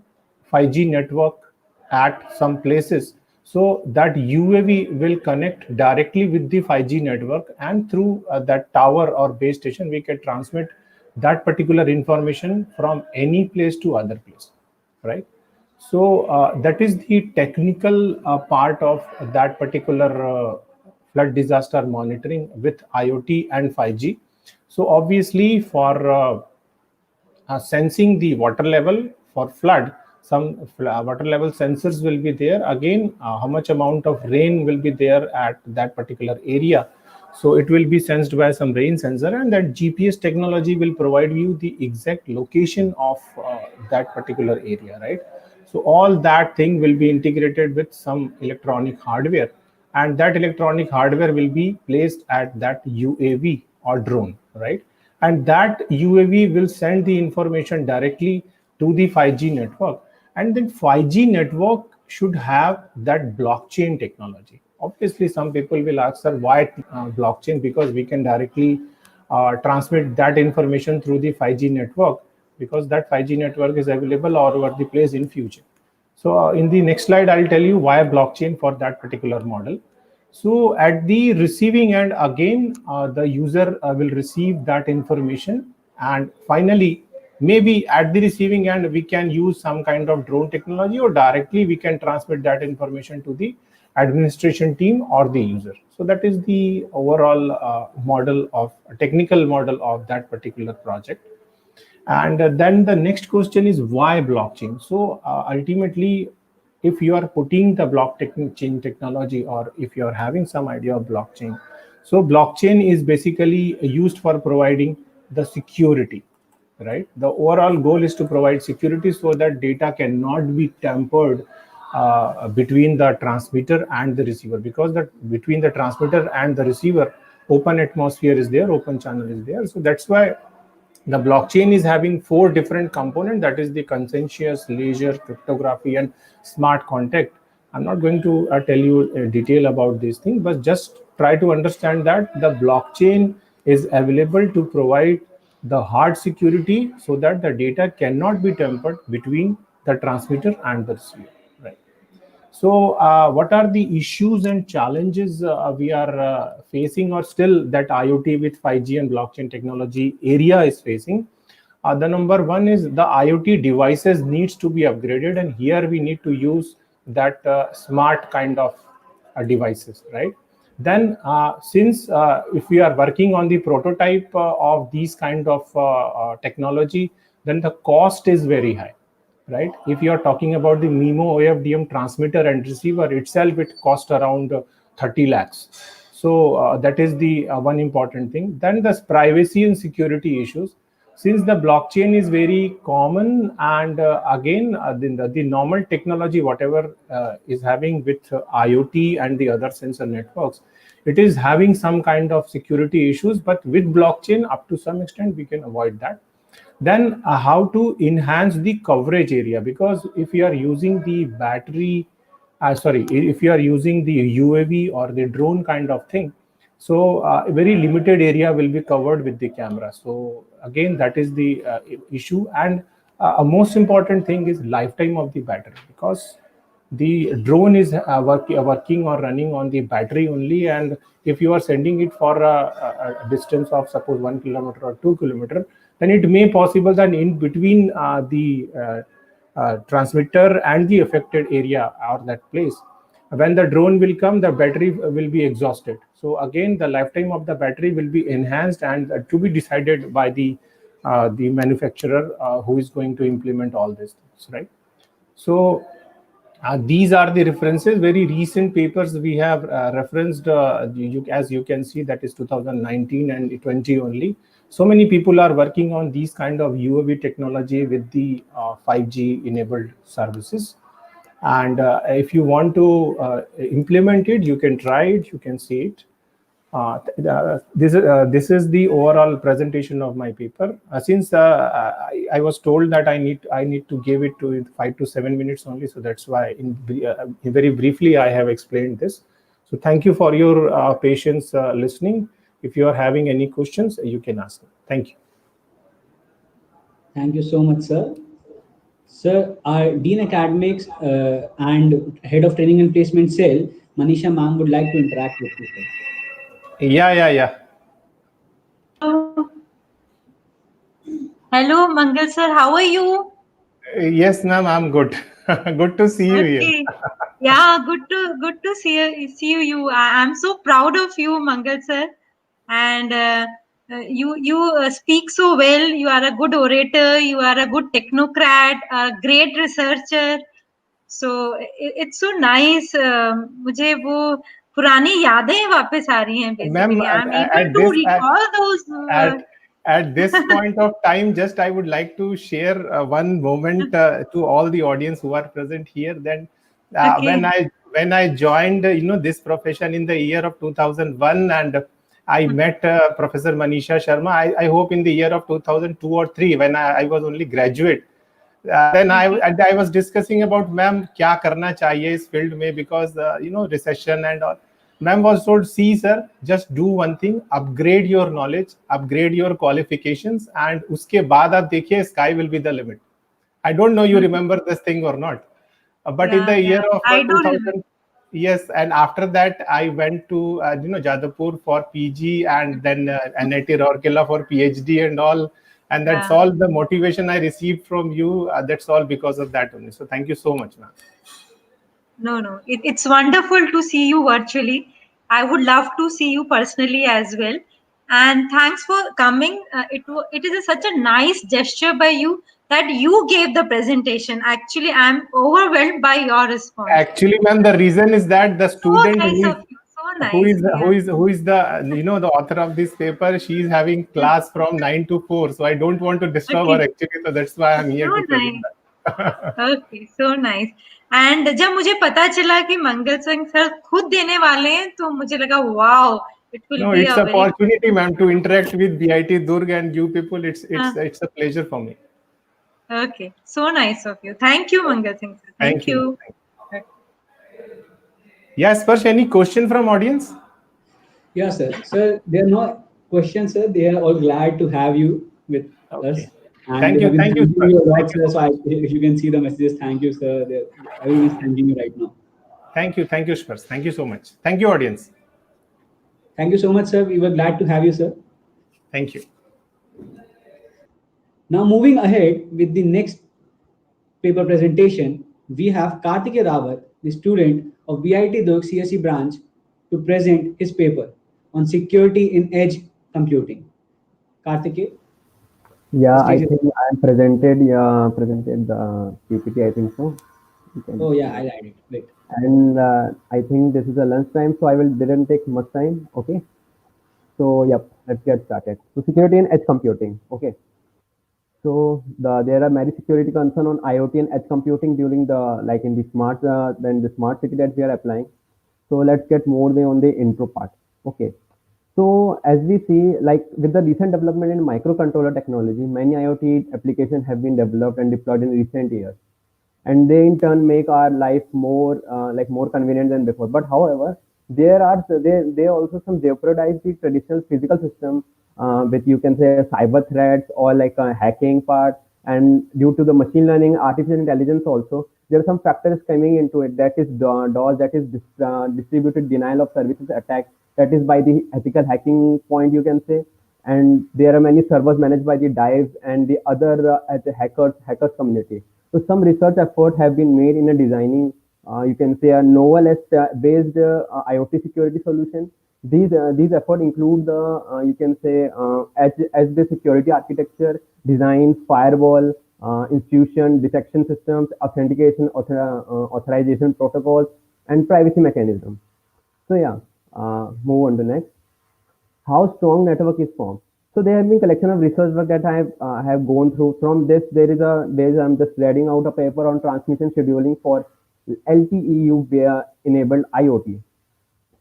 5G network at some places, so that UAV will connect directly with the 5G network, and through that tower or base station, we can transmit that particular information from any place to other place, right? So that is the technical part of that particular flood disaster monitoring with IoT and 5G. So obviously, for sensing the water level for flood, some water level sensors will be there. Again, how much amount of rain will be there at that particular area. So it will be sensed by some rain sensor, and that GPS technology will provide you the exact location of that particular area, right? So all that thing will be integrated with some electronic hardware, and that electronic hardware will be placed at that UAV or drone, right? And that UAV will send the information directly to the 5G network, and then 5G network should have that blockchain technology. Obviously, some people will ask, sir, why blockchain? Because we can directly transmit that information through the 5G network, because that 5G network is available all over the place in future. So in the next slide, I'll tell you why blockchain for that particular model. So at the receiving end, again, the user will receive that information. And finally, maybe at the receiving end, we can use some kind of drone technology, or directly we can transmit that information to the administration team or the user. So that is the overall model of technical model of that particular project. And then the next question is, why blockchain? So ultimately, if you are putting the blockchain technology, or if you are having some idea of blockchain, so blockchain is basically used for providing the security, right? The overall goal is to provide security so that data cannot be tampered between the transmitter and the receiver, because that between the transmitter and the receiver, open atmosphere is there, open channel is there. So that's why the blockchain is having four different components, that is the consensus, ledger, cryptography, and smart contract. I'm not going to tell you detail about these things, but just try to understand that the blockchain is available to provide the hard security so that the data cannot be tampered between the transmitter and the receiver, right? So, what are the issues and challenges we are facing, or still that IoT with 5G and blockchain technology area is facing? The number one is the IoT devices needs to be upgraded, and here we need to use that smart kind of devices, right? Then, since if we are working on the prototype of these kind of technology, then the cost is very high, right? If you are talking about the MIMO OFDM transmitter and receiver itself, it cost around 30 lakhs. So that is the one important thing. Then the privacy and security issues. Since the blockchain is very common, and again, the normal technology, whatever is having with IoT and the other sensor networks, it is having some kind of security issues. But with blockchain, up to some extent, we can avoid that. Then how to enhance the coverage area, because if you are using the battery, if you are using the UAV or the drone kind of thing, so a very limited area will be covered with the camera. So again, that is the issue. And a most important thing is lifetime of the battery, because the drone is working or running on the battery only, and if you are sending it for a distance of suppose 1 kilometer or 2 kilometer, then it may possible that in between the transmitter and the affected area or that place, when the drone will come, the battery will be exhausted. So again, the lifetime of the battery will be enhanced, and to be decided by the manufacturer who is going to implement all these things, right? So these are the references, very recent papers we have referenced. As you can see, that is 2019 and 20 only. So many people are working on these kind of UAV technology with the 5G enabled services. And if you want to implement it, you can try it, you can see it. This is the overall presentation of my paper. Since I was told that I need to give it to 5 to 7 minutes only, so that's why very briefly I have explained this. So thank you for your patience listening. If you are having any questions, you can ask me. Thank you. Thank you so much, sir. Sir, our Dean Academics and Head of Training and Placement Cell, Manisha ma'am, would like to interact with you, sir. Yeah. Hello. Hello, Mangal sir. How are you? Yes, ma'am, I'm good. Good to see you here. Okay. Yeah, good to see you. I'm so proud of you, Mangal sir. And you speak so well. You are a good orator. You are a good technocrat. A great researcher. So it's so nice. मुझे वो पुरानी यादें वापस आ रही हैं Ma'am, basically. I'm able at to this recall those. at this point of time, just I would like to share one moment to all the audience who are present here. Then, Okay. when I joined, this profession in the year of 2001, and I met Professor Manisha Sharma. I hope in the year of 2002 or three, when I was only graduate. Then I was discussing about ma'am क्या करना चाहिए इस field में, because recession and all. Ma'am was told, see sir, just do one thing, upgrade your knowledge, upgrade your qualifications, and उसके बाद आप देखिए sky will be the limit. I don't know you remember this thing or not. But in Yeah, the yeah. year of I do remember. 2000, yes, and after that I went to Jadavpur for PG, and then NIT Rourkela for PhD and all. And that's Yeah. all the motivation I received from you. That's all because of that only. So thank you so much, ma'am. No, no. It's wonderful to see you virtually. I would love to see you personally as well. And thanks for coming. It is such a nice gesture by you that you gave the presentation. Actually, I'm overwhelmed by your response. Actually, ma'am, the reason is that the So student nice who is of you. So nice. Yeah. the author of this paper, she is having class from 9 to 4, so I don't want to disturb her Okay. actually, so that's why I'm here So to present nice. that. Okay, so nice. And जब मुझे पता चला कि Mangal Singh sir खुद देने वाले हैं तो मुझे लगा wow, it will No, be it's a very opportunity, ma'am, to interact with BIT Durg and you people. uh, It's a pleasure for me. okay. So nice of you. Thank you, Mangal Singh sir. Thank Thank you, ma'am. you. Okay. Yes, Sparsh, any question from audience? Yeah, sir. Sir, there are no questions, sir. They are all glad to have you with us. Okay. And they have been Thank you, thanking Sparsh. you a lot, Thank you sir. so So much. if you can see the messages, thank you, sir. Everyone's thanking you right now. Thank you, Sparsh. Thank you so much. Thank you, audience. Thank you so much, sir. We were glad to have you, sir. Thank you. Now, moving ahead with the next paper presentation, we have Kartike Rawat, the student of VIT Durg CSE branch, to present his paper on security in edge computing. Kartike, the Yeah, I stage is. think I presented the PPT. I think so. You can Oh, yeah, see. I like it. Great. And I think this is a lunch time, so I will didn't take much time. Okay. So yep, let's get started. So security in edge computing. Okay. So there are many security concern on IoT and edge computing during the like in the smart city that we are applying. So let's get more on the intro part. Okay. So as we see, like with the recent development in microcontroller technology, many IoT applications have been developed and deployed in recent years, and they in turn make our life more more convenient than before. But however, there also some jeopardize the traditional physical system with you can say cyber threats or like a hacking part. And due to the machine learning, artificial intelligence also, there are some factors coming into it, that is DOS, that is distributed denial of services attack, that is by the ethical hacking point you can say. And there are many servers managed by the dives and the other at the hackers community. So some research efforts have been made in a designing, you can say, a novel based IoT security solution. These efforts include the you can say edge based security architecture, design, firewall, institution detection systems, authentication, authorization protocols, and privacy mechanisms. So yeah, move on to next. How strong network is formed. So there have been collection of research work that I have gone through. From this, I'm just reading out a paper on transmission scheduling for LTEU enabled IoT.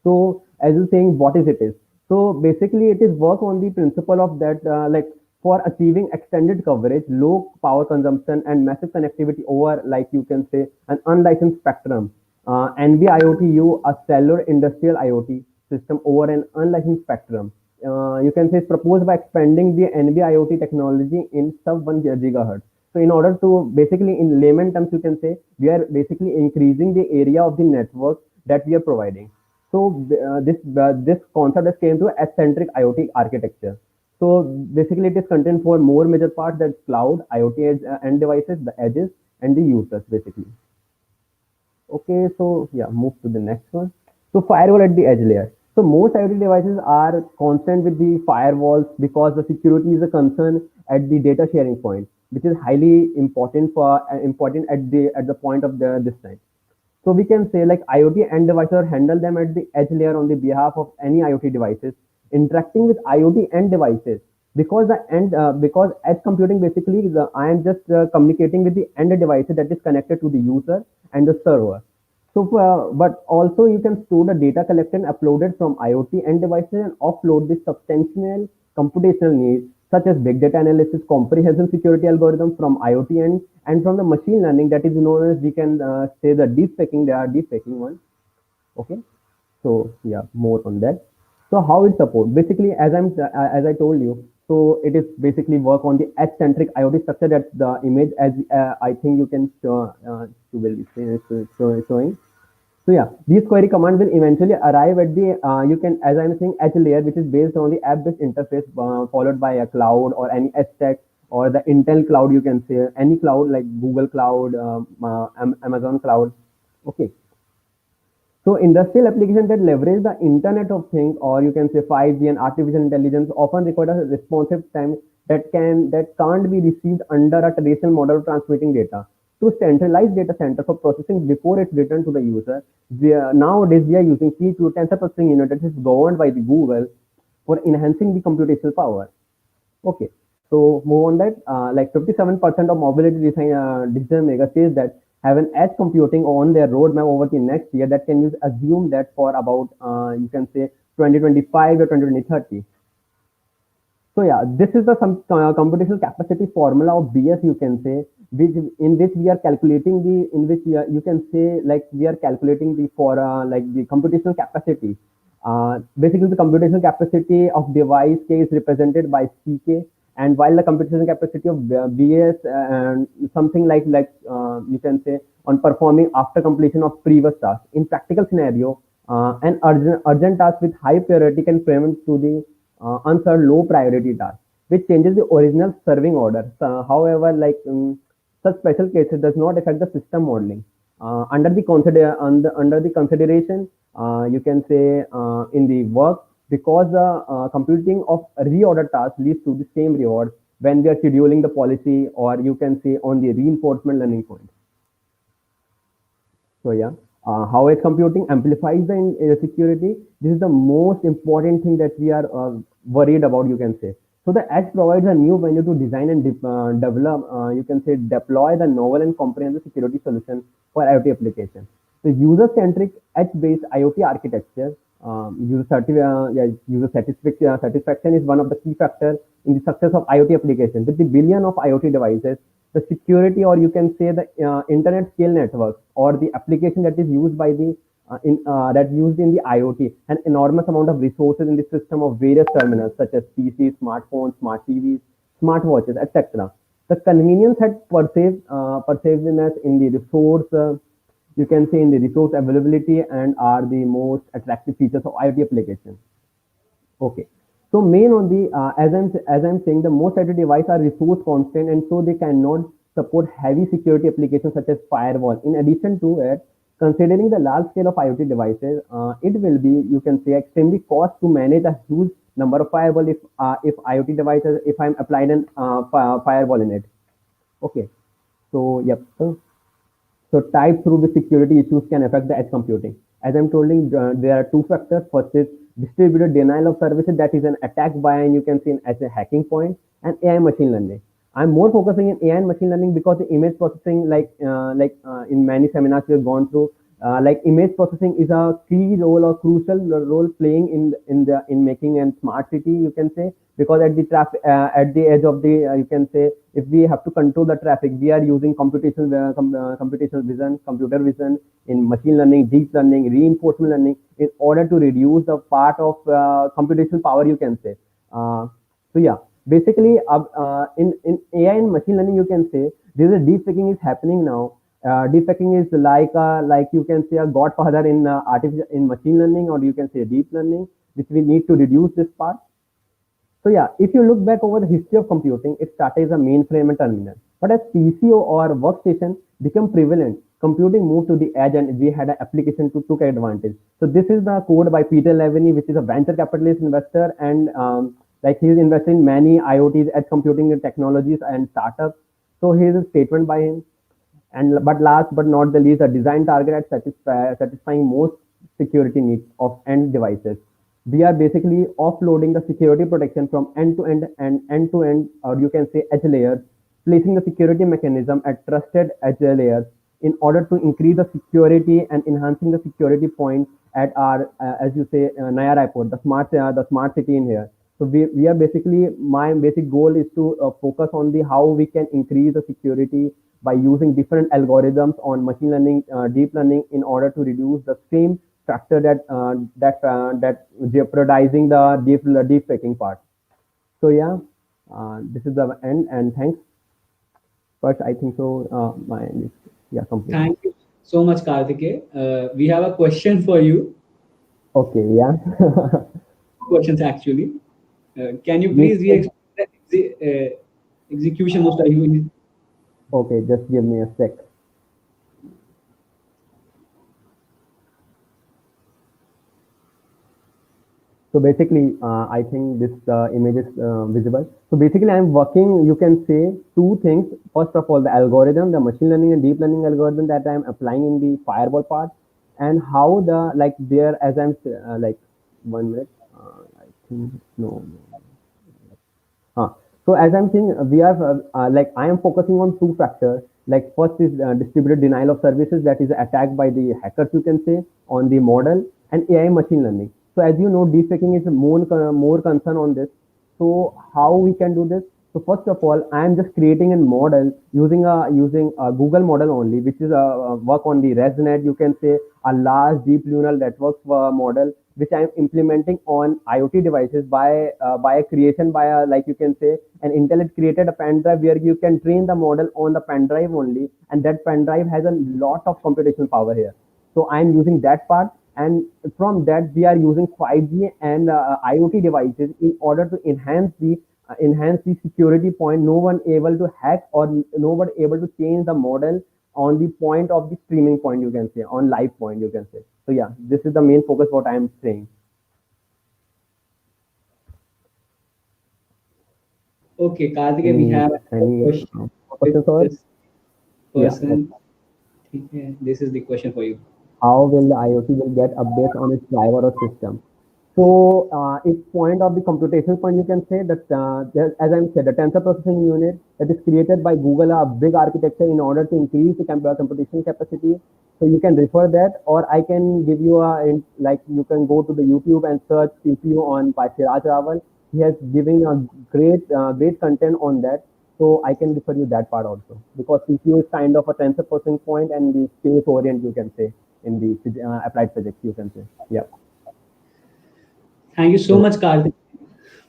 So as you're saying, what is it is? So basically, it is work on the principle of that, like for achieving extended coverage, low power consumption, and massive connectivity over, like you can say, an unlicensed spectrum. NB-IoT, a cellular industrial IoT system over an unlicensed spectrum. You can say it's proposed by expanding the NB-IoT technology in sub 1 gigahertz. So in order to basically, in layman terms, you can say we are basically increasing the area of the network that we are providing. So this concept has came to edge-centric IoT architecture. So basically, it is content for more major parts, that cloud, IoT edge, end devices, the edges, and the users basically. Okay, so yeah, move to the next one. So firewall at the edge layer. So most IoT devices are constant with the firewalls because the security is a concern at the data sharing point, which is highly important at the point of this time. So we can say like IoT end devices or handle them at the edge layer on the behalf of any IoT devices interacting with IoT end devices, because the end because edge computing basically I am just communicating with the end devices that is connected to the user and the server. So, but also you can store the data collected and uploaded from IoT end devices and offload the substantial computational needs such as big data analysis, comprehensive security algorithm from IoT end, and from the machine learning that is known as, we can say, the deep faking. There are deep faking ones. Okay, so yeah, more on that. So how it support? Basically, as I told you, so it is basically work on the edge-centric IoT structure. That the image, as I think you can show, you will be showing. So yeah, these query commands will eventually arrive at the you can, as I'm saying, edge layer, which is based on the app-based interface, followed by a cloud or any edge stack or the Intel cloud. You can say any cloud like Google Cloud, Amazon Cloud. Okay, so industrial applications that leverage the Internet of Things, or you can say 5G and artificial intelligence, often require a responsive time that can't be received under a traditional model of transmitting data to centralized data center for processing before it's returned to the user. Nowadays we are using CPU tensor processing unit that is governed by the Google for enhancing the computational power. Okay, so move on that. Like 57% of mobility decision makers says that have an edge computing on their roadmap over the next year. That can use assume that for about you can say 2025 or 2030. So yeah, this is the some computational capacity formula of BS, you can say, which in which we are calculating the, in which you can say like we are calculating the for like the computational capacity. Basically, the computational capacity of device K is represented by CK, and while the computational capacity of BS and something like you can say on performing after completion of previous task. In practical scenario, an urgent task with high priority can prevent to the unserved low priority task, which changes the original serving order. However, such special cases does not affect the system modeling. Under the consideration, you can say in the work, because the computing of reorder tasks leads to the same reward when we are scheduling the policy, or you can say on the reinforcement learning point. So yeah, how edge computing amplifies the security. This is the most important thing that we are worried about, you can say. So the edge provides a new venue to design and develop, you can say, deploy the novel and comprehensive security solution for IoT application. The user-centric edge-based IoT architecture, satisfaction is one of the key factors in the success of IoT applications. With the billion of IoT devices, the security, or you can say the internet scale networks, or the application that is used by the that used in the IoT, an enormous amount of resources in the system of various terminals such as PCs, smartphones, smart TVs, smartwatches, etc. The convenience had pervasiveness in the resource, you can say in the resource availability, and are the most attractive features of IoT applications. Okay. So main on the as I'm saying, the most IoT devices are resource constant, and so they cannot support heavy security applications such as firewall. In addition to it, considering the large scale of IoT devices, it will be, you can say, extremely cost to manage a huge number of firewall if IoT devices, if I'm applied an firewall in it. Okay. So yep. So type through the security issues can affect the edge computing. As I'm telling, there are two factors. First is distributed denial of services, that is an attack by, and you can see as a hacking point, and AI machine learning. I'm more focusing in AI and machine learning because the image processing, in many seminars we've gone through, like image processing is a key role or crucial role playing in making a smart city, you can say, because at the at the edge of the you can say, if we have to control the traffic, we are using computational vision, computer vision, in machine learning, deep learning, reinforcement learning, in order to reduce the part of computational power, you can say. So yeah, basically in AI and machine learning, you can say there is a deep faking is happening now. Deep faking is like you can say a godfather in artificial in machine learning, or you can say deep learning, which we need to reduce this part. So yeah, if you look back over the history of computing, it started as a mainframe and terminal. But as PCO or workstation become prevalent, computing moved to the edge, and we had an application to took advantage. So this is the code by Peter Levine, which is a venture capitalist investor, and like he's invested in many IoTs, edge computing technologies and startups. So here's a statement by him. And but last but not the least, a design target at satisfying most security needs of end devices. We are basically offloading the security protection from end to end and end to end, or you can say edge layers, placing the security mechanism at trusted edge layers in order to increase the security and enhancing the security point at our, as you say, Naya Raipur, the smart city in here. So we are basically, my basic goal is to focus on the how we can increase the security by using different algorithms on machine learning, deep learning, in order to reduce the same factor that jeopardizing the deep faking part. So yeah, this is the end, and thanks. But I think so. My end is, yeah, complete. Thank you so much, Karthike. We have a question for you. Okay, yeah. Questions actually. Can you You please said, re-explain the execution of the unit? okay, just give me a sec. So basically, I think this image is visible. So basically, I'm working, you can say, two things. First of all, the algorithm, the machine learning and deep learning algorithm that I'm applying in the firewall part, and how the, like there, as I'm like, 1 minute. I think no. So as I'm saying, we are like I am focusing on two factors. Like first is distributed denial of services, that is attacked by the hackers, you can say, on the model, and AI machine learning. So as you know, deepfaking is more concern on this. So how we can do this? So first of all, I am just creating a model using a Google model only, which is a work on the ResNet. You can say a large deep neural network model, which I am implementing on IoT devices by a creation by a, like you can say, an Intel had created a pen drive where you can train the model on the pen drive only, and that pen drive has a lot of computational power here. So I'm using that part, and from that we are using 5G and IoT devices in order to enhance the security point. No one able to hack, or no one able to change the model on the point of the streaming point, you can say, on live point, you can say. So yeah, this is the main focus what I am saying. Okay, Karthike, we have a Any question with questions or, this yeah, person. Okay, this is the question for you. how will the IoT will get updates on its driver or system? So its point of the computational point, you can say that as I said, the tensor processing unit that is created by Google, a big architecture in order to increase the computation capacity. So you can refer that, or I can give you like you can go to the YouTube and search CPU on by Siraj Raval. He has given a great content on that. So I can refer you that part also, because CPU is kind of a tensor processing point and the space orient, you can say, in the applied physics, you can say. Yeah. Thank you so So much, Karthik,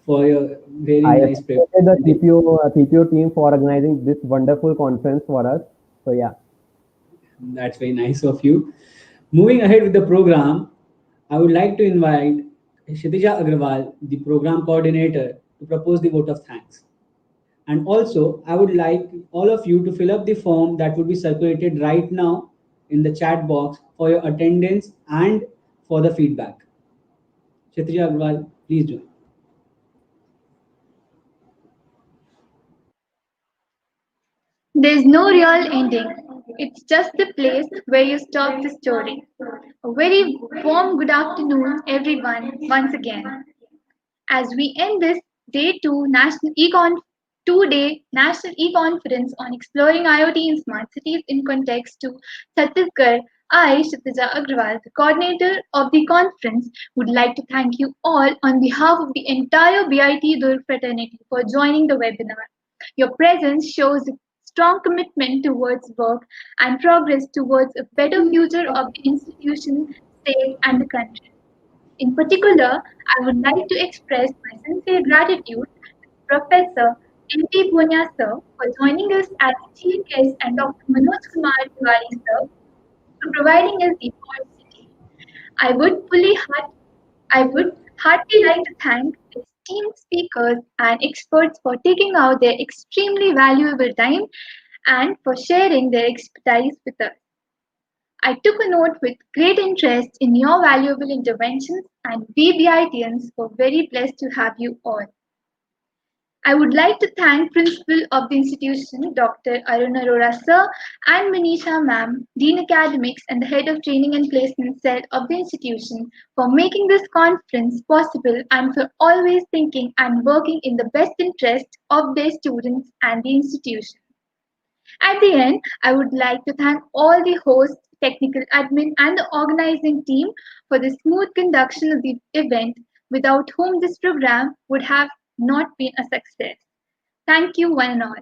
for your very I nice appreciate the presentation. TPO team for organizing this wonderful conference for us. So yeah, That's very nice of you. Moving ahead with the program, I would like to invite Kshitija Agrawal, the program coordinator, to propose the vote of thanks. And also, I would like all of you to fill up the form that will be circulated right now in the chat box for your attendance and for the feedback. Kshitija Agrawal, please join. There's no real ending. It's just the place where you stop the story. A very warm good afternoon, everyone, once again. As we end this day 2 e-conference on exploring IoT in smart cities in context to Chhattisgarh, I, Kshitija Agrawal, the coordinator of the conference, would like to thank you all on behalf of the entire BIT Durg fraternity for joining the webinar. Your presence shows a strong commitment towards work and progress towards a better future of the institution, state, and the country. In particular, I would like to express my sincere gratitude to Professor N.P. Punya sir for joining us as chief guest and Dr. Manoj Kumar Tiwari sir for providing us the opportunity. I would fully heart, I would heartily like to thank the esteemed speakers and experts for taking out their extremely valuable time and for sharing their expertise with us. I took a note with great interest in your valuable interventions, and we BITians were very blessed to have you all. I would like to thank Principal of the institution, Dr. Arun Arora Sir, and Manisha Ma'am, Dean Academics and the Head of Training and Placement Cell of the institution for making this conference possible and for always thinking and working in the best interest of their students and the institution. At the end, I would like to thank all the hosts, technical admin, and the organizing team for the smooth conduction of the event, without whom this program would have not been a success. Thank you, one and all.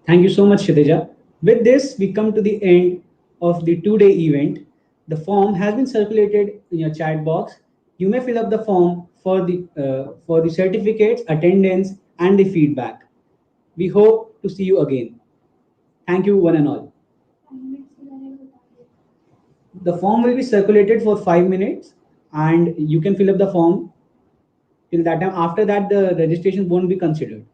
Thank you so much, Kshitija. With this, we come to the end of the two-day event. The form has been circulated in your chat box. You may fill up the form for the certificates, attendance, and the feedback. We hope to see you again. Thank you, one and all. The form will be circulated for 5 minutes, and you can fill up the form till that time. After that, the registration won't be considered.